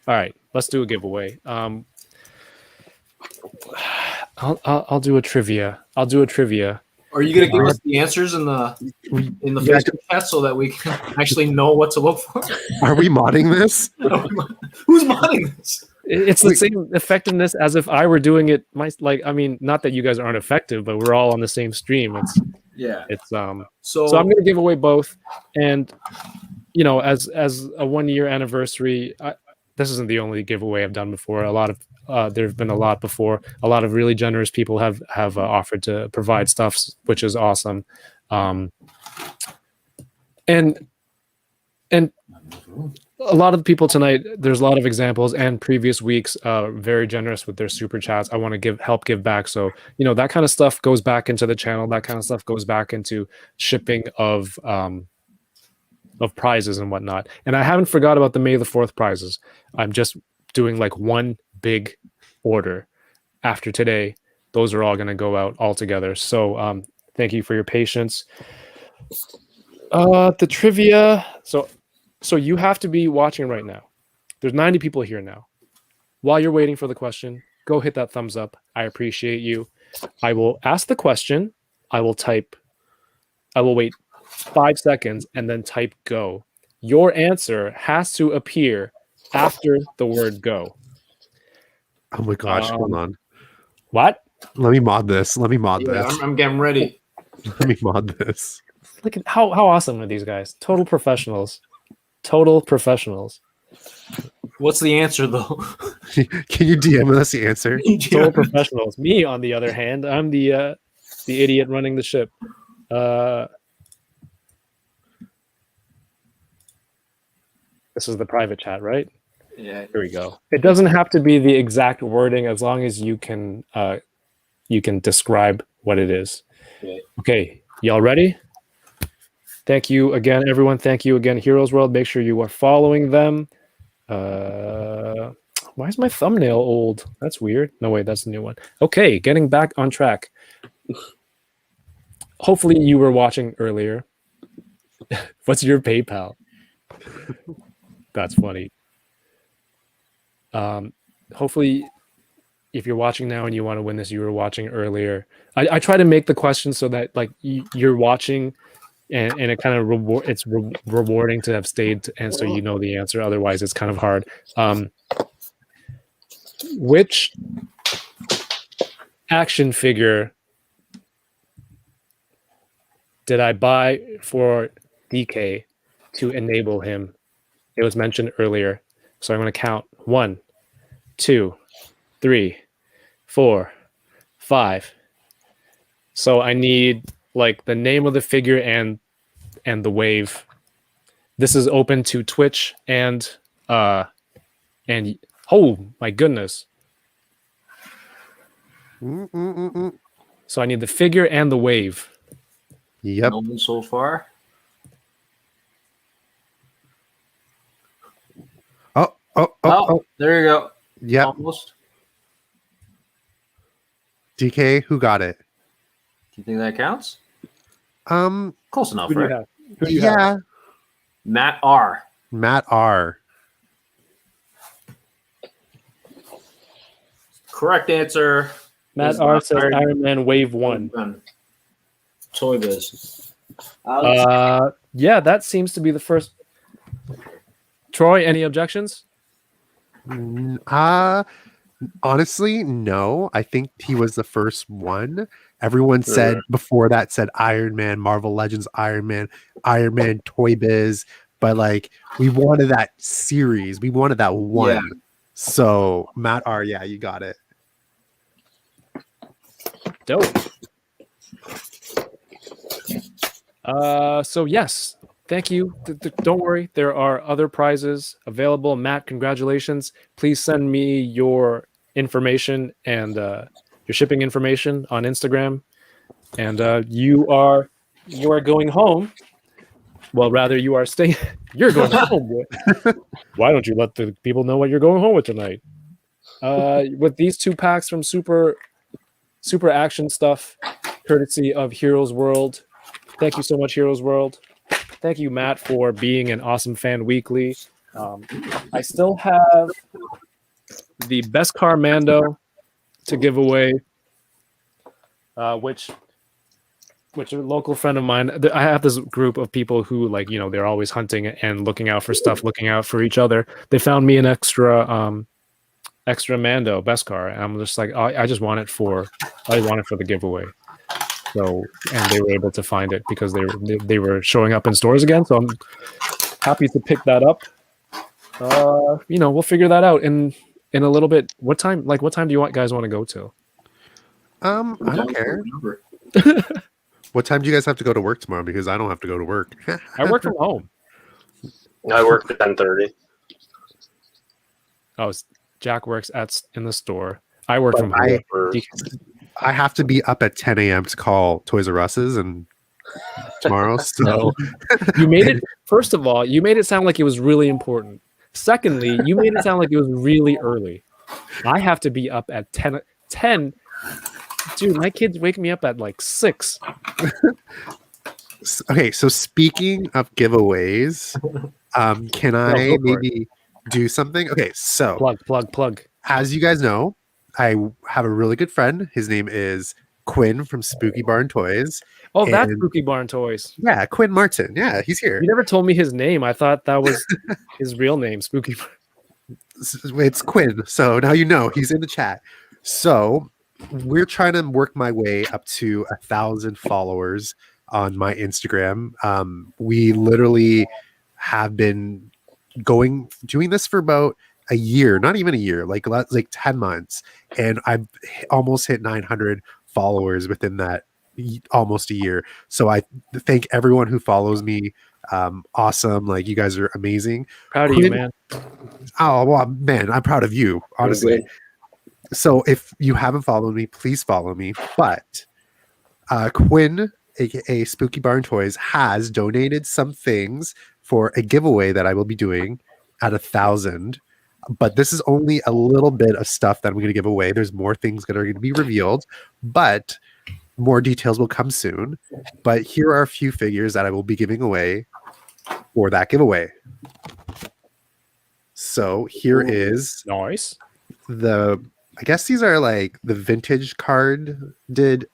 All right, let's do a giveaway. I'll do a trivia. I'll do a trivia. Are you gonna give us the answers in the Facebook chat so that we can actually know what to look for? Are we modding this? Who's modding this? It's the same effectiveness as if I were doing it. I mean, not that you guys aren't effective, but we're all on the same stream. It's so I'm gonna give away both, and you know, as a 1 year anniversary. This isn't the only giveaway I've done before. A lot of there have been a lot before. A lot of really generous people have offered to provide stuff, which is awesome. And a lot of the people tonight, there's a lot of examples, and previous weeks very generous with their super chats. I want to help give back. So you know, that kind of stuff goes back into the channel. That kind of stuff goes back into shipping of prizes and whatnot. And I haven't forgot about the May the 4th prizes. I'm just doing like one big order after today. Those are all going to go out all together. So thank you for your patience. The trivia. So you have to be watching right now. There's 90 people here now. While you're waiting for the question, go hit that thumbs up. I appreciate you. I will ask the question. I will wait 5 seconds and then type go. Your answer has to appear after the word go. Oh my gosh, hold on. What? Let me mod this. This. I'm getting ready. Let me mod this. Look at how awesome are these guys. Total professionals. What's the answer though? Can you DM us the answer? Total professionals. Me, on the other hand, I'm the idiot running the ship. This is the private chat, right? Yeah. Here we go. It doesn't have to be the exact wording as long as you can describe what it is. Okay. Okay, y'all ready? Thank you again, everyone. Thank you again, Heroes World. Make sure you are following them. Why is my thumbnail old? That's weird. No, wait, that's the new one. Okay, getting back on track. Hopefully you were watching earlier. What's your PayPal? That's funny. Hopefully if you're watching now and you want to win this, you were watching earlier. I try to make the question so that like you're watching and it kind of rewarding to have stayed and so you know the answer. Otherwise it's kind of hard. Which action figure did I buy for DK to enable him? It was mentioned earlier. So I'm going to count 1, 2, 3, 4, 5. So I need like the name of the figure and the wave. This is open to Twitch and oh my goodness. So I need the figure and the wave. Yep. No one so far. Oh. There you go. Yep. Almost. DK, who got it? Do you think that counts? Close enough, Who do you right? have? Who do you have? Matt R. Matt R. Correct answer. Matt is R says Iron Iron Man Wave 1. Toy Biz. Yeah, that seems to be the first. Troy, any objections? Honestly, no. I think he was the first one. Everyone said before that said Iron Man, Marvel Legends, Iron Man, Toy Biz, but like we wanted that series. We wanted that one. Yeah. So Matt R, yeah, you got it. Dope. So yes, thank you. Don't worry, there are other prizes available. Matt, congratulations. Please send me your information and your shipping information on Instagram. And you are going home. Well, rather you are staying. You're going home. Why don't you let the people know what you're going home with tonight? With these 2 packs from Super Action Stuff, courtesy of Heroes World. Thank you so much, Heroes World. Thank you, Matt, for being an awesome fan weekly. I still have the best car Mando to give away, which a local friend of mine. I have this group of people who, like, you know, they're always hunting and looking out for stuff, looking out for each other. They found me an extra Mando best car, and I'm just like, I want it for the giveaway. So, and they were able to find it because they were showing up in stores again. So I'm happy to pick that up. You know, we'll figure that out in a little bit. What time do you guys want to go to? I don't care. What time do you guys have to go to work tomorrow? Because I don't have to go to work. I work from home. I work at 10:30. Oh, Jack works in the store. I work from home. I have to be up at 10 a.m. to call Toys R Us's and tomorrow. So you made it. First of all, you made it sound like it was really important. Secondly, you made it sound like it was really early. I have to be up at 10. Dude, my kids wake me up at like 6. Okay, so speaking of giveaways, can I maybe do something? Okay, so plug. As you guys know, I have a really good friend. His name is Quinn from Spooky Barn Toys. Oh, that's Spooky Barn Toys. Yeah, Quinn Martin. Yeah, he's here. You never told me his name. I thought that was his real name, Spooky Barn. It's Quinn. So now you know he's in the chat. So we're trying to work my way up to 1,000 followers on my Instagram. We literally have been doing this for about a year, not even a year, like 10 months. And I've almost hit 900 followers within that almost a year. So I thank everyone who follows me. Awesome. Like, you guys are amazing. Proud of you, man. Oh, well, man, I'm proud of you, honestly. So if you haven't followed me, please follow me. But Quinn aka Spooky Barn Toys, has donated some things for a giveaway that I will be doing at 1,000. But this is only a little bit of stuff that I'm going to give away. There's more things that are going to be revealed, but more details will come soon. But here are a few figures that I will be giving away for that giveaway. So here is Nice. I guess these are like the vintage card did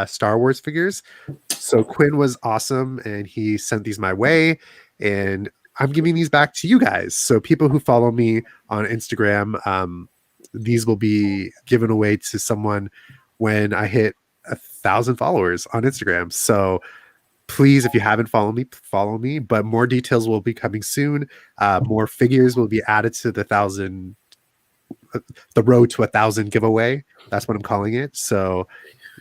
Star Wars figures. So Quinn was awesome and he sent these my way, and I'm giving these back to you guys. So people who follow me on Instagram, these will be given away to someone when I hit 1,000 followers on Instagram. So please, if you haven't followed me, follow me. But more details will be coming soon. More figures will be added to the road to 1,000 giveaway. That's what I'm calling it. So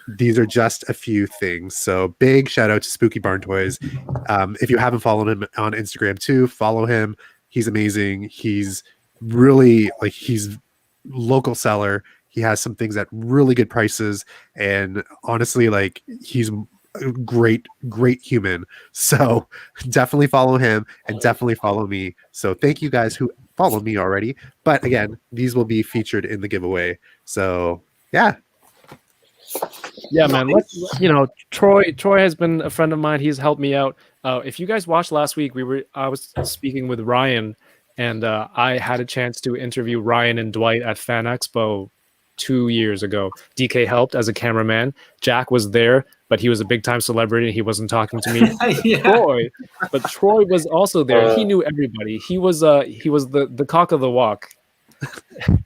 these are just a few things. So big shout out to Spooky Barn Toys. If you haven't followed him on Instagram too, follow him. He's amazing. He's really he's local seller. He has some things at really good prices, and honestly, he's a great human. So definitely follow him and definitely follow me. So thank you guys who follow me already. But again, these will be featured in the giveaway. So yeah. Yeah, man. Troy has been a friend of mine. He's helped me out. If you guys watched last week, I was speaking with Ryan, and I had a chance to interview Ryan and Dwight at Fan Expo 2 years ago. DK helped as a cameraman. Jack was there, but he was a big time celebrity and he wasn't talking to me. Yeah. Troy was also there. He knew everybody. He was the cock of the walk.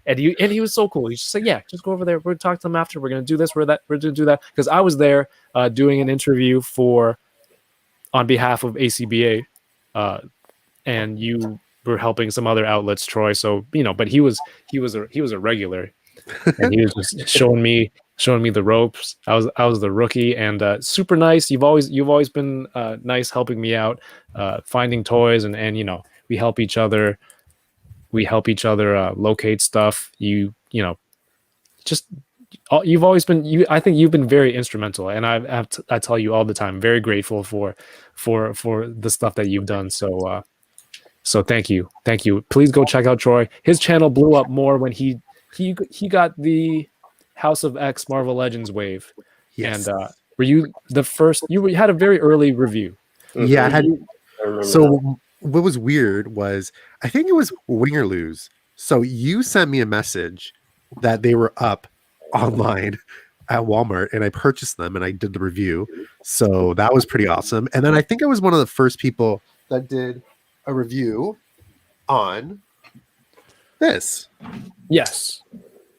And he was so cool. He's just like, yeah, just go over there. We're gonna talk to them after. We're gonna do this. We're gonna do that. Because I was there doing an interview on behalf of ACBA, and you were helping some other outlets, Troy. So but he was a regular, and he was just showing me the ropes. I was the rookie, and super nice. You've always been nice, helping me out, finding toys, and we help each other. We help each other locate stuff. You've always been I think you've been very instrumental, and I tell you all the time, very grateful for the stuff that you've done. So thank you. Please go check out Troy. His channel blew up more when he got the House of X Marvel Legends wave. Yes. And were you the first? You had a very early review. Yeah, I had. I remember that. So what was weird was I think it was Win or Lose. So you sent me a message that they were up online at Walmart, and I purchased them and I did the review. So that was pretty awesome. And then I think I was one of the first people that did a review on this. Yes.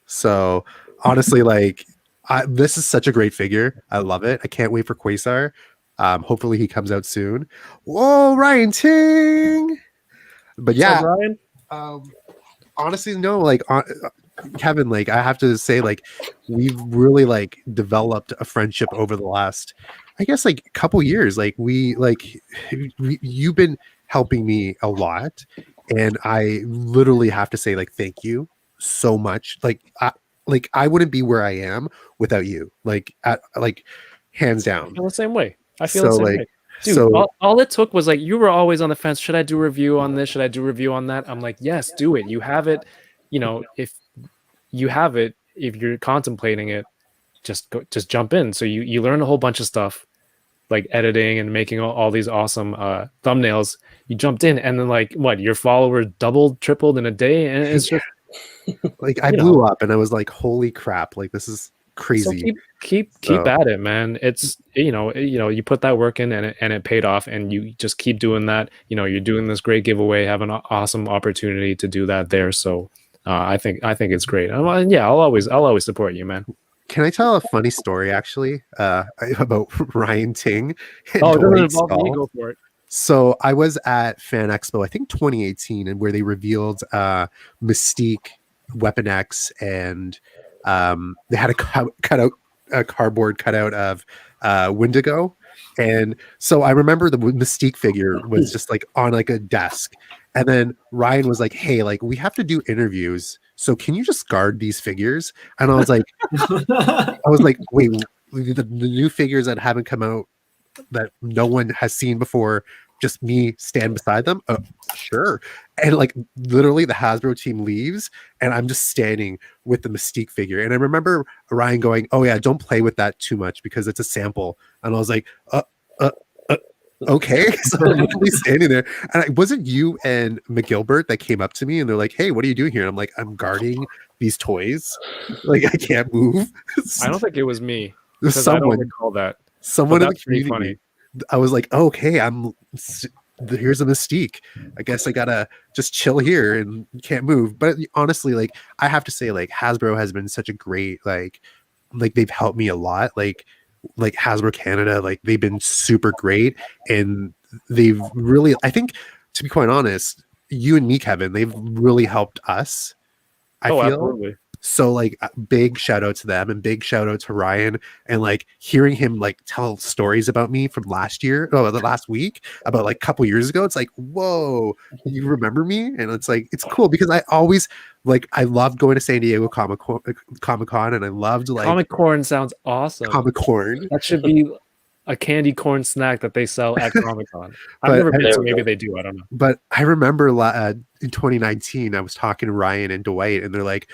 So honestly, this is such a great figure. I love it. I can't wait for Quasar. Hopefully he comes out soon. Whoa, Ryan Ting! But yeah, So, Ryan? honestly, no, Kevin, I have to say, we've really developed a friendship over the last, I guess, couple years. You've been helping me a lot, and I literally have to say, thank you so much. I wouldn't be where I am without you. Hands down. I feel the same way. I feel the same way. Dude, So all it took was you were always on the fence. Should I do a review on this? Should I do a review on that? I'm like, yes, do it. You have it. If you have it, if you're contemplating it, just jump in. So you learn a whole bunch of stuff, like editing and making all these awesome thumbnails. You jumped in, and then your followers doubled, tripled in a day, and it's just I blew up, and I was like, holy crap! This is crazy. So keep at it, man. It's you put that work in, and it paid off, and you just keep doing that. You're doing this great giveaway, have an awesome opportunity to do that there. So I think it's great. I'll always support you, man. Can I tell a funny story actually about Ryan Ting? Oh, it doesn't involve me. Go for it. So I was at Fan Expo, I think 2018, and where they revealed Mystique, Weapon X, and they had a cardboard cutout of Wendigo. And so I remember the Mystique figure was just on a desk. And then Ryan was like, hey, we have to do interviews. So can you just guard these figures? And I was like, wait, the new figures that haven't come out that no one has seen before, just me stand beside them. Sure. And like literally the Hasbro team leaves and I'm just standing with the Mystique figure. And I remember Ryan going, "Oh yeah, don't play with that too much because it's a sample." And I was like, uh, okay. So I'm literally standing there. And it wasn't you and McGilbert that came up to me and they're like, "Hey, what are you doing here?" And I'm like, "I'm guarding these toys. Like I can't move." I don't think it was me There's because I don't someone recall that. someone But in the that's pretty community. funny. I was like, oh, okay, here's a Mystique. I guess I gotta just chill here and can't move. But honestly, like I have to say, like Hasbro has been such a great like they've helped me a lot. Like Hasbro Canada, like they've been super great, and they've really, I think, to be quite honest, you and me, Kevin, they've really helped us. I Oh, feel absolutely. so like big shout out to them and big shout out to Ryan, and like hearing him like tell stories about me from the last week about like a couple years ago. It's like, whoa, you remember me? And it's like it's cool because I always like I loved going to San Diego Comic Con, and I loved like Comic corn sounds awesome. Comic Corn. That should be a candy corn snack that they sell at Comic Con. I've But never been, There so we maybe go. they do. I don't know. But I remember in 2019, I was talking to Ryan and Dwight, and they're like,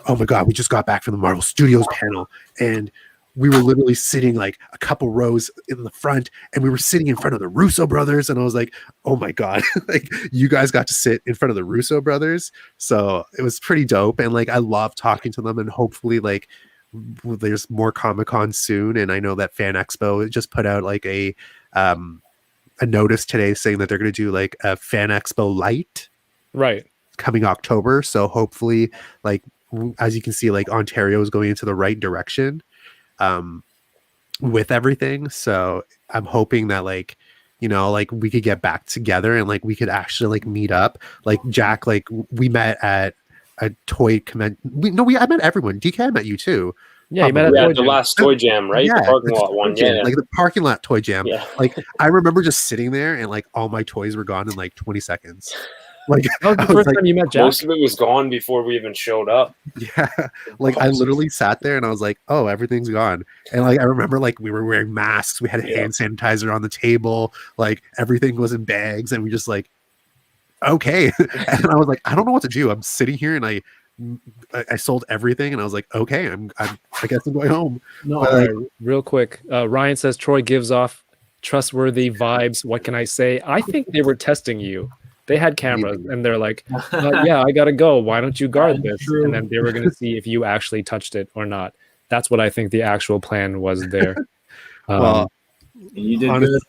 "Oh my god, we just got back from the Marvel Studios panel, and we were literally sitting like a couple rows in the front, and we were sitting in front of the Russo brothers." And I was like, "Oh my god, like you guys got to sit in front of the Russo brothers." So it was pretty dope, and like I love talking to them, and hopefully like there's more Comic-Con soon. And I know that Fan Expo just put out like a notice today saying that they're going to do like a Fan Expo Light Right. coming October. So hopefully, like as you can see, like Ontario is going into the right direction with everything. So I'm hoping that like like we could get back together and like we could actually like meet up. Like Jack, like we met at a toy convention. I met everyone. DK, I met you too. Yeah, you met at Yeah, Toy the Jam. last Toy Jam, right? Yeah, The parking the lot toy one. jam, Yeah, like the parking lot toy jam. yeah. Like I remember just sitting there and like all my toys were gone in like 20 seconds. Like That was the I was first like, time you met Jack. Most of it was gone before we even showed up. yeah, like I literally sat there and I was like, oh, everything's gone. And like I remember like we were wearing masks, we had Yeah. hand sanitizer on the table, like everything was in bags, and we just like, okay. And I was like, I don't know what to do. I'm sitting here and I sold everything, and I was like, okay, I guess I'm going home. No, But, All like, right, real quick. Ryan says Troy gives off trustworthy vibes. What can I say? I think they were testing you. They had cameras Maybe. and they're like, yeah, I gotta go. Why don't you guard That's this? true. And then they were gonna see if you actually touched it or not. That's what I think the actual plan was there. well, you did honest- good.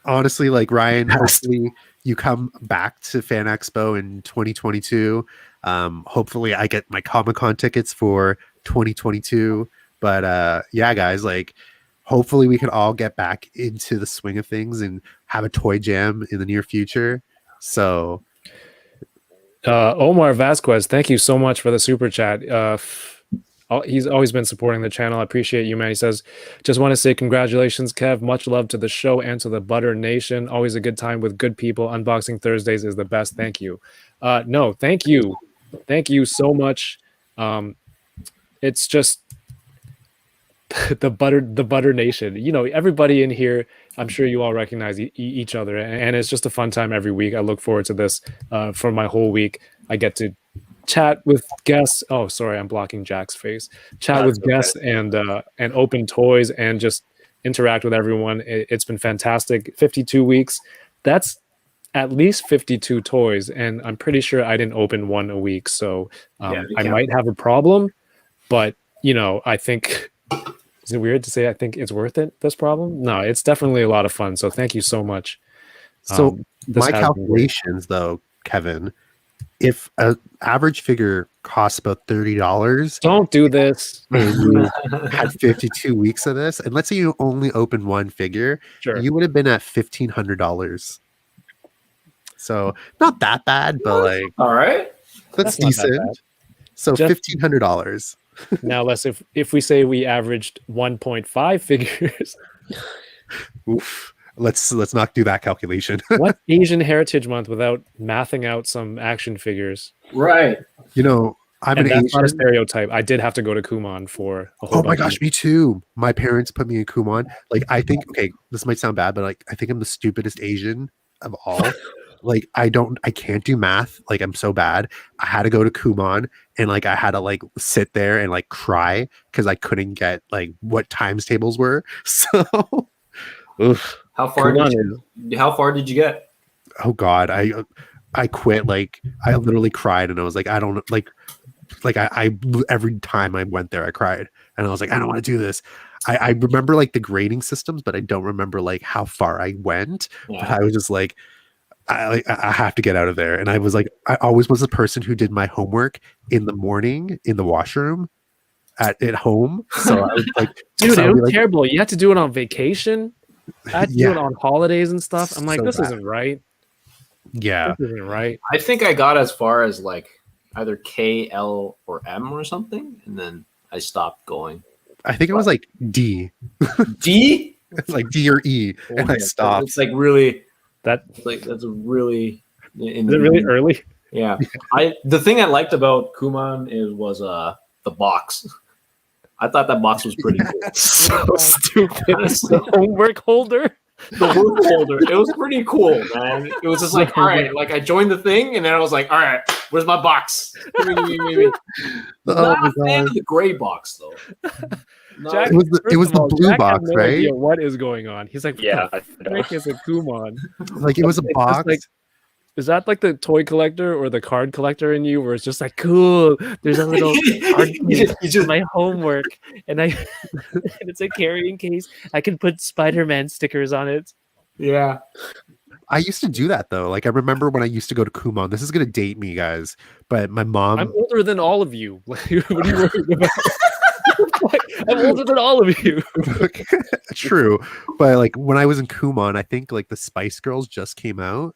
honestly, like Ryan, hopefully you come back to Fan Expo in 2022. Hopefully I get my Comic-Con tickets for 2022. But yeah, guys, like hopefully we can all get back into the swing of things and have a toy jam in the near future. So Omar Vasquez, thank you so much for the super chat. He's always been supporting the channel. I appreciate you, man. He says, just want to say congratulations, Kev. Much love to the show and to the Butter Nation. Always a good time with good people. Unboxing Thursdays is the best. Thank you. No, thank you. Thank you so much. It's just the Butter Nation. You know, everybody in here, I'm sure you all recognize each other, and it's just a fun time every week. I look forward to this for my whole week. I get to chat with guests. Oh, sorry, I'm blocking Jack's face. Chat with guests and open toys and just interact with everyone. It's been fantastic. 52 weeks. That's at least 52 toys, and I'm pretty sure I didn't open one a week. So I might have a problem, but you know, I think. Is it weird to say I think it's worth it, this problem? No, it's definitely a lot of fun. So thank you so much. So this my has been great. calculations, though, Kevin, if an average figure costs about $30, Don't do this. and you had 52 weeks of this, and let's say you only opened one figure, Sure. you would have been at $1,500. So not that bad, but like All right. that's That's not that decent. bad. So Just- $1,500. Now, let's if we say we averaged 1.5 figures, Oof. Let's not do that calculation. what's Asian Heritage Month without mathing out some action figures? Right. You know, I'm And an that's not a Asian. stereotype. I did have to go to Kumon for a whole Oh my bunch of gosh, me too. My parents put me in Kumon. Like, I think, okay, this might sound bad, but like, I think I'm the stupidest Asian of all. Like, I can't do math. Like, I'm so bad. I had to go to Kumon and like, I had to like sit there and like cry because I couldn't get like what times tables were. So, oof. How far Kumon how far did you get? Oh God, I quit. Like, I literally cried and I was like, I don't like I every time I went there, I cried and I was like, I don't want to do this. I remember like the grading systems, but I don't remember like how far I went. But Yeah. I was just like, I have to get out of there. And I was like, I always was the person who did my homework in the morning in the washroom at home. So I was like, Dude, so it I'd be was like, terrible. You had to do it on vacation. I had to do Yeah. it on holidays and stuff. I'm like, So this bad. isn't right. yeah, This isn't right. I think I got as far as like either K, L, or M or something, and then I stopped going. I think it was like D. D? It's like D or E, and I stopped. It's like really That that's a really is it really early? Yeah. The thing I liked about Kumon was the box. I thought that box was pretty cool. So stupid. The homework holder. The work holder. It was pretty cool, man. It was just like, all right, like I joined the thing, and then I was like, all right, where's my box? Give me. Oh Not my a fan God. of the gray box though. Jack, It was the- first it was of the all, blue Jack had box, no right? idea what is going on. He's like, Yeah, what the frick is a Kumon? Like, it was a It's just box. like, is that like the toy collector or the card collector in you, where it's just like, cool, there's a little card case for my homework, and and it's a carrying case. I can put Spider-Man stickers on it. Yeah. I used to do that though. Like, I remember when I used to go to Kumon. This is gonna date me, guys, but my mom. I'm older than all of you. Like, what are you worried about? I'm older than all of you. True, but like when I was in Kumon, I think like the Spice Girls just came out,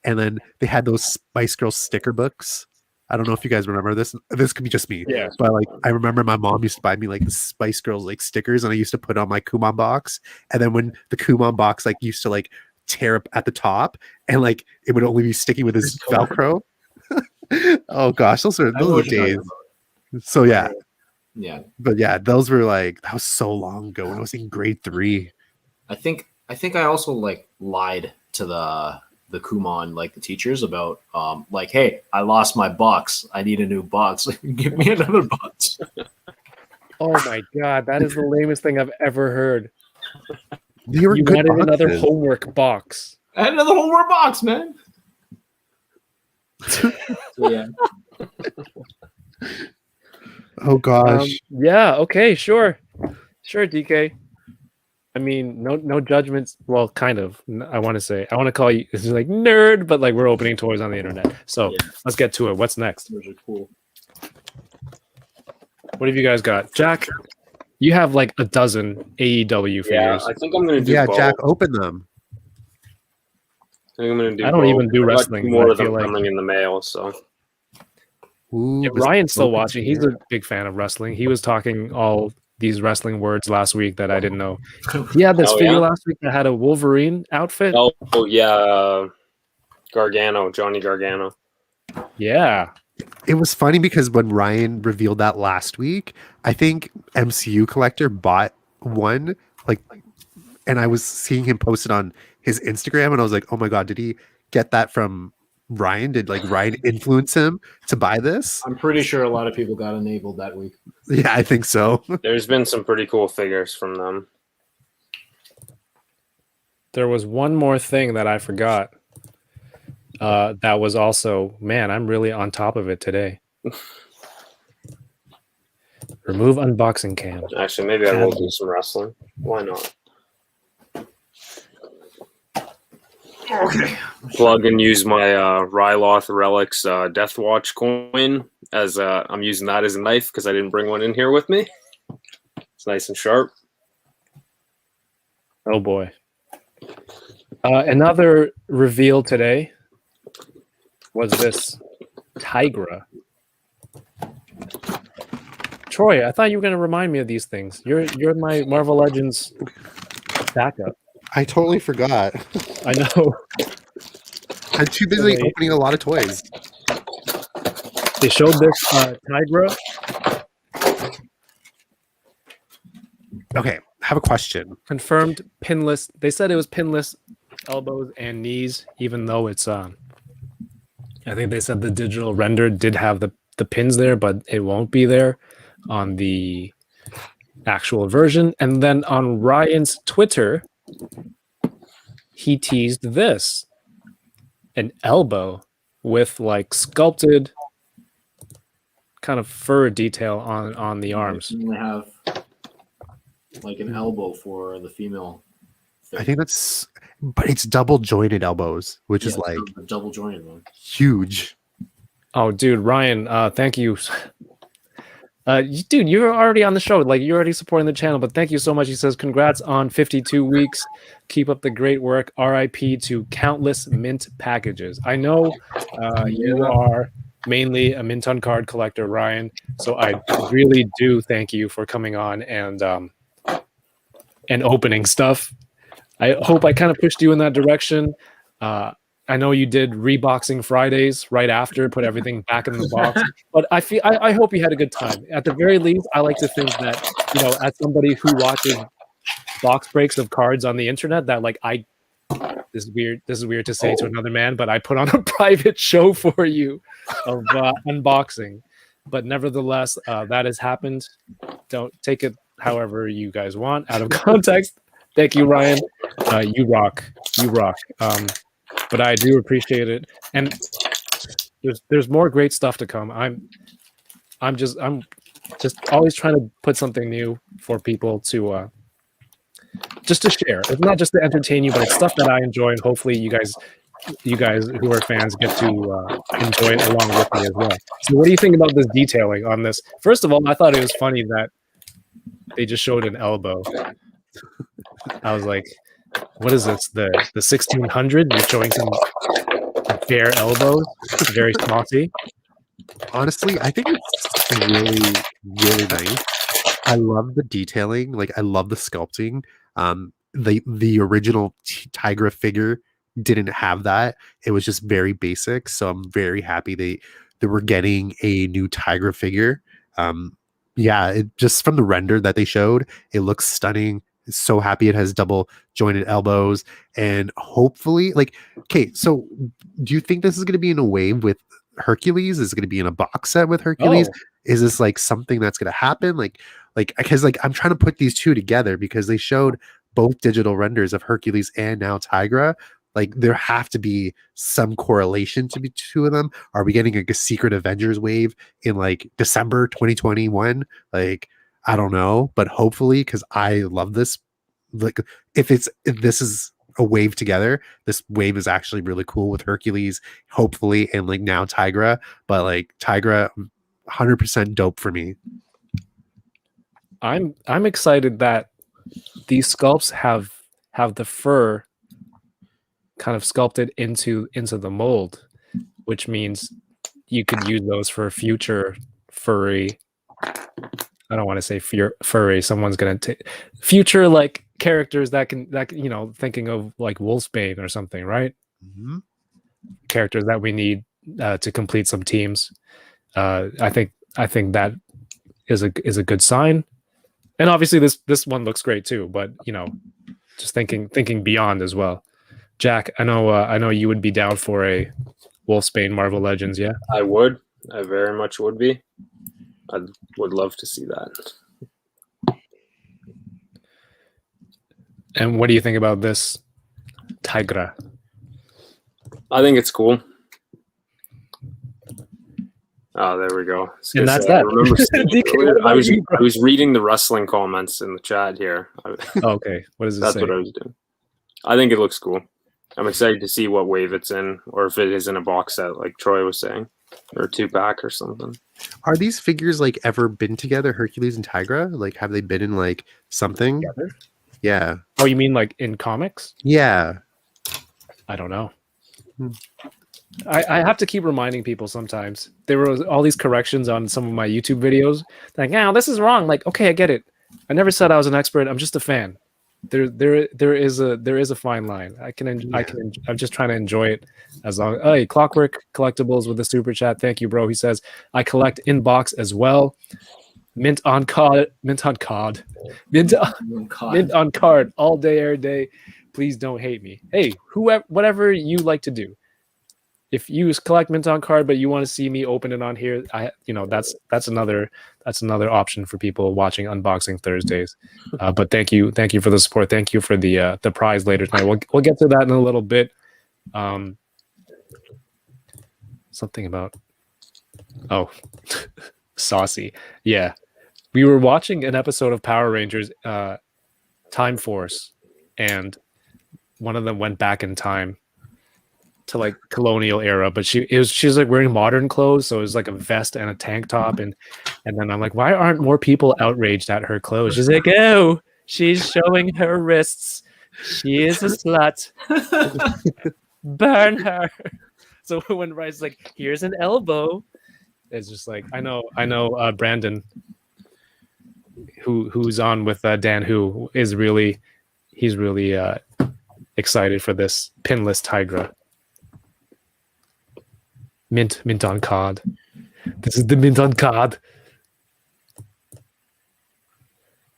and then they had those Spice Girls sticker books. I don't know if you guys remember this. This could be just me. Yeah. But like, I remember my mom used to buy me like the Spice Girls like stickers, and I used to put on my Kumon box. And then when the Kumon box like used to like tear up at the top, and like it would only be sticking with his Velcro. Oh gosh, those are the days. So yeah, Yeah. but yeah, those were like, that was so long ago when I was in grade 3. I think I also like lied to the Kumon, like the teachers, about like, hey, I lost my box. I need a new box. Give me another box. Oh my god, that is the lamest thing I've ever heard. They were You good wanted another boxes. homework box. I had another homework box, man. So, yeah. Oh gosh. Yeah, okay, sure. Sure, DK. I mean, no judgments. Well, kind of. I want to call you, this is like nerd, but like we're opening toys on the internet. So Yeah. let's get to it. What's next? Those are cool. What have you guys got? Jack, you have like a dozen AEW Yeah, figures. I think I'm gonna do Yeah, both. Jack, open them. I think I'm gonna do. I don't both. even do I got wrestling, two more but I of them feel like- coming in the mail. So Ooh, Yeah, this Ryan's still opens watching. He's here. a big fan of wrestling. He was talking all these wrestling words last week that I didn't know. He had this Oh, figure yeah? last week that had a Wolverine outfit. oh yeah, Gargano, Johnny Gargano. Yeah. It was funny because when Ryan revealed that last week, I think MCU Collector bought one, like, and I was seeing him post it on his Instagram, and I was like, oh my god, did he get that from Ryan? Did like Ryan influence him to buy this? I'm pretty sure a lot of people got enabled that week. Yeah, I think so. There's been some pretty cool figures from them. There was one more thing that I forgot. That was also, man, I'm really on top of it today. Remove unboxing cam. Actually, maybe I will do some wrestling. Why not? Okay. Plug and use my Ryloth Relics Death Watch coin as I'm using that as a knife because I didn't bring one in here with me. It's nice and sharp. Oh boy. Another reveal today was this Tigra. Troy, I thought you were going to remind me of these things. You're my Marvel Legends backup. I totally forgot. I know. I'm too busy Wait. opening a lot of toys. They showed this Tigra. Okay, I have a question. Confirmed pinless. They said it was pinless elbows and knees, even though it's I think they said the digital render did have the pins there, but it won't be there on the actual version. And then on Ryan's Twitter, he teased this: an elbow with like sculpted kind of fur detail on the arms. And they have like an elbow for the female. I think that's, but it's double jointed elbows, which is like the double jointed one. huge. Oh, dude, Ryan, thank you. Dude, you're already on the show. Like, you're already supporting the channel, but thank you so much. He says, congrats on 52 weeks. Keep up the great work. RIP to countless mint packages. I know you are mainly a mint on card collector, Ryan. So I really do thank you for coming on and opening stuff. I hope I kind of pushed you in that direction. I know you did reboxing Fridays right after, put everything back in the box. But I hope you had a good time. At the very least, I like to think that, you know, as somebody who watches box breaks of cards on the internet, that like this is weird to say to another man, but I put on a private show for you of unboxing. But nevertheless, that has happened. Don't take it however you guys want, out of context. Thank you, Ryan. You rock. You rock. But I do appreciate it, and there's more great stuff to come. I'm just always trying to put something new for people to just to share. It's not just to entertain you, but it's stuff that I enjoy, and hopefully you guys who are fans get to enjoy it along with me as well. So what do you think about this detailing on this? First of all, I thought it was funny that they just showed an elbow. I was like, what is this? The 1600? You're showing some bare elbows. It's very saucy. Honestly, I think it's really, really nice. I love the detailing. Like, I love the sculpting. The original Tigra figure didn't have that. It was just very basic. So I'm very happy that we're getting a new Tigra figure. Yeah, it just from the render that they showed, it looks stunning. So happy it has double jointed elbows, and hopefully, like, okay, so do you think this is going to be in a wave with Hercules? Is it going to be in a box set with Hercules? Is this like something that's going to happen? Like because like I'm trying to put these two together because they showed both digital renders of Hercules and now Tigra. Like, there have to be some correlation to the two of them. Are we getting like a secret Avengers wave in like December 2021? Like, I don't know, but hopefully, because I love this. Like, if this is a wave together, this wave is actually really cool with Hercules, hopefully, and like now Tigra. But like Tigra, 100% dope for me. I'm excited that these sculpts have the fur kind of sculpted into the mold, which means you could use those for future furry. I don't want to say furry. Someone's gonna take future like characters that can you know, thinking of like Wolfsbane or something, right? Mm-hmm. Characters that we need to complete some teams. I think that is a good sign, and obviously this one looks great too. But you know, just thinking beyond as well. Jack, I know you would be down for a Wolfsbane Marvel Legends, yeah? I would. I very much would be. I would love to see that. And what do you think about this Tigra? I think it's cool. Oh, there we go. And that's that. I remember seeing it DK, earlier. what about you, bro? I was reading the wrestling comments in the chat here. Oh, okay. What does it That's say? what I was doing. I think it looks cool. I'm excited to see what wave it's in, or if it is in a box set, like Troy was saying, or a 2-pack or something. Are these figures like ever been together, Hercules and Tigra? Like, have they been in like something? Together? Yeah. Oh, you mean like in comics? Yeah. I don't know. I have to keep reminding people sometimes. There were all these corrections on some of my YouTube videos. Like, this is wrong. Like, okay, I get it. I never said I was an expert. I'm just a fan. there is a fine line. I'm just trying to enjoy it as long. Hey, Clockwork Collectibles with the super chat. Thank you, bro. He says I collect inbox as well. Mint on card, mint on card, mint on card all day, every day. Please don't hate me. Hey, whoever, whatever you like to do. If you collect mint on card, but you want to see me open it on here, that's another option for people watching Unboxing Thursdays. But thank you for the support. Thank you for the prize later tonight. We'll get to that in a little bit. Something about saucy. Yeah, we were watching an episode of Power Rangers, Time Force, and one of them went back in time to like colonial era, but she was like wearing modern clothes, so it was like a vest and a tank top, and then I'm like, why aren't more people outraged at her clothes? She's like, oh, she's showing her wrists, she is a slut. Burn her. So when Rice's like, here's an elbow, it's just like, I know Brandon, who's on with Dan, who is really excited for this pinless Tigra. Mint on card. This is the mint on card.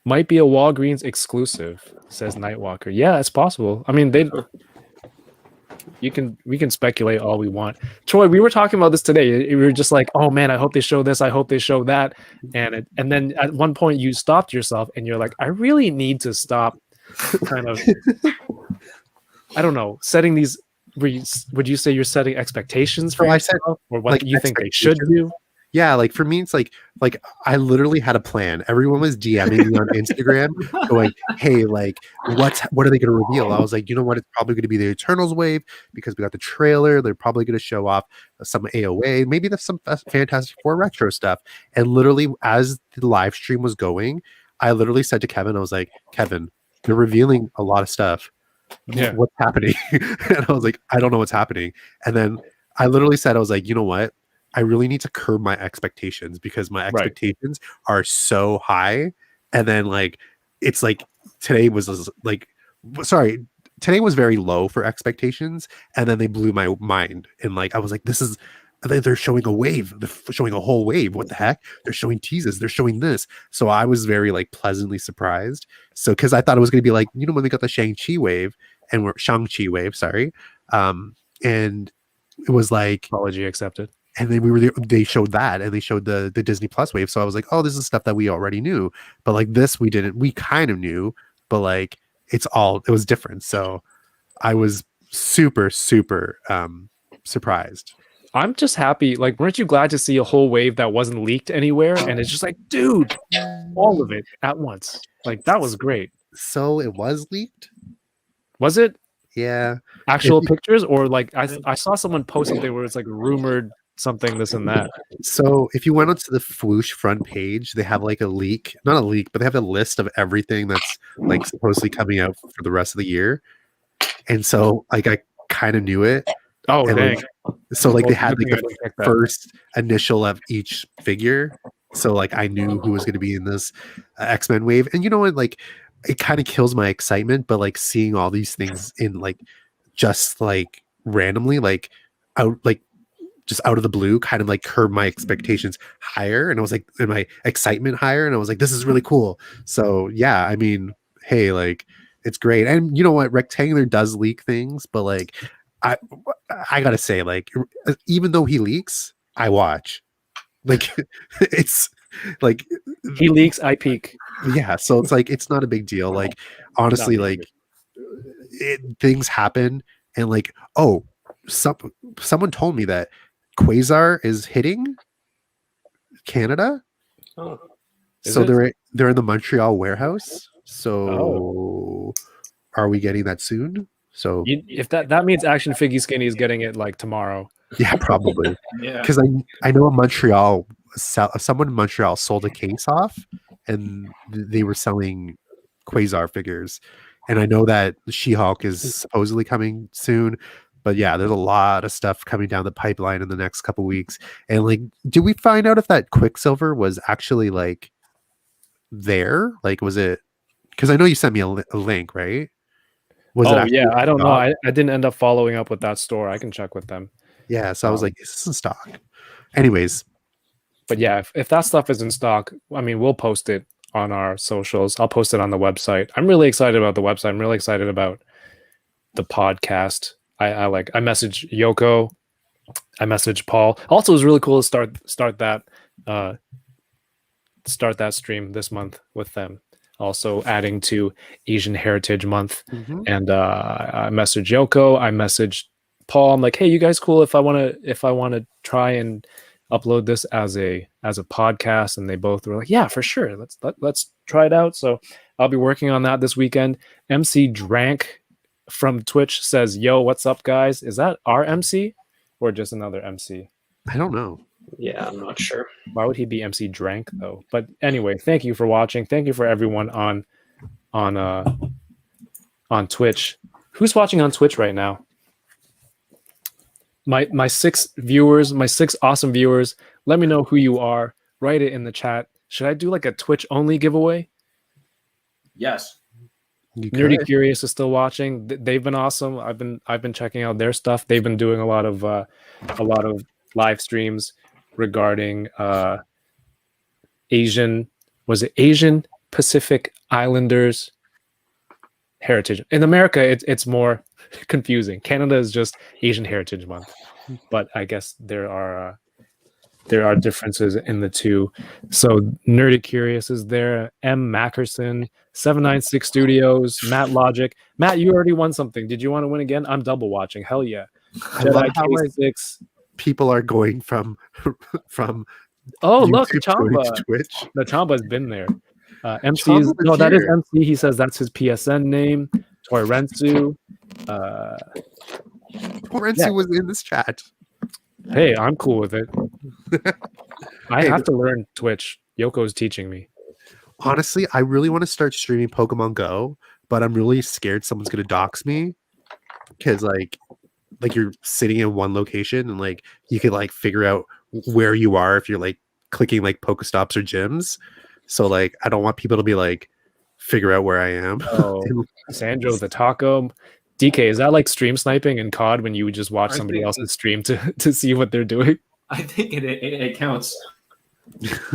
Might be a Walgreens exclusive, says Nightwalker. Yeah, it's possible. I mean, we can speculate all we want. Troy, we were talking about this today. We were just like, oh man, I hope they show this. I hope they show that. And then at one point you stopped yourself and you're like, I really need to stop kind of, I don't know, setting these. Would you say you're setting expectations for yourself, or what you think they should do? Yeah, like for me, it's like I literally had a plan. Everyone was DMing me on Instagram, going, "Hey, like, what are they going to reveal?" I was like, you know what? It's probably going to be the Eternals wave because we got the trailer. They're probably going to show off some AOA, maybe there's some Fantastic Four retro stuff. And literally, as the live stream was going, I literally said to Kevin, I was like, Kevin, they're revealing a lot of stuff. Yeah, what's happening? And I was like, I don't know what's happening. And then I literally said, I was like, you know what? I really need to curb my expectations because my expectations are so high. And then like, it's like today was like, sorry, today was very low for expectations. And then they blew my mind. And like, I was like, they're showing a wave. They're showing a whole wave. What the heck? They're showing teases. They're showing this. So I was very like pleasantly surprised. So because I thought it was going to be like, you know, when they got the Shang-Chi wave and Shang-Chi wave, sorry. And it was like apology accepted. And then they showed that, and they showed the Disney Plus wave. So I was like, oh, this is stuff that we already knew. But like this, we didn't. We kind of knew, but like it was different. So I was super, super surprised. I'm just happy. Like, weren't you glad to see a whole wave that wasn't leaked anywhere? And it's just like, dude, all of it at once. Like, that was great. So it was leaked? Was it? Yeah. Actual pictures? Or like, I saw someone post something where it's like rumored something, this and that. So if you went onto the Fwoosh front page, they have like not a leak, but they have a list of everything that's like supposedly coming out for the rest of the year. And so like, I kind of knew it. Oh, dang. Like, so like they had like the first initial of each figure. So like I knew who was going to be in this X-Men wave. And you know what, like it kind of kills my excitement, but like seeing all these things in like just like randomly, like out, like just out of the blue, kind of like curbed my expectations higher. And I was like, and my excitement higher. And I was like, this is really cool. So yeah, I mean, hey, like it's great. And you know what, Rectangular does leak things, but like I gotta say, like, even though he leaks, I watch. Like, it's like he leaks, I peek. Yeah, so it's like it's not a big deal. Like, honestly, like things happen, and like, oh, someone told me that Quasar is hitting Canada. Oh, so they're in the Montreal warehouse. So are we getting that soon? So if that means Action Figgy Skinny is getting it like tomorrow. Yeah, probably. Yeah, because I know in Montreal, someone in Montreal sold a case off, and they were selling Quasar figures, and I know that She-Hulk is supposedly coming soon. But yeah, there's a lot of stuff coming down the pipeline in the next couple weeks. And like, did we find out if that Quicksilver was actually like there? Like, was it Because I know you sent me a link, right? Was it Oh actually yeah, I in don't know. stock? I didn't end up following up with that store. I can check with them. Yeah, so I was like, is this in stock? Anyways, But yeah, if that stuff is in stock, I mean, we'll post it on our socials. I'll post it on the website. I'm really excited about the website. I'm really excited about the podcast. I messaged Yoko. I messaged Paul. Also, it was really cool to start that stream this month with them. Also adding to Asian Heritage Month. And I messaged Yoko. I messaged Paul. I'm like, hey, you guys cool if I wanna try and upload this as a podcast? And they both were like, yeah, for sure. Let's try it out. So I'll be working on that this weekend. MC Drank from Twitch says, yo, what's up, guys? Is that our MC or just another MC? I don't know. Yeah, I'm not sure. Why would he be MC Drank though? But anyway, thank you for watching. Thank you for everyone on Twitch. Who's watching on Twitch right now? My 6 viewers, my 6 awesome viewers. Let me know who you are. Write it in the chat. Should I do like a Twitch only giveaway? Yes. Nerdy Curious is still watching. They've been awesome. I've been checking out their stuff. They've been doing a lot of live streams regarding Asian Pacific Islanders heritage. In America, it's more confusing. Canada is just Asian Heritage Month, but I guess there are differences in the two. So Nerdy Curious is there. M. Mackerson, 796 Studios, Matt Logic. Matt, you already won something. Did you want to win again? I'm double watching. Hell yeah. I love Jedi how K6. people are going from Oh, look, YouTube Chamba. to Twitch. The Chamba's been there. MC Chamba is was no, that is here. MC. He says that's his PSN name. Toirensu. Rensu Yeah. was in this chat. Hey, I'm cool with it. I Hey, have to learn Twitch. Yoko's teaching me. Honestly, I really want to start streaming Pokemon Go, but I'm really scared someone's gonna dox me because like you're sitting in one location and like you could like figure out where you are if you're like clicking like Pokestops or gyms. So like I don't want people to be like figure out where I am. Oh, Sandro the Taco. DK, is that like stream sniping in COD when you would just watch I somebody think- else's stream to see what they're doing? I think it counts.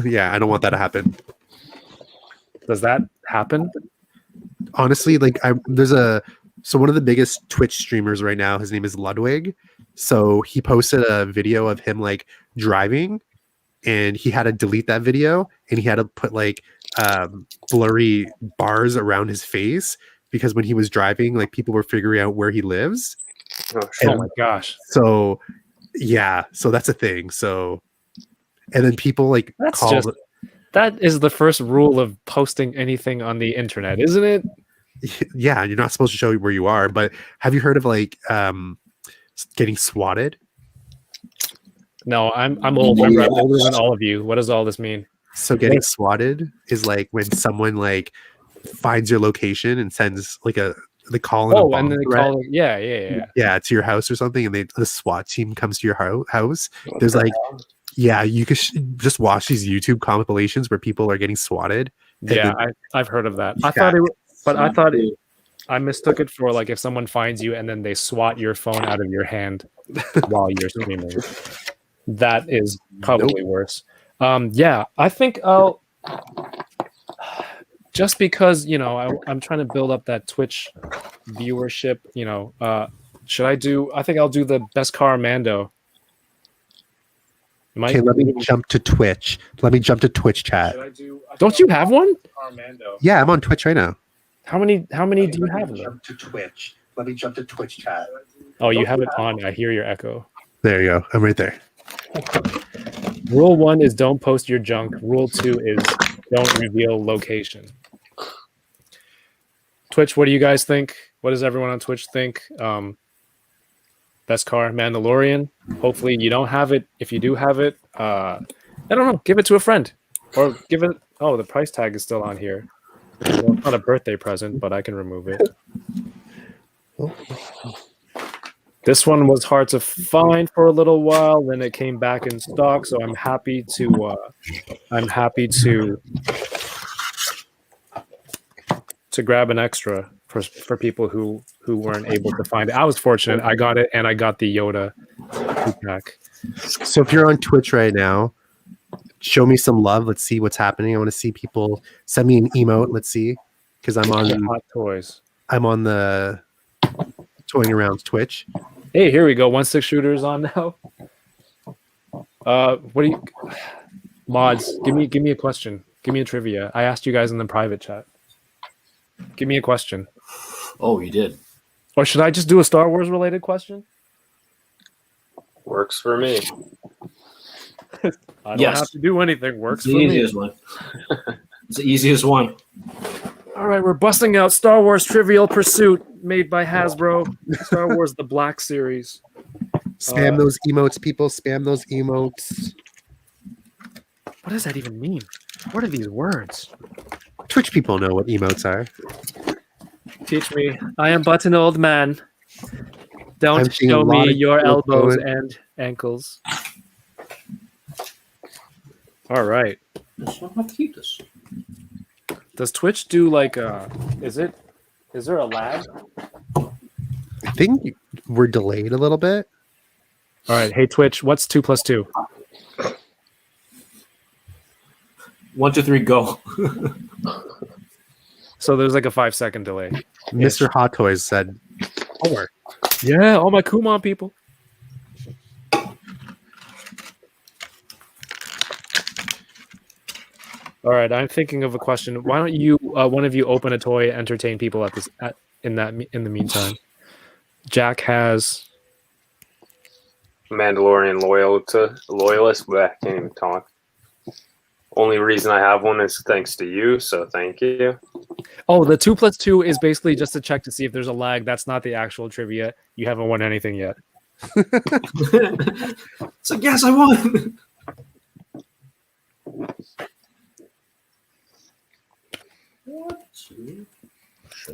Yeah, I don't want that to happen. Does that happen? Honestly, like so one of the biggest Twitch streamers right now, his name is Ludwig. So he posted a video of him like driving and he had to delete that video and he had to put like blurry bars around his face because when he was driving, like people were figuring out where he lives. Oh my gosh. So yeah, so that's a thing. So and then people like That is the first rule of posting anything on the internet, isn't it? yeah, you're not supposed to show where you are, but have you heard of like getting swatted? No, I'm old. I'm older than all of you. What does all this mean? So getting swatted is like when someone like finds your location and sends like they call in a Oh, bomb and then they threat. call it, yeah. To your house or something, and the SWAT team comes to your house. There's like, yeah, you could just watch these YouTube compilations where people are getting swatted. Yeah, I've heard of that. I mistook it for like if someone finds you and then they swat your phone out of your hand while you're streaming. That is probably worse. Yeah, I think I'll just because I'm trying to build up that Twitch viewership. Should I do? I think I'll do the best car Mando. Okay, let me jump to Twitch. Let me jump to Twitch chat. Don't you have one? Yeah, I'm on Twitch right now. How many do you have? Jump to Twitch. Let me jump to Twitch chat. Oh, you have it on. I hear your echo. There you go. I'm right there. Rule 1 is don't post your junk. Rule 2 is don't reveal location. Twitch, what do you guys think? What does everyone on Twitch think? Best car, Mandalorian. Hopefully you don't have it. If you do have it, I don't know. Give it to a friend, or give it. Oh, the price tag is still on here. Well, it's not a birthday present, but I can remove it. This one was hard to find for a little while. Then it came back in stock, so I'm happy to. to grab an extra for people who weren't able to find it. I was fortunate. I got it, and I got the Yoda pack. So if you're on Twitch right now, show me some love. Let's see what's happening. I want to see people send me an emote. Let's see, because I'm on Hot toys. I'm on the Toying Around Twitch. Hey, here we go. 1-6 shooter is on now. What do you mods? Give me a question. Give me a trivia. I asked you guys in the private chat. Give me a question. Oh, you did. Or should I just do a Star Wars related question? Works for me. I don't Yes. have to do anything. Works It's for the me. easiest one. It's the easiest one. All right, we're busting out Star Wars Trivial Pursuit made by Hasbro. Star Wars The Black Series. Spam those emotes, people. Spam those emotes. What does that even mean? What are these words? Twitch people know what emotes are. Teach me. I am but an old man. Don't I'm seeing a show lot me of your people elbows going- and ankles. All right. So I have to keep this. Does Twitch do like is there a lag? I think we're delayed a little bit. All right. Hey Twitch, what's 2 + 2? 1, 2, 3, go. So there's like a 5-second delay. Mr. Hot Toys said 4. Yeah, all my Kumon people. All right, I'm thinking of a question. Why don't you, one of you, open a toy, entertain people in the meantime? Jack has. Mandalorian loyalist, but I can't even talk. Only reason I have one is thanks to you, so thank you. Oh, the 2 + 2 is basically just to check to see if there's a lag. That's not the actual trivia. You haven't won anything yet. It's like, yes, I won.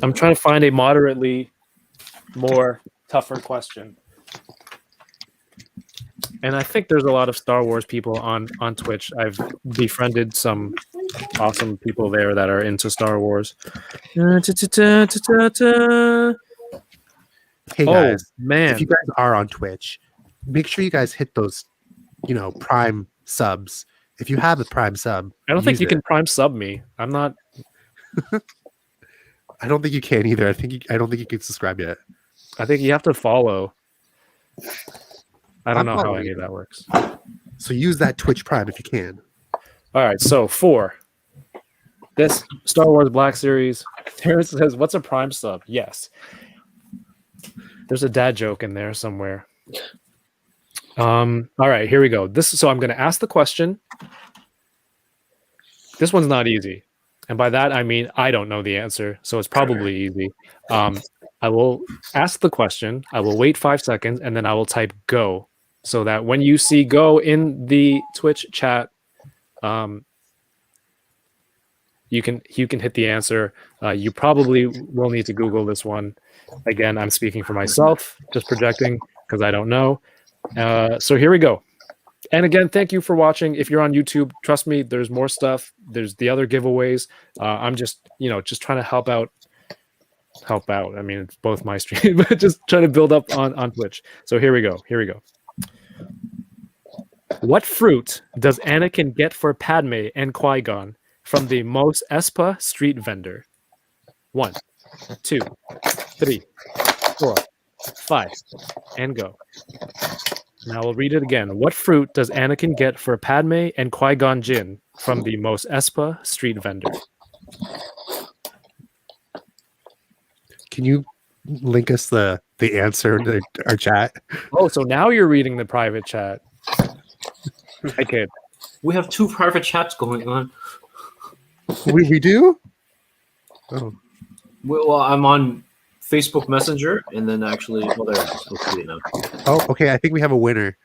I'm trying to find a moderately more tougher question. And I think there's a lot of Star Wars people on Twitch. I've befriended some awesome people there that are into Star Wars. Hey guys, man. if you guys are on Twitch, make sure you guys hit those, Prime subs. If you have a Prime sub, I don't think use you it. can Prime sub me. I'm not. I don't think you can either. I don't think you can subscribe yet. I think you have to follow. I don't I'm know how following any you. of that works. So use that Twitch Prime if you can. All right, so 4. This Star Wars Black Series. Terrence says, "What's a Prime sub?" Yes. There's a dad joke in there somewhere. All right, here we go. So I'm going to ask the question. This one's not easy, and by that I mean I don't know the answer, so it's probably easy. I will ask the question. I will wait 5 seconds, and then I will type "go," so that when you see "go" in the Twitch chat, you can hit the answer. You probably will need to Google this one. Again, I'm speaking for myself, just projecting because I don't know. So here we go. And again, thank you for watching. If you're on YouTube, trust me, there's more stuff. There's the other giveaways. I'm just trying to help out. I mean, it's both my stream, but just trying to build up on Twitch. So here we go. What fruit does Anakin get for Padme and Qui-Gon from the Mos Espa street vendor? 1, 2, 3, 4, 5, and go. Now we'll read it again. What fruit does Anakin get for Padme and Qui-Gon Jinn from the Mos Espa street vendor? Can you link us the answer to our chat? Oh, so now you're reading the private chat. I kid. We have 2 private chats going on. we do? Oh. Well, I'm on Facebook Messenger, and then actually, well, there, let's see it now. Oh, okay. I think we have a winner.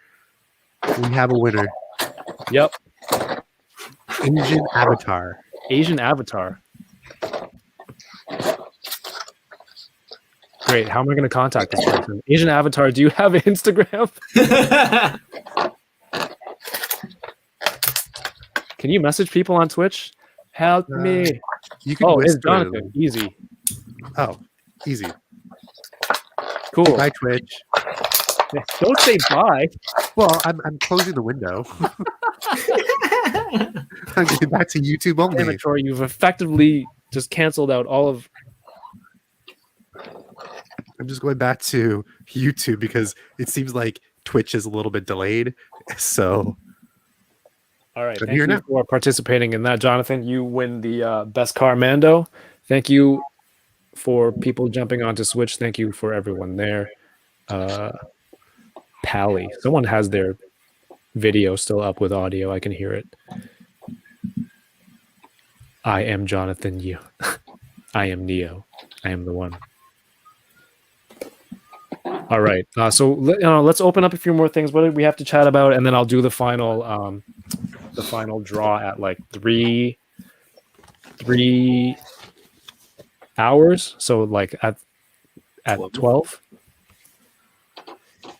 Yep. Asian Avatar. Asian Avatar. Great. How am I going to contact this person? Asian Avatar, do you have Instagram? Can you message people on Twitch? Help me. You can Oh, it's whisper. Jonathan. Easy. Oh, easy. Cool. Bye, Twitch. Don't say bye. Well, I'm closing the window. I'm getting back to YouTube only. Damn it, Troy, you've effectively just canceled out all of. I'm just going back to YouTube because it seems like Twitch is a little bit delayed. So, All right. I'm Thank here you now. for participating in that, Jonathan. You win the best car Mando. Thank you for people jumping onto Switch. Thank you for everyone there. Pally. Someone has their video still up with audio. I can hear it. I am Jonathan Yu. I am Neo. I am the one. All right. So let's open up a few more things. What do we have to chat about? And then I'll do the final draw at like 3 hours. So like at 12.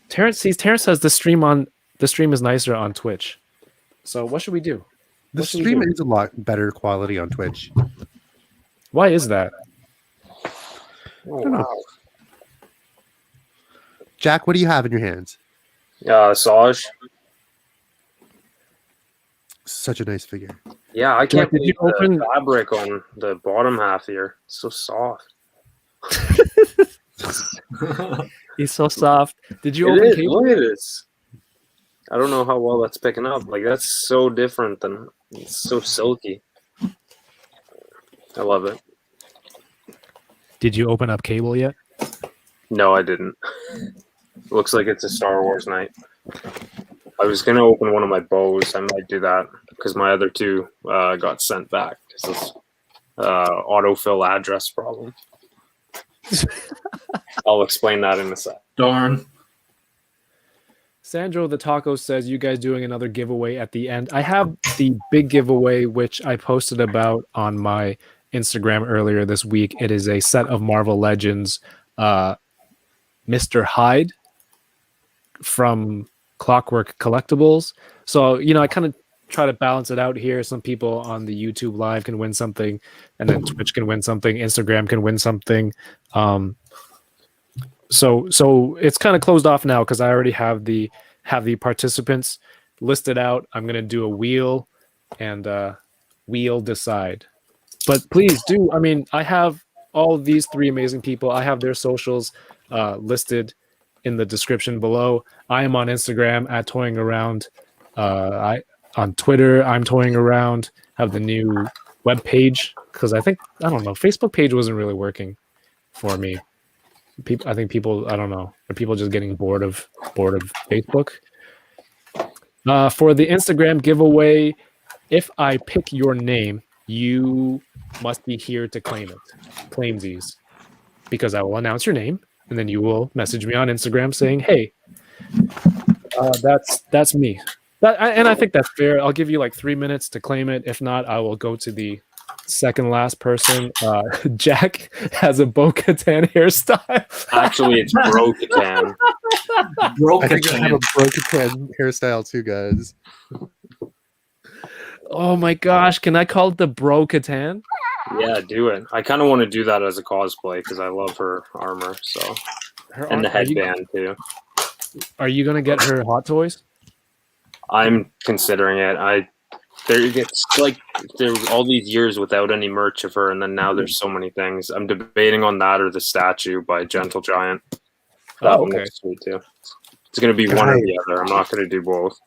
Terrence says the stream is nicer on Twitch. So what should we do? The What should we stream do? is a lot better quality on Twitch. Why is that? Oh, don't know. wow. Jack, what do you have in your hands? Saj. Such a nice figure. Yeah, I Jack, can't did you believe open- the fabric on the bottom half here. It's so soft. He's so soft. Did you It open is. cable? Look at this. I don't know how well that's picking up. Like, that's so different than it's so silky. I love it. Did you open up cable yet? No, I didn't. Looks like it's a Star Wars night. I was gonna open one of my bows. I might do that because my other two got sent back because this autofill address problem. I'll explain that in a sec. Darn. Sandro the Taco says you guys doing another giveaway at the end. I have the big giveaway which I posted about on my Instagram earlier this week. It is a set of Marvel Legends Mr. Hyde from Clockwork Collectibles. So, I kind of try to balance it out here. Some people on the YouTube live can win something, and then Twitch can win something, Instagram can win something. So it's kind of closed off now because I already have the participants listed out. I'm gonna do a wheel and wheel decide. But please do. I mean, I have all of these 3 amazing people. I have their socials listed in the description below. I am on Instagram at Toying Around. On Twitter, I'm Toying Around. Have the new web page because I don't know, Facebook page wasn't really working for me. I think people, I don't know, are people just getting bored of Facebook? For the Instagram giveaway, if I pick your name, you must be here to claim it. Claimsies. Because I will announce your name, and then you will message me on Instagram saying, hey, that's me. And I think that's fair. I'll give you like 3 minutes to claim it. If not, I will go to the second last person. Jack has a Bo-Katan hairstyle. Actually, it's Broke-Katan. Broke I a think I have can. a broken hairstyle too, guys. Oh my gosh, can I call it the Bro-Katan? Yeah, do it. I kind of want to do that as a cosplay because I love her armor. So, and the headband too. Are you gonna get her hot toys? I'm considering it. It's like there's all these years without any merch of her, and then now there's so many things. I'm debating on that or the statue by Gentle Giant. That one okay. looks sweet too. It's gonna be one or the other. I'm not gonna do both.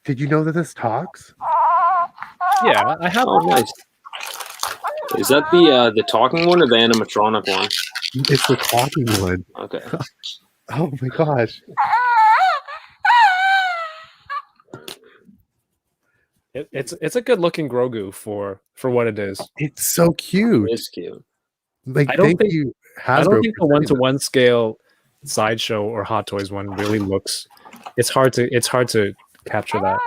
Did you know that this talks? Yeah, I have. Oh, nice. Is that the talking one or the animatronic one? It's the talking one. Okay. Oh my gosh. It's a good looking Grogu for what it is. It's so cute. It's cute. Like, I don't thank think- you, I Hasbro. don't think the for sending 1-to-1 scale sideshow or Hot Toys one really looks. It's hard to capture that.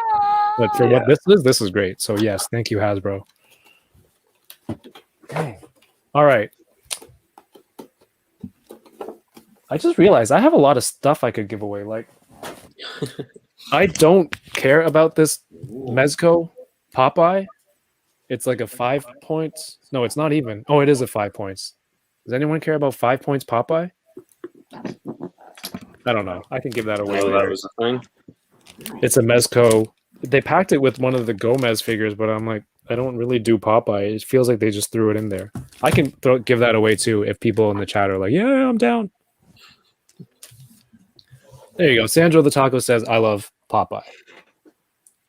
But for what this is great. So yes, thank you, Hasbro. All right. I just realized I have a lot of stuff I could give away. Like, I don't care about this Mezco Popeye, It's like a 5 points. No, it's not even. Oh, it is a 5 points. Does anyone care about 5 points Popeye? I don't know. I can give that away Oh, that later. was the thing. It's a Mezco. They packed it with one of the Gomez figures, but I'm like, I don't really do Popeye. It feels like they just threw it in there. I can give that away too if people in the chat are like, yeah, I'm down. There you go. Sandro the Taco says, I love Popeye.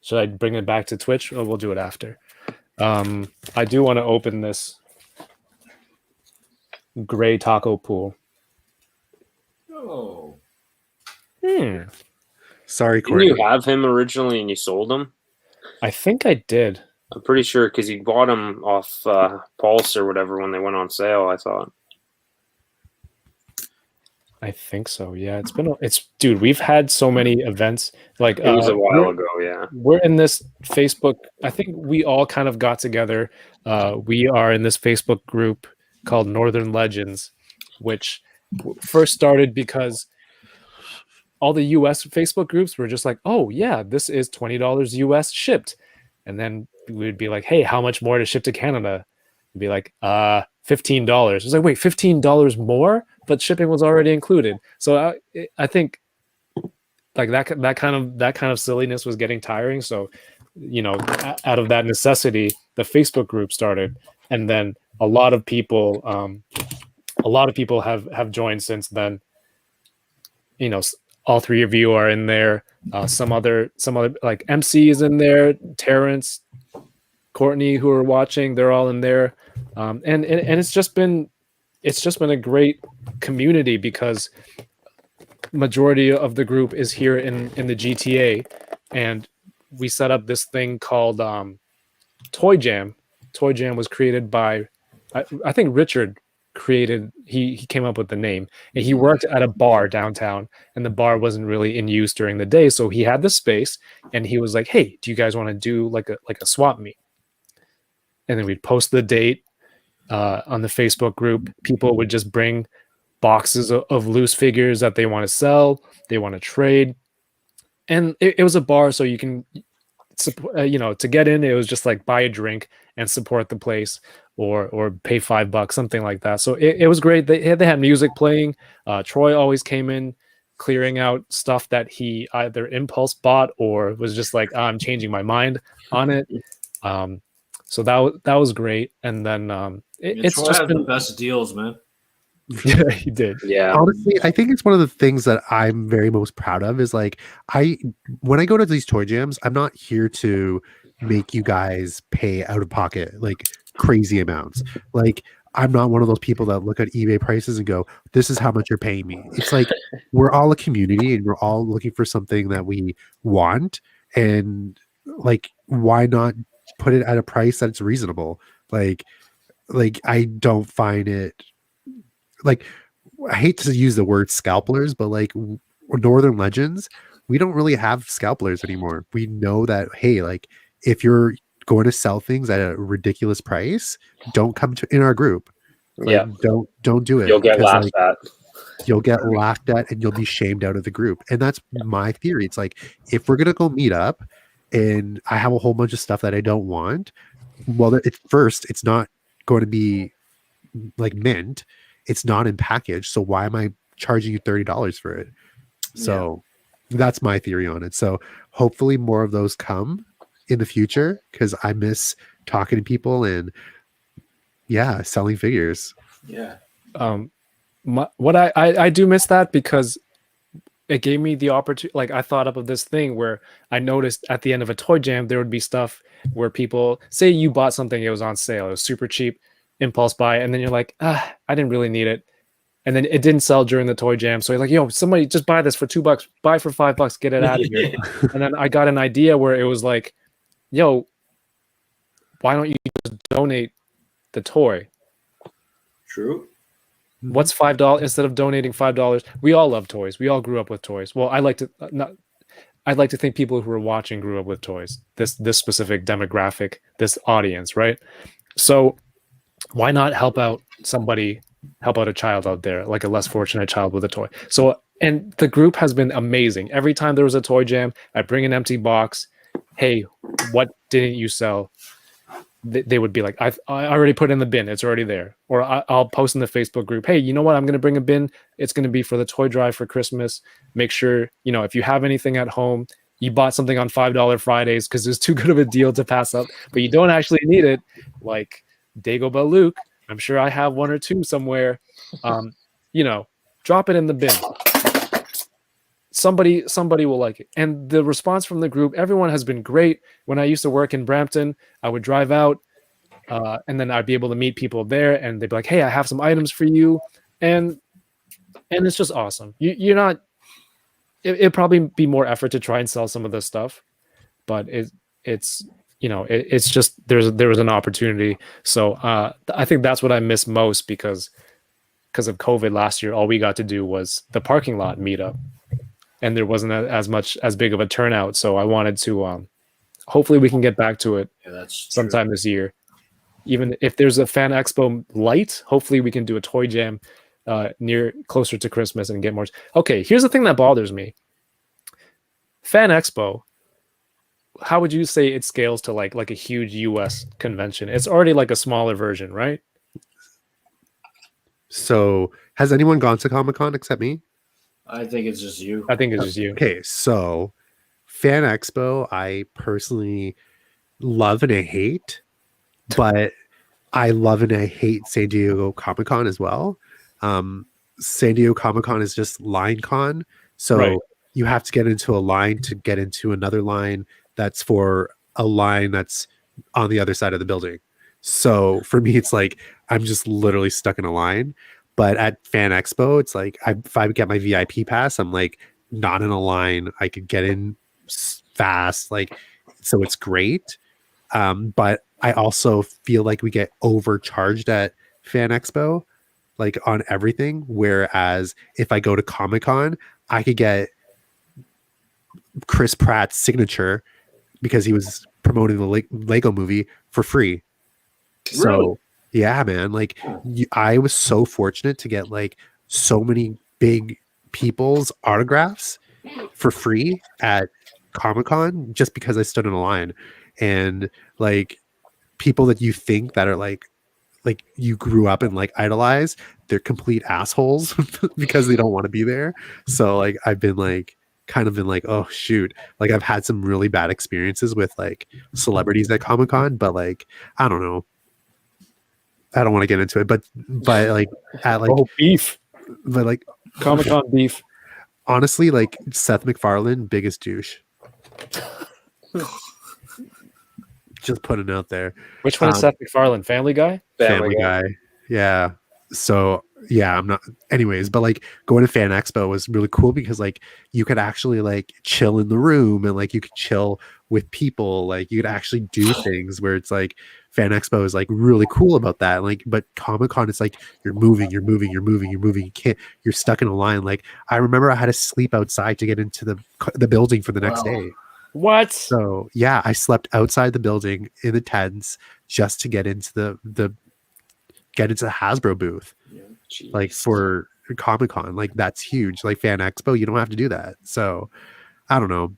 Should I bring it back to Twitch? Or we'll do it after. I do want to open this gray taco pool. Oh. Sorry, Didn't Corey. you have him originally and you sold him? I think I did. I'm pretty sure because you bought him off Pulse or whatever when they went on sale. I thought. I think so. Yeah, dude. We've had so many events. Like It was a while ago. Yeah. we're in this Facebook. I think we all kind of got together. We are in this Facebook group called Northern Legends, which first started because all the US Facebook groups were just like, oh yeah, this is $20 US shipped. And then we'd be like, hey, how much more to ship to Canada? We'd be like, $15. It was like, wait, $15 more? But shipping was already included. So I think like that kind of silliness was getting tiring. So, out of that necessity, the Facebook group started, and then a lot of people have joined since then. All three of you are in there. Some other like MC is in there. Terrence, Courtney, who are watching, they're all in there. And it's just been a great community because majority of the group is here in the GTA, and we set up this thing called Toy Jam. Toy Jam was created by I think Richard created he came up with the name, and he worked at a bar downtown, and the bar wasn't really in use during the day, so he had the space, and he was like, hey, do you guys want to do like a swap meet? And then we'd post the date on the Facebook group. People would just bring boxes of loose figures that they want to sell, they want to trade, and it was a bar, so you can to get in, it was just like buy a drink and support the place, or pay $5, something like that. So it was great. They had music playing. Troy always came in clearing out stuff that he either impulse bought or was just like, I'm changing my mind on it. So that was great. And then it's Troy just had been the best deals, man. yeah, he did. Yeah. Honestly, I think it's one of the things that I'm very most proud of is like when I go to these toy jams, I'm not here to make you guys pay out of pocket like crazy amounts. Like I'm not one of those people that look at eBay prices and go, this is how much you're paying me. It's like we're all a community and we're all looking for something that we want, and like why not put it at a price that's reasonable? Like I don't find it like, I hate to use the word scalpers, but like Northern Legends, we don't really have scalpers anymore. We know that, hey, like if you're going to sell things at a ridiculous price, don't come to in our group. Like, Yeah. don't do it. You'll get 'cause, laughed like, at. you'll get laughed at and you'll be shamed out of the group. And that's my theory. It's like if we're gonna go meet up and I have a whole bunch of stuff that I don't want, well, at first it's not going to be like mint. It's not in package. So why am I charging you $30 for it? So that's my theory on it. So hopefully more of those come in the future because I miss talking to people and selling figures. Yeah. What I do miss that because it gave me the opportunity. Like I thought up of this thing where I noticed at the end of a toy jam, there would be stuff where people say you bought something, it was on sale, it was super cheap, impulse buy, and then you're like, I didn't really need it. And then it didn't sell during the toy jam. So you're like, yo, somebody just buy this for $2, buy for $5, get it out of here. And then I got an idea where it was like, yo, why don't you just donate the toy? True. What's $5 instead of donating $5? We all love toys. We all grew up with toys. Well, I'd like to think people who are watching grew up with toys. This specific demographic, this audience, right? So why not help out a child out there, like a less fortunate child with a toy? So, and the group has been amazing. Every time there was a toy jam, I bring an empty box. Hey, what didn't you sell? they would be like, I already put it in the bin, it's already there. Or I'll post in the Facebook group, hey, you know what, I'm going to bring a bin, it's going to be for the toy drive for Christmas. Make sure, you know, if you have anything at home, you bought something on $5 Fridays because it's too good of a deal to pass up, but you don't actually need it, like Dagobah Luke, I'm sure I have one or two somewhere. You know, drop it in the bin. Somebody will like it. And the response from the group, everyone has been great. When I used to work in Brampton, I would drive out and then I'd be able to meet people there and they'd be like, hey, I have some items for you. And it's just awesome. You're not, it'd probably be more effort to try and sell some of this stuff, but it's, you know, it's just, there was an opportunity. So I think that's what I miss most because of COVID last year, all we got to do was the parking lot meetup. And there wasn't as big of a turnout, so I wanted to. Hopefully, we can get back to it sometime this year. Even if there's a fan expo light, hopefully we can do a toy jam closer to Christmas and get more. Okay, here's the thing that bothers me. Fan expo. How would you say it scales to like a huge US convention? It's already like a smaller version, right? So, has anyone gone to Comic-Con except me? I think it's just you. I think it's just you. Okay, so Fan Expo, I personally love and I hate, but I love and I hate San Diego Comic-Con as well. San Diego Comic-Con is just line con, so Right. you have to get into a line to get into another line that's for a line that's on the other side of the building. So for me, it's like I'm just literally stuck in a line. But at Fan Expo, it's like if I get my VIP pass, I'm like not in a line. I could get in fast, like so it's great. But I also feel like we get overcharged at Fan Expo, like on everything. Whereas if I go to Comic-Con, I could get Chris Pratt's signature because he was promoting the Lego movie for free. So. Really? Yeah, man. Like I was so fortunate to get like so many big people's autographs for free at Comic-Con just because I stood in a line. And like people that you think that are like you grew up and like idolize, they're complete assholes because they don't want to be there. So like I've been like kind of been like, oh shoot. Like I've had some really bad experiences with like celebrities at Comic-Con, but like I don't know. I don't want to get into it, but like at like beef, but like Comic-Con beef. Honestly, like Seth MacFarlane, biggest douche. Just putting it out there. Which one is Seth MacFarlane? Family Guy? Family Guy. Yeah. So yeah, I'm not. Anyways, but like going to Fan Expo was really cool because like you could actually like chill in the room and like you could chill with people. Like you could actually do things where it's like Fan Expo is like really cool about that. Like, but Comic-Con, it's like you're moving. You can't. You're stuck in a line. Like I remember I had to sleep outside to get into the building for the next day. What? So yeah, I slept outside the building in the tents just to get into the Hasbro booth. Yeah. Like for Comic-Con, like that's huge. Like Fan Expo, you don't have to do that. So I don't know.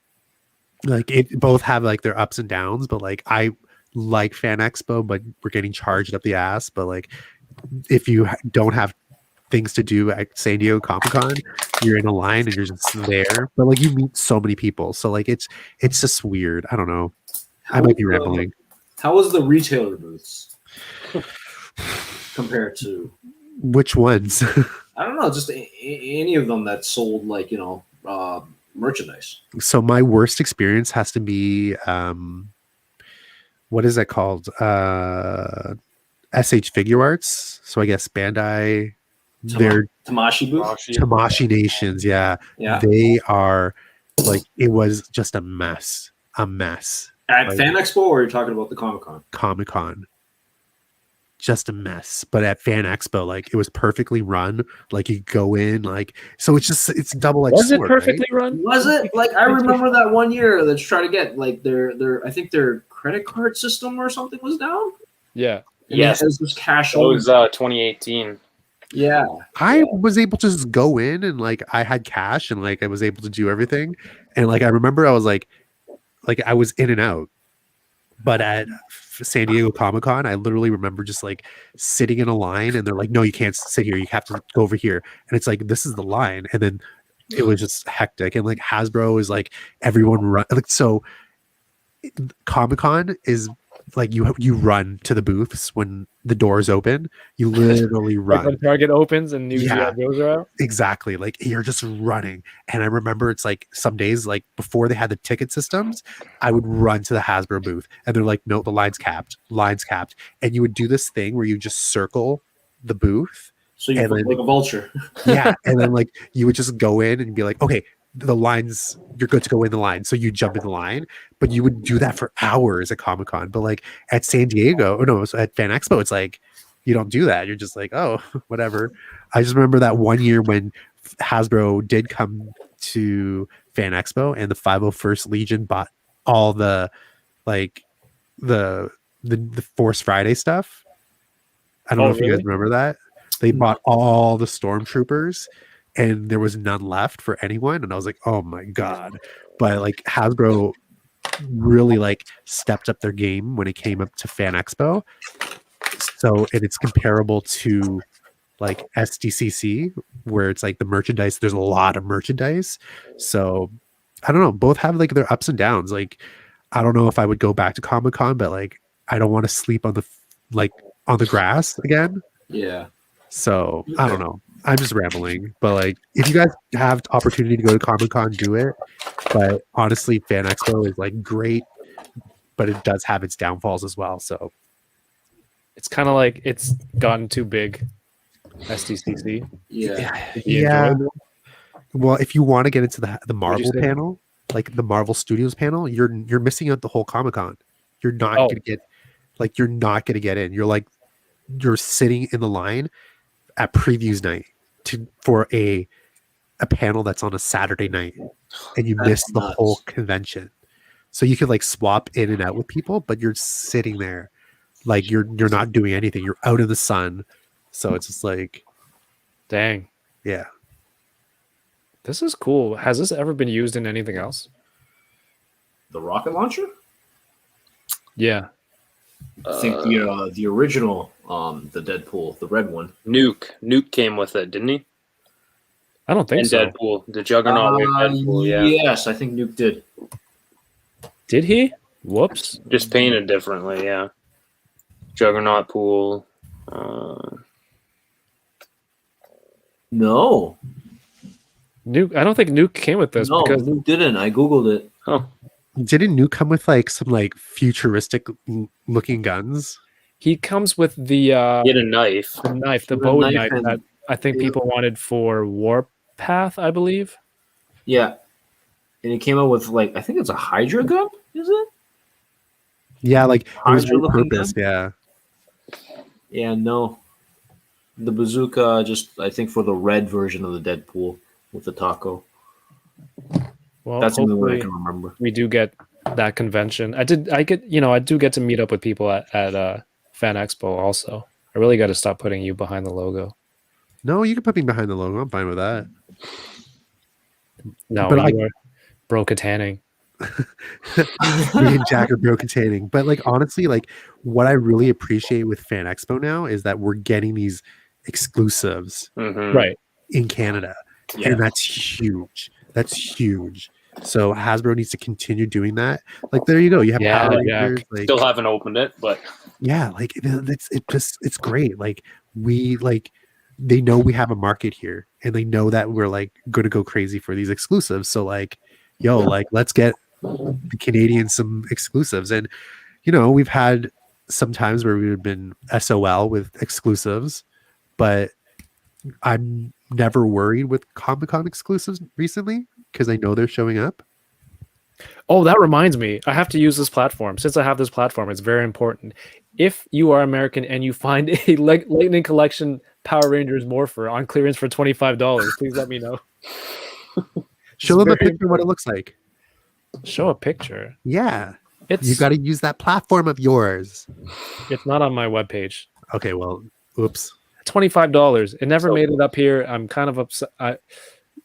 Like it both have like their ups and downs, but like I like Fan Expo, but we're getting charged up the ass. But like if you don't have things to do at San Diego Comic-Con, you're in a line and you're just there. But like you meet so many people. So like it's just weird. I don't know. I might be rambling. How was the retailer booths compared to which ones? I don't know, just any of them that sold like, you know, merchandise. So my worst experience has to be what is that called? SH Figure Arts. So I guess Bandai, they're Tamashi booth. Tamashi Nations. Yeah. They are like, it was just a mess. At like, Fan Expo, or are you talking about the Comic-Con? Comic-Con. Just a mess. But at Fan Expo, like it was perfectly run. Like you go in, like so it's double-edged sword. Was it perfectly run? Was it? Like I remember that one year that's trying to get like their I think their credit card system or something was down. Yeah. Yes. It was just cash. It was 2018. Yeah. I was able to just go in and like I had cash and like I was able to do everything. And like I remember I was like I was in and out. But at San Diego Comic Con, I literally remember just like sitting in a line, and they're like, "No, you can't sit here. You have to go over here." And it's like, this is the line, and then it was just hectic. And like Hasbro is like everyone run like so. Comic Con is like you run to the booths when the doors open. You literally Like run. when Target opens and new Yeah. GI Joes are out. Exactly. Like you're just running. And I remember it's like some days, like before they had the ticket systems, I would run to the Hasbro booth and they're like, no, the line's capped, line's capped. And you would do this thing where you just circle the booth. So you And put then- like a vulture. Yeah. And then like you would just go in and be like, okay, the lines, you're good to go in the line. So you jump in the line, but you would do that for hours at Comic Con. But like at San Diego, or no, at Fan Expo, it's like, you don't do that. You're just like, oh, whatever. I just remember that one year when Hasbro did come to Fan Expo and the 501st Legion bought all the like the Force Friday stuff. I don't know if you guys remember that. They bought all the stormtroopers and there was none left for anyone. And I was like, oh my God. But like Hasbro really like stepped up their game when it came up to Fan Expo. So, and it's comparable to like SDCC, where it's like the merchandise, there's a lot of merchandise. So I don't know, both have like their ups and downs. Like, I don't know if I would go back to Comic Con, but like, I don't want to sleep on the grass again. Yeah. So I don't know. I'm just rambling, but like, if you guys have the opportunity to go to Comic Con, do it. But honestly, Fan Expo is like great, but it does have its downfalls as well. So It's kind of like it's gotten too big. SDCC. Yeah. yeah. Well, if you want to get into the Marvel say? panel, like the Marvel Studios panel, you're missing out the whole Comic Con. You're not Oh. gonna get you're not gonna get in. You're sitting in the line at previews night for a panel that's on a Saturday night, and you miss the nuts. whole convention. So you could like swap in and out with people, but you're sitting there like you're not doing anything. You're out in the sun. So it's just like, Dang. yeah. This is cool. Has this ever been used in anything else? The rocket launcher? Yeah. I think the original, the Deadpool, the red one. Nuke came with it, didn't he? I don't think And so. Deadpool, the Juggernaut with Deadpool, yeah. Yes, I think Nuke did. Did he? Whoops. Just painted differently, yeah. Juggernaut pool. No, Nuke. I don't think Nuke came with this no, because Nuke didn't. I googled it. Oh, Didn't Nuke come with like some like futuristic looking guns? he comes with the he had a knife. knife, the The bow knife knife and- that I think yeah. people wanted for Warpath, I believe. Yeah, and it came out with like I think it's a Hydra gun. Is it? Yeah, like it was Hydra looking repurposed. Yeah. Yeah, no. The bazooka, just I think for the red version of the Deadpool with the taco. Well, That's the only one I hopefully can remember. we do get that convention. I do get to meet up with people at Fan Expo also. I really got to stop putting you behind the logo. No, you can put me behind the logo. I'm fine with that. No, But you are broke tanning. Me and Jack are broken tanning. But like honestly, like what I really appreciate with Fan Expo now is that we're getting these exclusives Mhm. Right. in Canada. Yeah. And that's huge. That's huge. So Hasbro needs to continue doing that. Like there you go. You have Yeah, Power Jack. Rangers, like Still haven't opened it, but yeah, like it's great. Like they know we have a market here and they know that we're like gonna go crazy for these exclusives. So like, yo, like let's get the Canadians some exclusives. And you know, we've had some times where we've been SOL with exclusives, but I'm never worried with Comic-Con exclusives recently because I know they're showing up. Oh, that reminds me. I have to use this platform. Since I have this platform, it's very important. If you are American and you find a Lightning Collection Power Rangers Morpher on clearance for $25, please let me know. Show them a very picture of what it looks like. Show a picture. Yeah. It's You got to use that platform of yours. It's not on my webpage. Okay, well, oops. $25. It never So- made it up here. I'm kind of upset.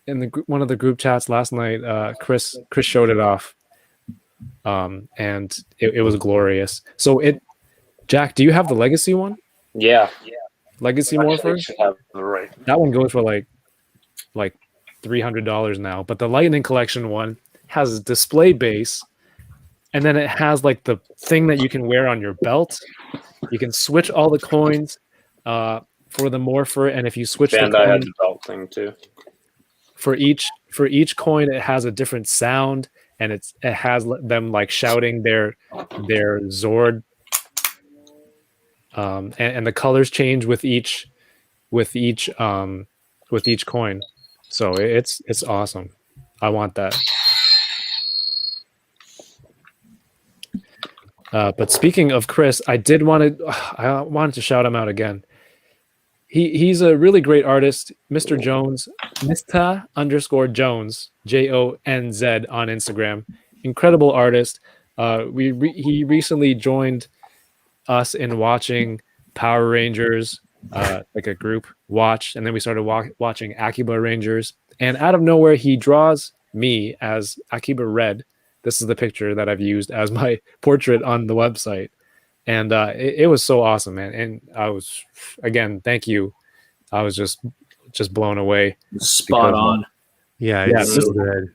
In one of the group chats last night, Chris showed it off, and it was glorious. So Jack, do you have the Legacy one? Yeah. Legacy Actually, Morpher? I should have the right. That one goes for like $300 now. But the Lightning Collection one has a display base, and then it has like the thing that you can wear on your belt. You can switch all the coins for the Morpher, and if you switch the Bandai had coin the belt thing too. for each coin, it has a different sound, and it has them like shouting their Zord. And the colors change with each coin. So it's awesome. I want that. But speaking of Chris, I wanted to shout him out again. He's a really great artist, Mr. Jones, Mr_Jones, JONZ on Instagram. Incredible artist. He recently joined us in watching Power Rangers, like a group watch, and then we started watching Akiba Rangers. And out of nowhere, he draws me as Akiba Red. This is the picture that I've used as my portrait on the website, and it was so awesome, man. And I was, again, thank you. I was just blown away. Spot on. Yeah, Yeah, it's so good.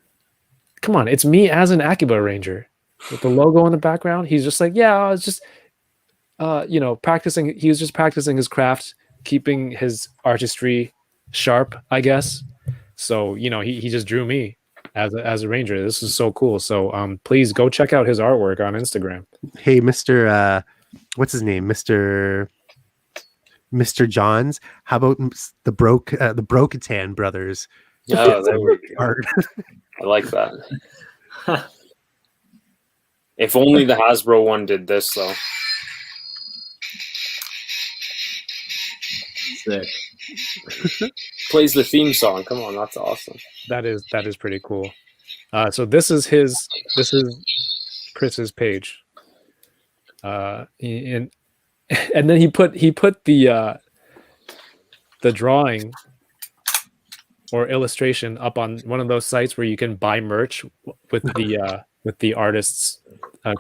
Come on, it's me as an Akiba Ranger with the logo in the background. He's just like, yeah, I was just practicing. He was just practicing his craft, keeping his artistry sharp, I guess. So he just drew me as a ranger. This is so cool. So please go check out his artwork on Instagram. Hey, Mr. What's his name? Mr. Johns. How about the Brokatan brothers? Oh, there we go. Art. I like that. If only the Hasbro one did this though. Sick. Plays the theme song. Come on, that's awesome. That is pretty cool. So this is Chris's page. And then he put the drawing or illustration up on one of those sites where you can buy merch with the artist's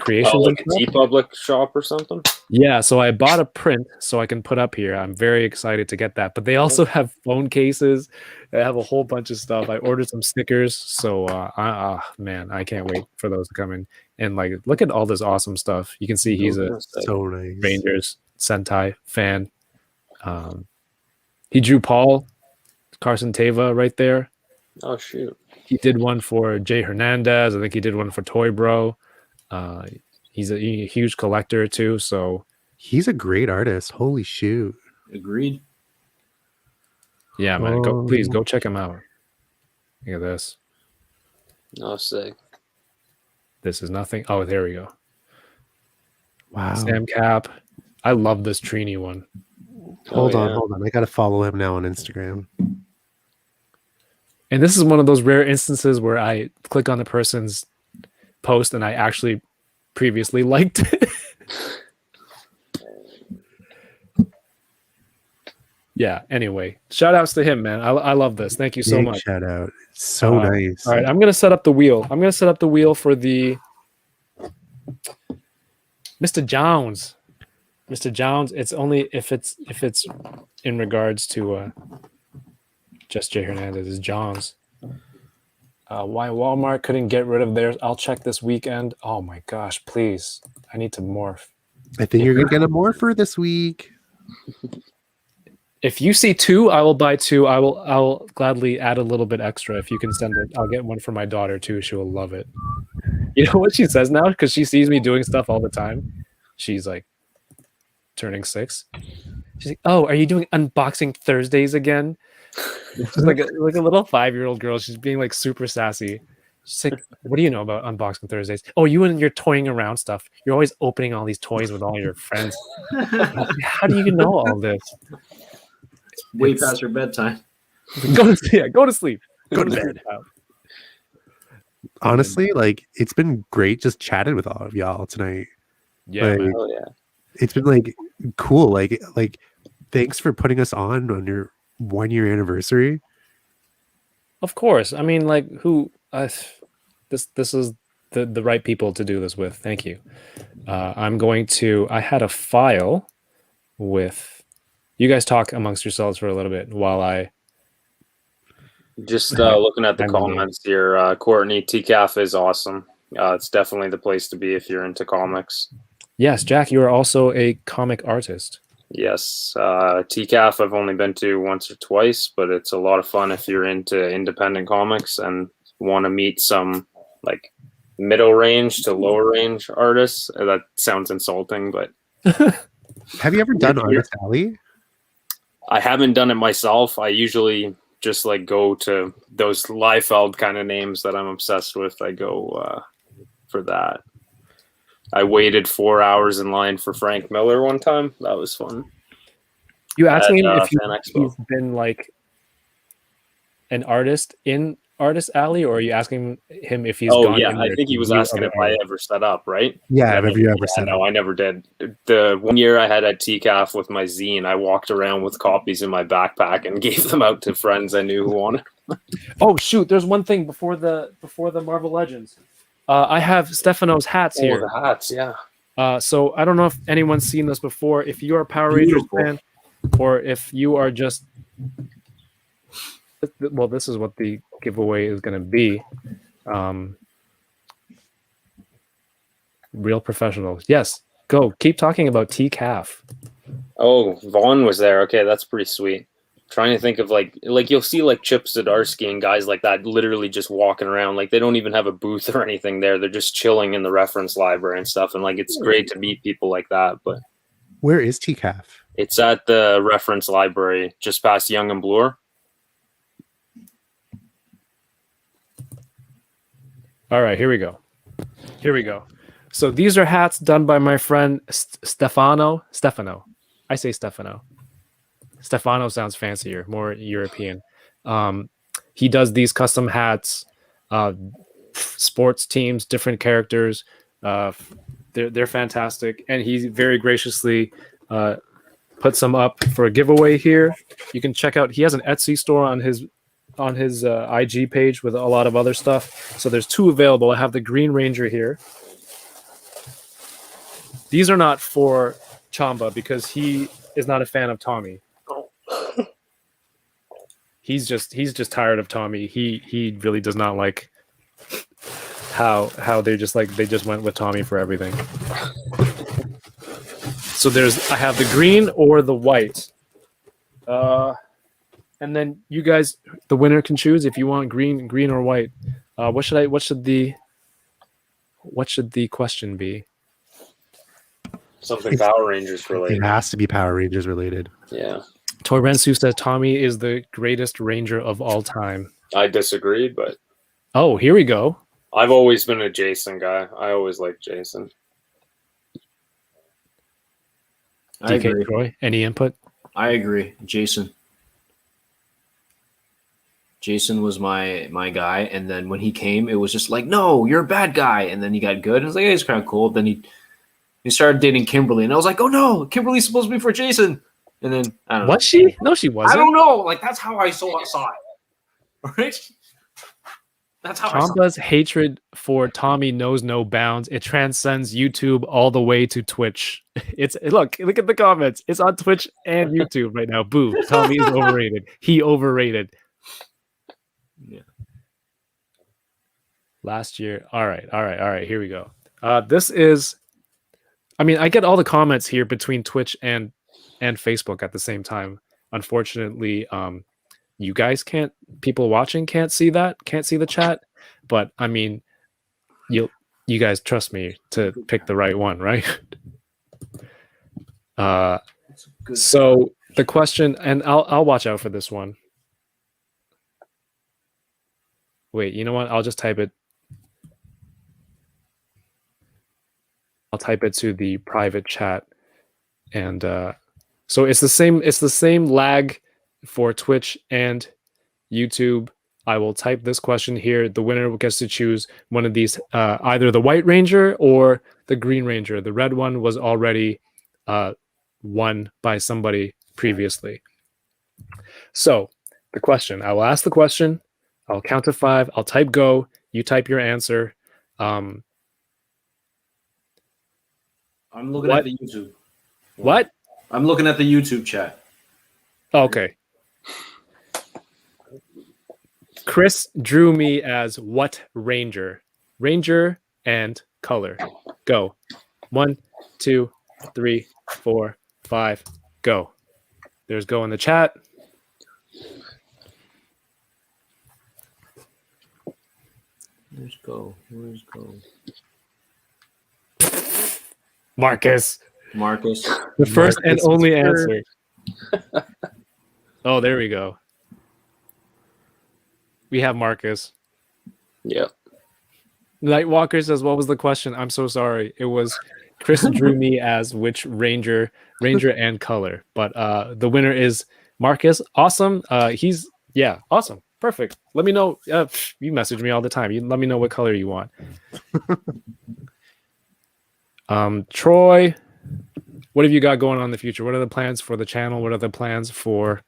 creations. Oh, like a TeePublic shop or something? Yeah, so I bought a print so I can put up here. I'm very excited to get that. But they also have phone cases. They have a whole bunch of stuff. I ordered some stickers. So, man, I can't wait for those to come in. And, like, look at all this awesome stuff. You can see he's a So nice. Rangers Sentai fan. He drew Paul Carson Teva right there. Oh, shoot. He did one for Jay Hernandez. I think he did one for Toy Bro. He's a huge collector too, so He's a great artist. Holy shoot. Agreed. yeah, man. Please go check him out. Look at this. Oh, sick. This is nothing. Oh, there we go. Wow. Sam Cap. I love this Trini one. Hold Oh, on, yeah. hold on. I gotta follow him now on Instagram. And this is one of those rare instances where I click on the person's post and I actually previously liked it. Yeah, anyway. Shout outs to him, man. I love this. Thank you so Big much. shout out. It's so nice. All right, I'm gonna set up the wheel. I'm gonna set up the wheel for the Mr. Jones. Mr. Jones. It's only if it's in regards to just Jay Hernandez's Jones. Why Walmart couldn't get rid of theirs? I'll check this weekend. Oh my gosh, please! I need to morph. I think you're gonna get a morpher this week. If you see two, I will buy two. I'll gladly add a little bit extra if you can send it. I'll get one for my daughter too. She will love it. You know what she says now? Because she sees me doing stuff all the time. She's like turning 6. She's like, "Oh, are you doing unboxing Thursdays again?" It's just like a little 5-year-old girl. She's being like super sassy. She's like, "What do you know about unboxing Thursdays? Oh, you and your toying around stuff. You're always opening all these toys with all your friends. How do you know all this?" Way past your bedtime. Go to sleep. Go to bed. Honestly, like it's been great just chatting with all of y'all tonight. Yeah, Like, man. Oh, yeah. It's been like cool. Like thanks for putting us on your 1-year anniversary. Of course. I mean, like, who? This is the right people to do this with. Thank you. I'm going to. I had a file with. You guys talk amongst yourselves for a little bit while I. Just looking at the I'm in here. comments here, Courtney, TCAF is awesome. It's definitely the place to be if you're into comics. Yes, Jack, you are also a comic artist. Yes, TCAF I've only been to once or twice, but it's a lot of fun if you're into independent comics and want to meet some like middle range to lower range artists. That sounds insulting, but Have you ever done Artist Alley? I haven't done it myself. I usually just like go to those Liefeld kind of names that I'm obsessed with. I go for that. I waited 4 hours in line for Frank Miller one time. That was fun. You asking him if Fan Expo. he's been like an artist in Artist Alley, or are you asking him if he's gone in I there think he to was view asking other if I artists? ever set up, right? Yeah, have you ever set No, up? I never did. The 1 year I had at TCAF with my zine, I walked around with copies in my backpack and gave them out to friends I knew who wanted. Oh shoot! There's one thing before the Marvel Legends. I have Stefano's hats here. the hats, yeah. So I don't know if anyone's seen this before. If you are a Power Rangers Beautiful. fan, or if you are just, well, this is what the giveaway is going to be. Real professionals. Yes, go. Keep talking about TCAF. Oh, Vaughn was there. Okay, that's pretty sweet. Trying to think of like you'll see like Chip Zdarsky and guys like that literally just walking around. Like they don't even have a booth or anything there. They're just chilling in the reference library and stuff. And like it's great to meet people like that. But Where is TCAF? it's at the reference library just past Young and Bloor. All right, here we go. Here we go. So these are hats done by my friend Stefano. I say Stefano. Stefano sounds fancier, more European. He does these custom hats, sports teams, different characters. They're fantastic, and he very graciously put some up for a giveaway here. You can check out. He has an Etsy store on his IG page with a lot of other stuff. So there's two available. I have the Green Ranger here. These are not for Chamba because he is not a fan of Tommy. He's just tired of Tommy. He really does not like how they just went with Tommy for everything. So I have the green or the white. And then you guys, the winner can choose if you want green or white. What should the question be? Something Power Rangers It related. has to be Power Rangers related. Yeah. Toy Rensu says Tommy is the greatest ranger of all time. I disagree, but Oh, here we go. I've always been a Jason guy. I always liked Jason. I DK agree. Troy, any input? I agree. Jason was my guy, and then when he came, it was just like, no, you're a bad guy. And then he got good. And I was like, hey, he's kind of cool. Then he started dating Kimberly, and I was like, oh no, Kimberly's supposed to be for Jason. And then I don't know. Was she? No, she wasn't. I don't know. Like that's how I saw it. Right? That's how I saw it. Champa's hatred for Tommy knows no bounds. It transcends YouTube all the way to Twitch. Look at the comments. It's on Twitch and YouTube right now. Boo. Tommy is overrated. He overrated. Yeah. Last year. All right. Here we go. This is. I mean, I get all the comments here between Twitch and Facebook at the same time. Unfortunately, you guys people watching can't see the chat, but I mean, you guys trust me to pick the right one, right? So the question, and I'll watch out for this one. Wait, you know what? I'll just type it. I'll type it to the private chat, and so it's the same lag for Twitch and YouTube. I will type this question here. The winner gets to choose one of these, either the White Ranger or the Green Ranger. The red one was already won by somebody previously. So the question, I will ask the question. I'll count to 5. I'll type go. You type your answer. Um, I'm looking What? at the YouTube. what? I'm looking at the YouTube chat. Okay. Chris drew me as what ranger? Ranger and color. Go. 1, 2, 3, 4, 5. Go. There's go in the chat. Where's go? Where's go? Marcus. Marcus. The first and Marcus only for- answer. Oh, there we go. We have Marcus. Yep. Nightwalker says, what was the question? I'm so sorry. It was Chris drew me as which ranger and color. But the winner is Marcus. Awesome. He's awesome. Perfect. Let me know. You message me all the time. You let me know what color you want. Troy, what have you got going on in the future? What are the plans for the channel? What are the plans for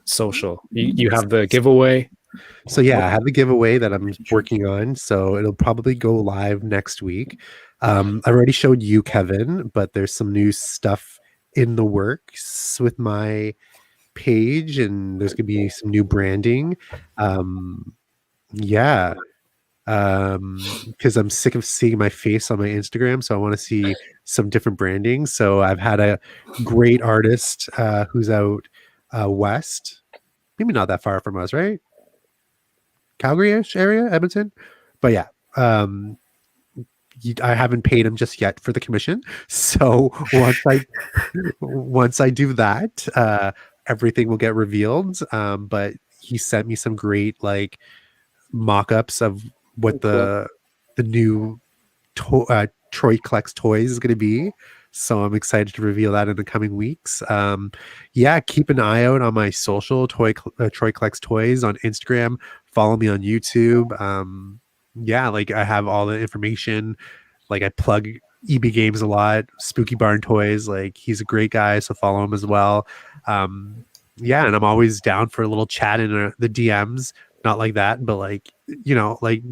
social? You have the giveaway. So yeah, I have a giveaway that I'm working on. So it'll probably go live next week. I already showed you, Kevin, but there's some new stuff in the works with my page, and there's gonna be some new branding. Yeah. Because I'm sick of seeing my face on my Instagram, so I want to see some different branding. So I've had a great artist who's out west, maybe not that far from us, right? Calgary-ish area, Edmonton. But yeah, I haven't paid him just yet for the commission. So once I do that, everything will get revealed. But he sent me some great like mock-ups of what the new Troy Collects Toys is going to be. So I'm excited to reveal that in the coming weeks. Yeah, keep an eye out on my social, Troy Collects Toys on Instagram. Follow me on YouTube. Yeah, like I have all the information. Like I plug EB Games a lot, Spooky Barn Toys. Like he's a great guy, so follow him as well. Yeah, and I'm always down for a little chat in the DMs. Not like that, but like like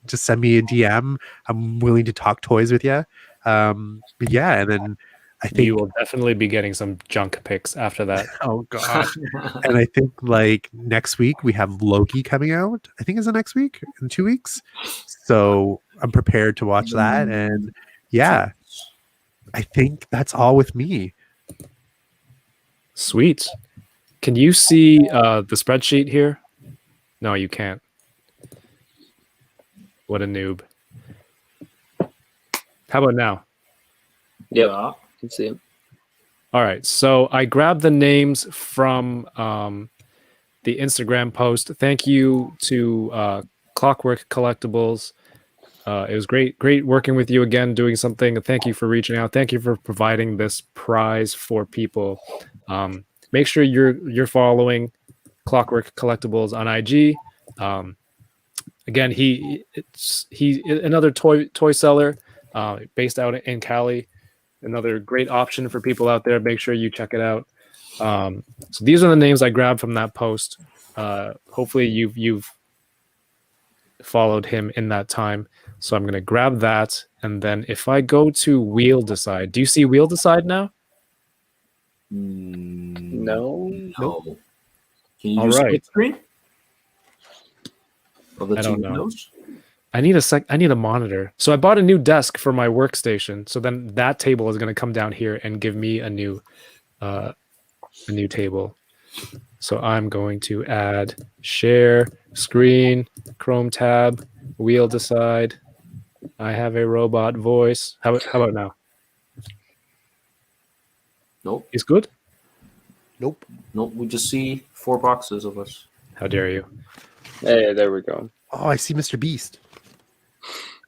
just send me a DM. I'm willing to talk toys with you. But yeah, and then I think You will definitely be getting some junk pics after that. oh god, and I think like next week we have Loki coming out. I think it's the next week in 2 weeks. So I'm prepared to watch that, and yeah, I think that's all with me. Sweet. Can you see the spreadsheet here? No, you can't. What a noob. How about now? Yep. Yeah. Can see it. All right. So I grabbed the names from the Instagram post. Thank you to Clockwork Collectibles. It was great working with you again, doing something. Thank you for reaching out. Thank you for providing this prize for people. Make sure you're following Clockwork Collectibles on IG. Again, he's another toy seller based out in Cali. Another great option for people out there. Make sure you check it out. So these are the names I grabbed from that post. Hopefully you've followed him in that time. So I'm going to grab that, and then if I go to Wheel Decide, do you see Wheel Decide now? No. No. Can you All use right. split screen? Of the I two don't know. windows? I need a monitor. So I bought a new desk for my workstation. So then that table is going to come down here and give me a new table. So I'm going to add share screen, Chrome tab, Wheel Decide. I have a robot voice. How about now? Nope. It's good? Nope. Nope. We just see 4 boxes of us. How dare you? Hey, there we go. Oh, I see Mr. Beast.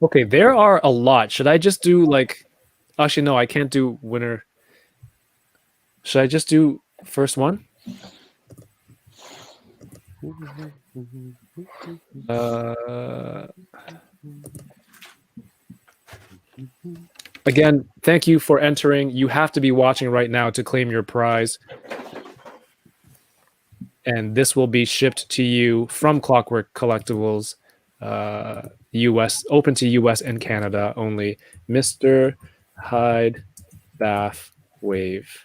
Okay, there are a lot. Should I just do like... Actually, no, I can't do winner. Should I just do first one? Again, thank you for entering. You have to be watching right now to claim your prize. And this will be shipped to you from Clockwork Collectibles US, open to US and Canada only. Mr. Hyde Bath Wave.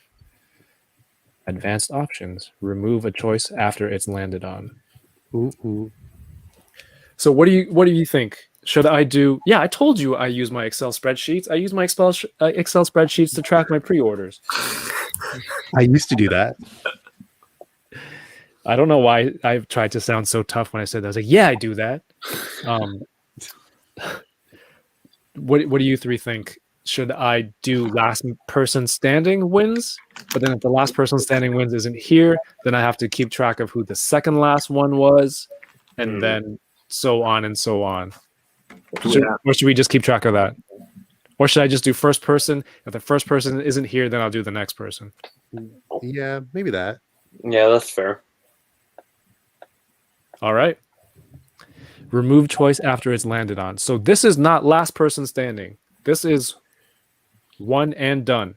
Advanced options. Remove a choice after it's landed on. Ooh. So what do you think? Should I do? Yeah, I told you I use my Excel spreadsheets. I use my Excel spreadsheets to track my pre-orders. I used to do that. I don't know why I tried to sound so tough when I said that. I was like, yeah, I do that. What do you three think? Should I do last person standing wins? But then if the last person standing wins isn't here, then I have to keep track of who the second last one was, and then so on and so on. Or should we just keep track of that? Or should I just do first person? If the first person isn't here, then I'll do the next person. Yeah, maybe that. Yeah, that's fair. All right. Remove choice after it's landed on. So this is not last person standing. This is one and done.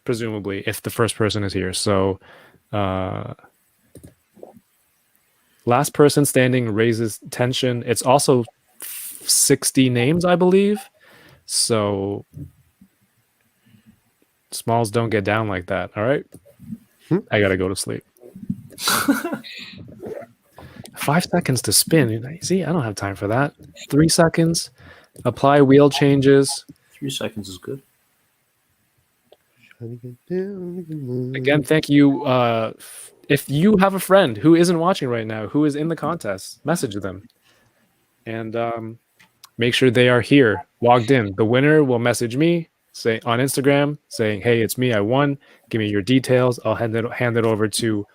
Presumably, if the first person is here. So last person standing raises tension. It's also 60 names, I believe. So smalls don't get down like that. All right. I gotta go to sleep. 5 seconds to spin. See, I don't have time for that. 3 seconds. Apply wheel changes. 3 seconds is good. Again, thank you. If you have a friend who isn't watching right now, who is in the contest, message them. And make sure they are here, logged in. The winner will message me say on Instagram saying, hey, it's me, I won. Give me your details. I'll hand it over to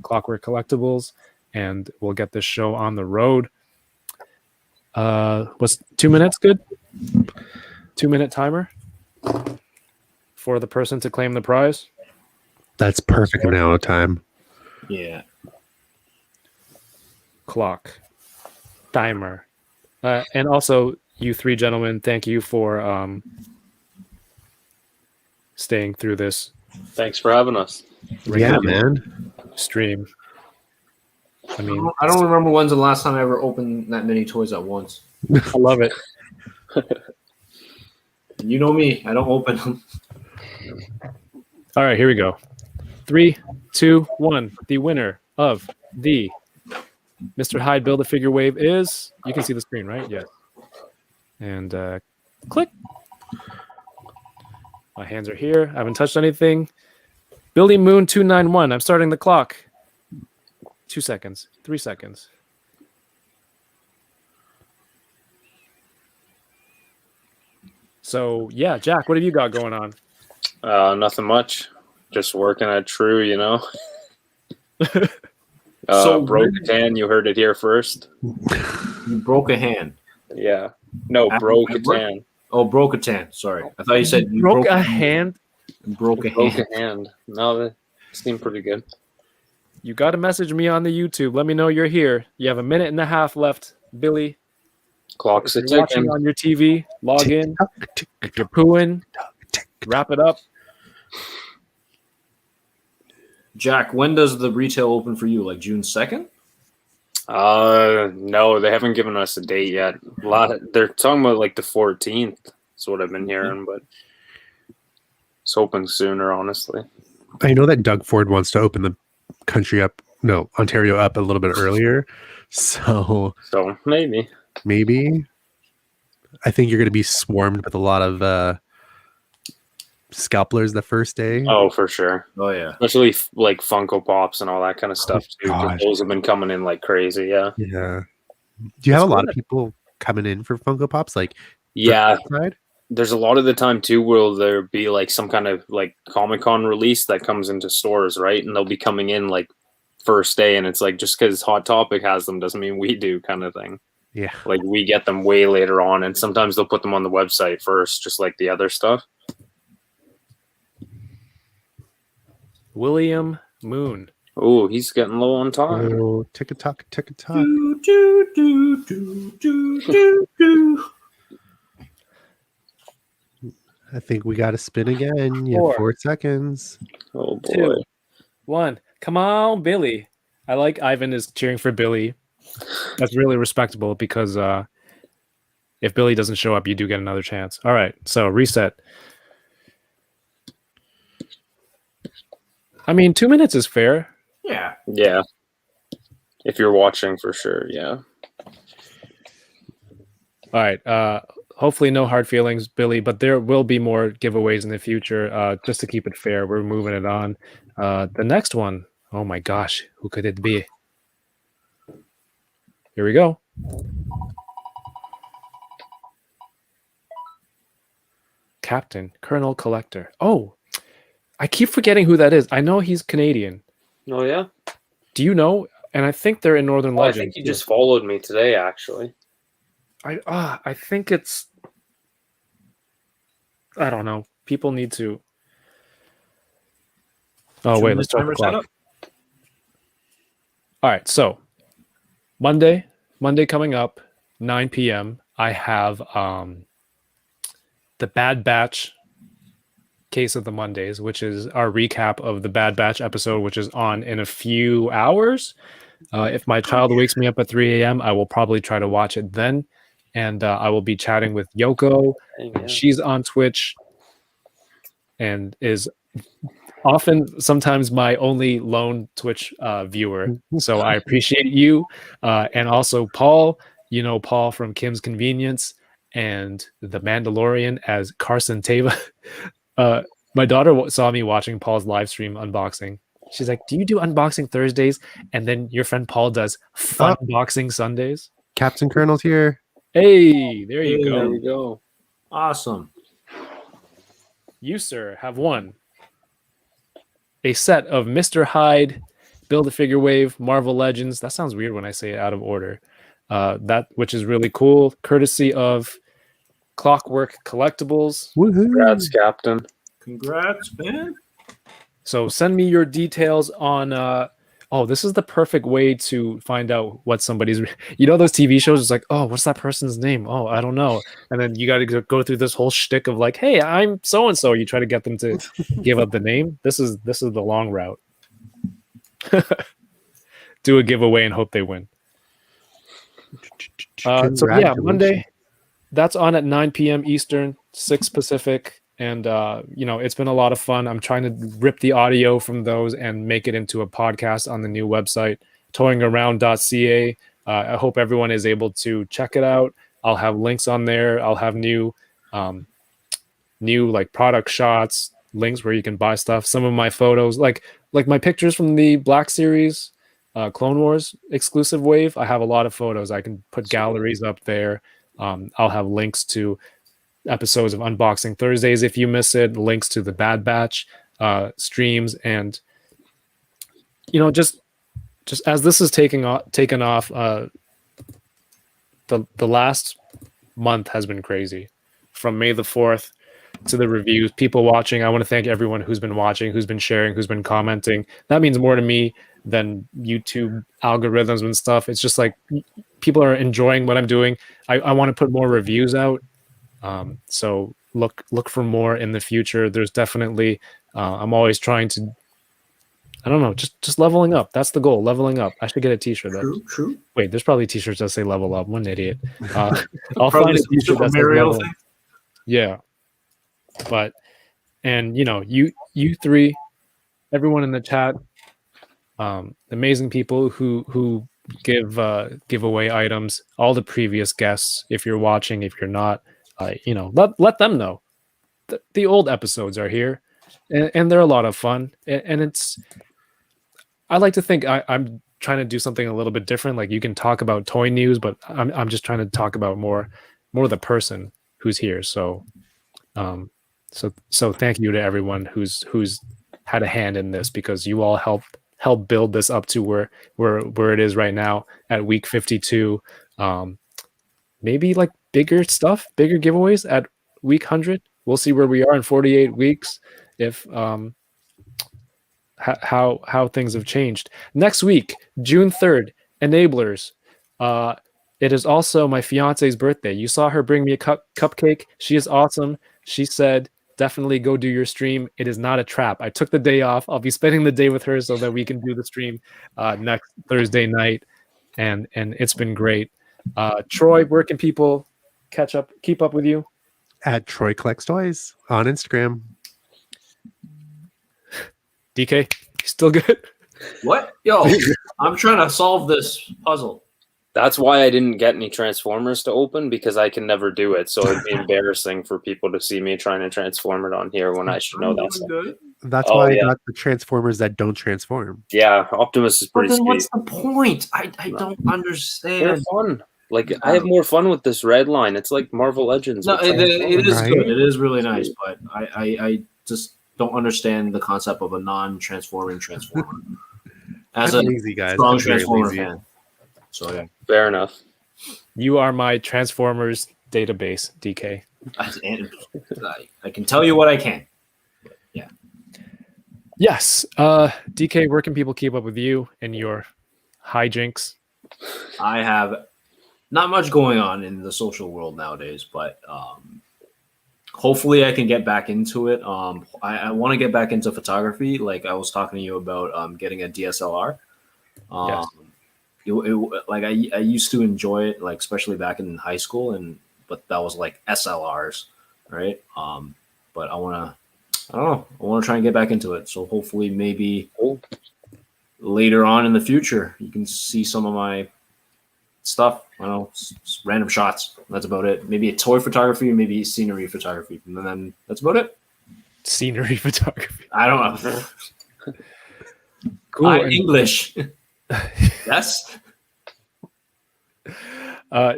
Clockwork Collectibles, and we'll get this show on the road. Was 2 minutes good? 2-minute timer for the person to claim the prize? That's perfect amount of time. Yeah. Clock. Timer. And also, you three gentlemen, thank you for staying through this Thanks for having us. Yeah, man. stream. I mean, I don't remember when's the last time I ever opened that many toys at once. I love it. And you know me, I don't open them. All right, here we go. 3, 2, 1. The winner of the Mr. Hyde Build-A-Figure Wave is... You can see the screen, right? Yes. And click. My hands are here. I haven't touched anything. Billy Moon 291. I'm starting the clock. 2 seconds. 3 seconds. So, yeah, Jack, what have you got going on? Nothing much. Just working at True, you know. So broke a tan. You heard it here first. You broke a hand. Yeah. No, broke a tan. Oh, broke a tan. Sorry. I thought you said you broke a hand. Broke a Broke hand. a hand. No, that seemed pretty good. You got to message me on the YouTube. Let me know you're here. You have a minute and a half left, Billy. Clock's a If you're watching ticking. on your TV, log in. If you're pooing, wrap it up. Jack, when does the retail open for you? Like June 2nd? No, they haven't given us a date yet. They're talking about like the 14th. That's what I've been hearing, but it's hoping sooner, honestly. I know that Doug Ford wants to open the Ontario up a little bit earlier. So maybe. I think you're going to be swarmed with a lot of scalpers the first day. Oh, for sure. Oh, yeah. Especially like Funko Pops and all that kind of stuff too. 'Cause gosh. those have been coming in like crazy. Yeah. Yeah. Do you have a lot of people coming in for Funko Pops? Like, Yeah. side? There's a lot of the time too where there be like some kind of like Comic-Con release that comes into stores, right? And they'll be coming in like first day, and it's like just because Hot Topic has them doesn't mean we do, kind of thing. Yeah. Like we get them way later on, and sometimes they'll put them on the website first, just like the other stuff. William Moon. Oh, he's getting low on time. Oh, tick-a-tock, tick-a-tock. Do, do, do, do, do, do, do. I think we got to spin again. You 4. have 4 seconds. Oh boy. 2, 1. Come on, Billy. I like Ivan is cheering for Billy. That's really respectable because if Billy doesn't show up, you do get another chance. All right, so reset. I mean, 2 minutes is fair. Yeah. Yeah. If you're watching, for sure. Yeah. All right. Hopefully, no hard feelings, Billy, but there will be more giveaways in the future. Just to keep it fair, we're moving it on. The next one, oh my gosh, who could it be? Here we go. Captain, Colonel, Collector. Oh, I keep forgetting who that is. I know he's Canadian. Oh, yeah? Do you know? And I think they're in Northern Oh, I Legends. think he just followed me today, actually. I think it's, I don't know. People need to. Oh wait, let's start the clock. All right, so Monday coming up, 9 p.m. I have the Bad Batch Case of the Mondays, which is our recap of the Bad Batch episode, which is on in a few hours. If my child wakes me up at 3 a.m., I will probably try to watch it then. And I will be chatting with Yoko. Dang, She's on Twitch and is often sometimes my only lone Twitch viewer. So I appreciate you. And also Paul, you know, Paul from Kim's Convenience and The Mandalorian as Carson Teva. My daughter saw me watching Paul's live stream unboxing. She's like, "Do you do unboxing Thursdays?" And then your friend Paul does fun boxing Sundays. Captain Colonel's here. Hey, there you Hey. go. There we go. Awesome. You, sir, have won a set of Mr. Hyde, Build-A-Figure Wave, Marvel Legends. That sounds weird when I say it out of order. That which is really cool, courtesy of Clockwork Collectibles. Woohoo! Congrats, Captain. Congrats, man. So send me your details on this is the perfect way to find out what somebody's you know those TV shows, it's like, oh, what's that person's name? Oh, I don't know. And then you got to go through this whole shtick of like, hey, I'm so and so. You try to get them to give up the name. This is the long route. Do a giveaway and hope they win. So yeah, Monday, that's on at 9 p.m. Eastern, 6 Pacific. And, it's been a lot of fun. I'm trying to rip the audio from those and make it into a podcast on the new website, toyingaround.ca. I hope everyone is able to check it out. I'll have links on there. I'll have new like product shots, links where you can buy stuff. Some of my photos, like my pictures from the Black Series, Clone Wars exclusive wave. I have a lot of photos. I can put galleries up there. I'll have links to episodes of Unboxing Thursdays if you miss it, links to the Bad Batch streams, and just as this is taken off, the last month has been crazy. From May the 4th to the reviews, people watching. I want to thank everyone who's been watching, who's been sharing, who's been commenting. That means more to me than YouTube algorithms and stuff. It's just like people are enjoying what I'm doing. I want to put more reviews out. So look for more in the future. There's definitely I'm always trying to, I don't know, just leveling up. That's the goal, leveling up. I should get a t-shirt. True. Wait, there's probably t-shirts that say level up. What an idiot. I'll find a t-shirt that says Mario level up. Yeah. But you three, everyone in the chat, amazing people who give away items, all the previous guests, if you're watching, if you're not, let them know. The old episodes are here, and they're a lot of fun. And I like to think I'm trying to do something a little bit different. Like, you can talk about toy news, but I'm just trying to talk about more the person who's here. So thank you to everyone who's had a hand in this, because you all help build this up to where it is right now at week 52. Maybe like bigger stuff, bigger giveaways at week 100. We'll see where we are in 48 weeks, if how things have changed. Next week, June 3rd, Enablers. It is also my fiance's birthday. You saw her bring me a cupcake. She is awesome. She said, definitely go do your stream. It is not a trap. I took the day off. I'll be spending the day with her so that we can do the stream next Thursday night. and it's been great. Troy, where can people keep up with you? At Troy Collects Toys on Instagram. DK, still good? What? Yo, I'm trying to solve this puzzle. That's why I didn't get any Transformers to open, because I can never do it. So it'd be embarrassing for people to see me trying to transform it on here when I should know that stuff. Good. That's Oh, why yeah. I got the Transformers that don't transform. Yeah, Optimus is But pretty then what's sweet. the point? I don't They're understand. fun. Like, I have more fun with this red line. It's like Marvel Legends. No, with it is Right? good. It is really nice, but I just don't understand the concept of a non-transforming transformer. As a I'm lazy, guys. strong I'm very Transformer lazy. fan. So yeah, Fair enough. You are my Transformers database, DK. I can tell you what I can. Yes. DK, where can people keep up with you and your hijinks? I have not much going on in the social world nowadays, but hopefully I can get back into it. I want to get back into photography. Like I was talking to you about getting a DSLR. Yes. Like I used to enjoy it, like especially back in high school, but that was like SLRs, right? But I don't know. I want to try and get back into it. So hopefully, maybe later on in the future, you can see some of my stuff. I don't know, random shots. That's about it. Maybe a toy photography, maybe scenery photography, and then that's about it. Scenery photography. I don't know. Cool. And, English. Yes.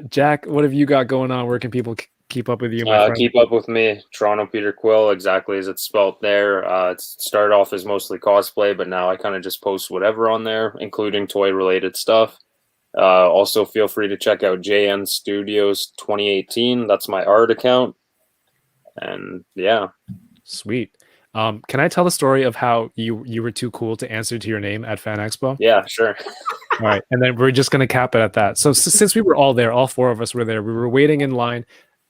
Jack, what have you got going on? Where can people keep up with you, my friend? Keep up with me, Toronto Peter Quill, exactly as it's spelled there. It started off as mostly cosplay, but now I kind of just post whatever on there, including toy-related stuff. Also, feel free to check out JN Studios 2018. That's my art account. And yeah. Sweet. Can I tell the story of how you were too cool to answer to your name at Fan Expo? Yeah, sure. All right. And then we're just going to cap it at that. So since we were all there, all four of us were there, we were waiting in line.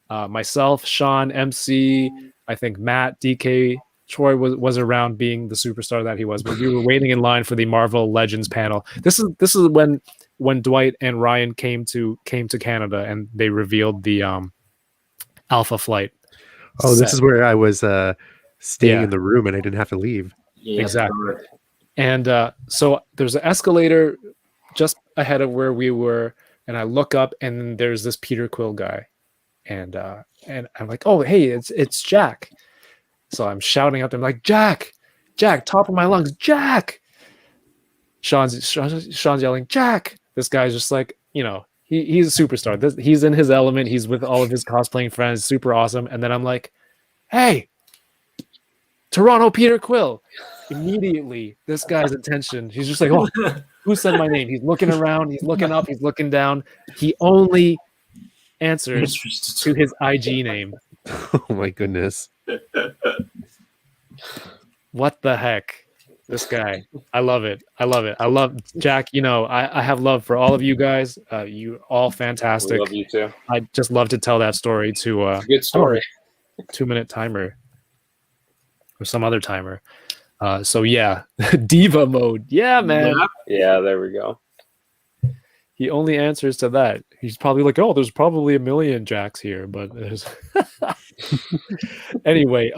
Myself, Sean, MC, I think Matt, DK, Troy was around being the superstar that he was, but we were waiting in line for the Marvel Legends panel. This is when Dwight and Ryan came to Canada and they revealed the Alpha Flight. Oh, this set. is where I was staying Yeah. in the room and I didn't have to leave. Yeah, Exactly. And so there's an escalator just ahead of where we were, and I look up, and then there's this Peter Quill guy, and I'm like, oh hey, it's Jack. So I'm shouting at them like, Jack, top of my lungs, Jack. Sean's yelling, Jack. This guy's just like, he's a superstar. He's in his element. He's with all of his cosplaying friends, super awesome. And then I'm like, hey, Toronto Peter Quill. Immediately, this guy's attention, he's just like, oh, who said my name? He's looking around, he's looking up, he's looking down. He only answers to his IG name. Oh my goodness. What the heck? This guy. I love it. I love Jack. I have love for all of you guys. You're all fantastic. We love you too. I just love to tell that story to It's a good story. 2-minute timer or some other timer. So yeah, diva mode. Yeah, man. Yeah, there we go. He only answers to that. He's probably like, oh, there's probably a million Jacks here, but there's anyway,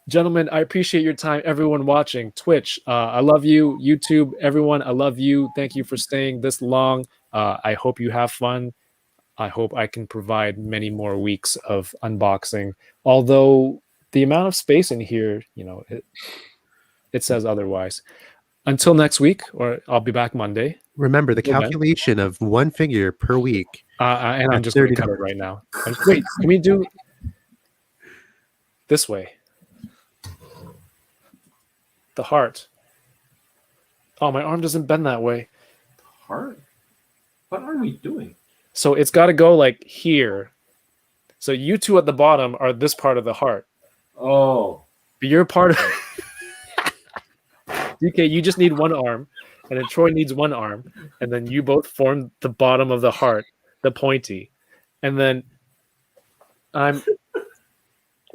gentlemen, I appreciate your time. Everyone watching Twitch, I love you. YouTube, everyone, I love you. Thank you for staying this long. I hope you have fun. I hope I can provide many more weeks of unboxing. Although the amount of space in here, it says otherwise. Until next week, or I'll be back Monday. Remember the Hey, man. calculation of one figure per week. And I'm just going to cut it right now. Wait, can we do this way? The heart. Oh, my arm doesn't bend that way. Heart? What are we doing? So it's got to go like here. So you two at the bottom are this part of the heart. Oh. But you're part of... DK, you just need one arm. And then Troy needs one arm. And then you both form the bottom of the heart, the pointy. And then I'm...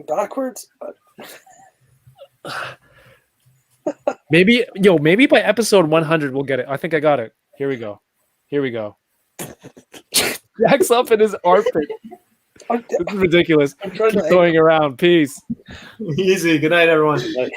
Backwards? Maybe by episode 100 we'll get it. I think I got it. Here we go. Jack's up in his armpit. This is ridiculous. I'm trying Keep going around. Peace. Easy. Good night, everyone. to.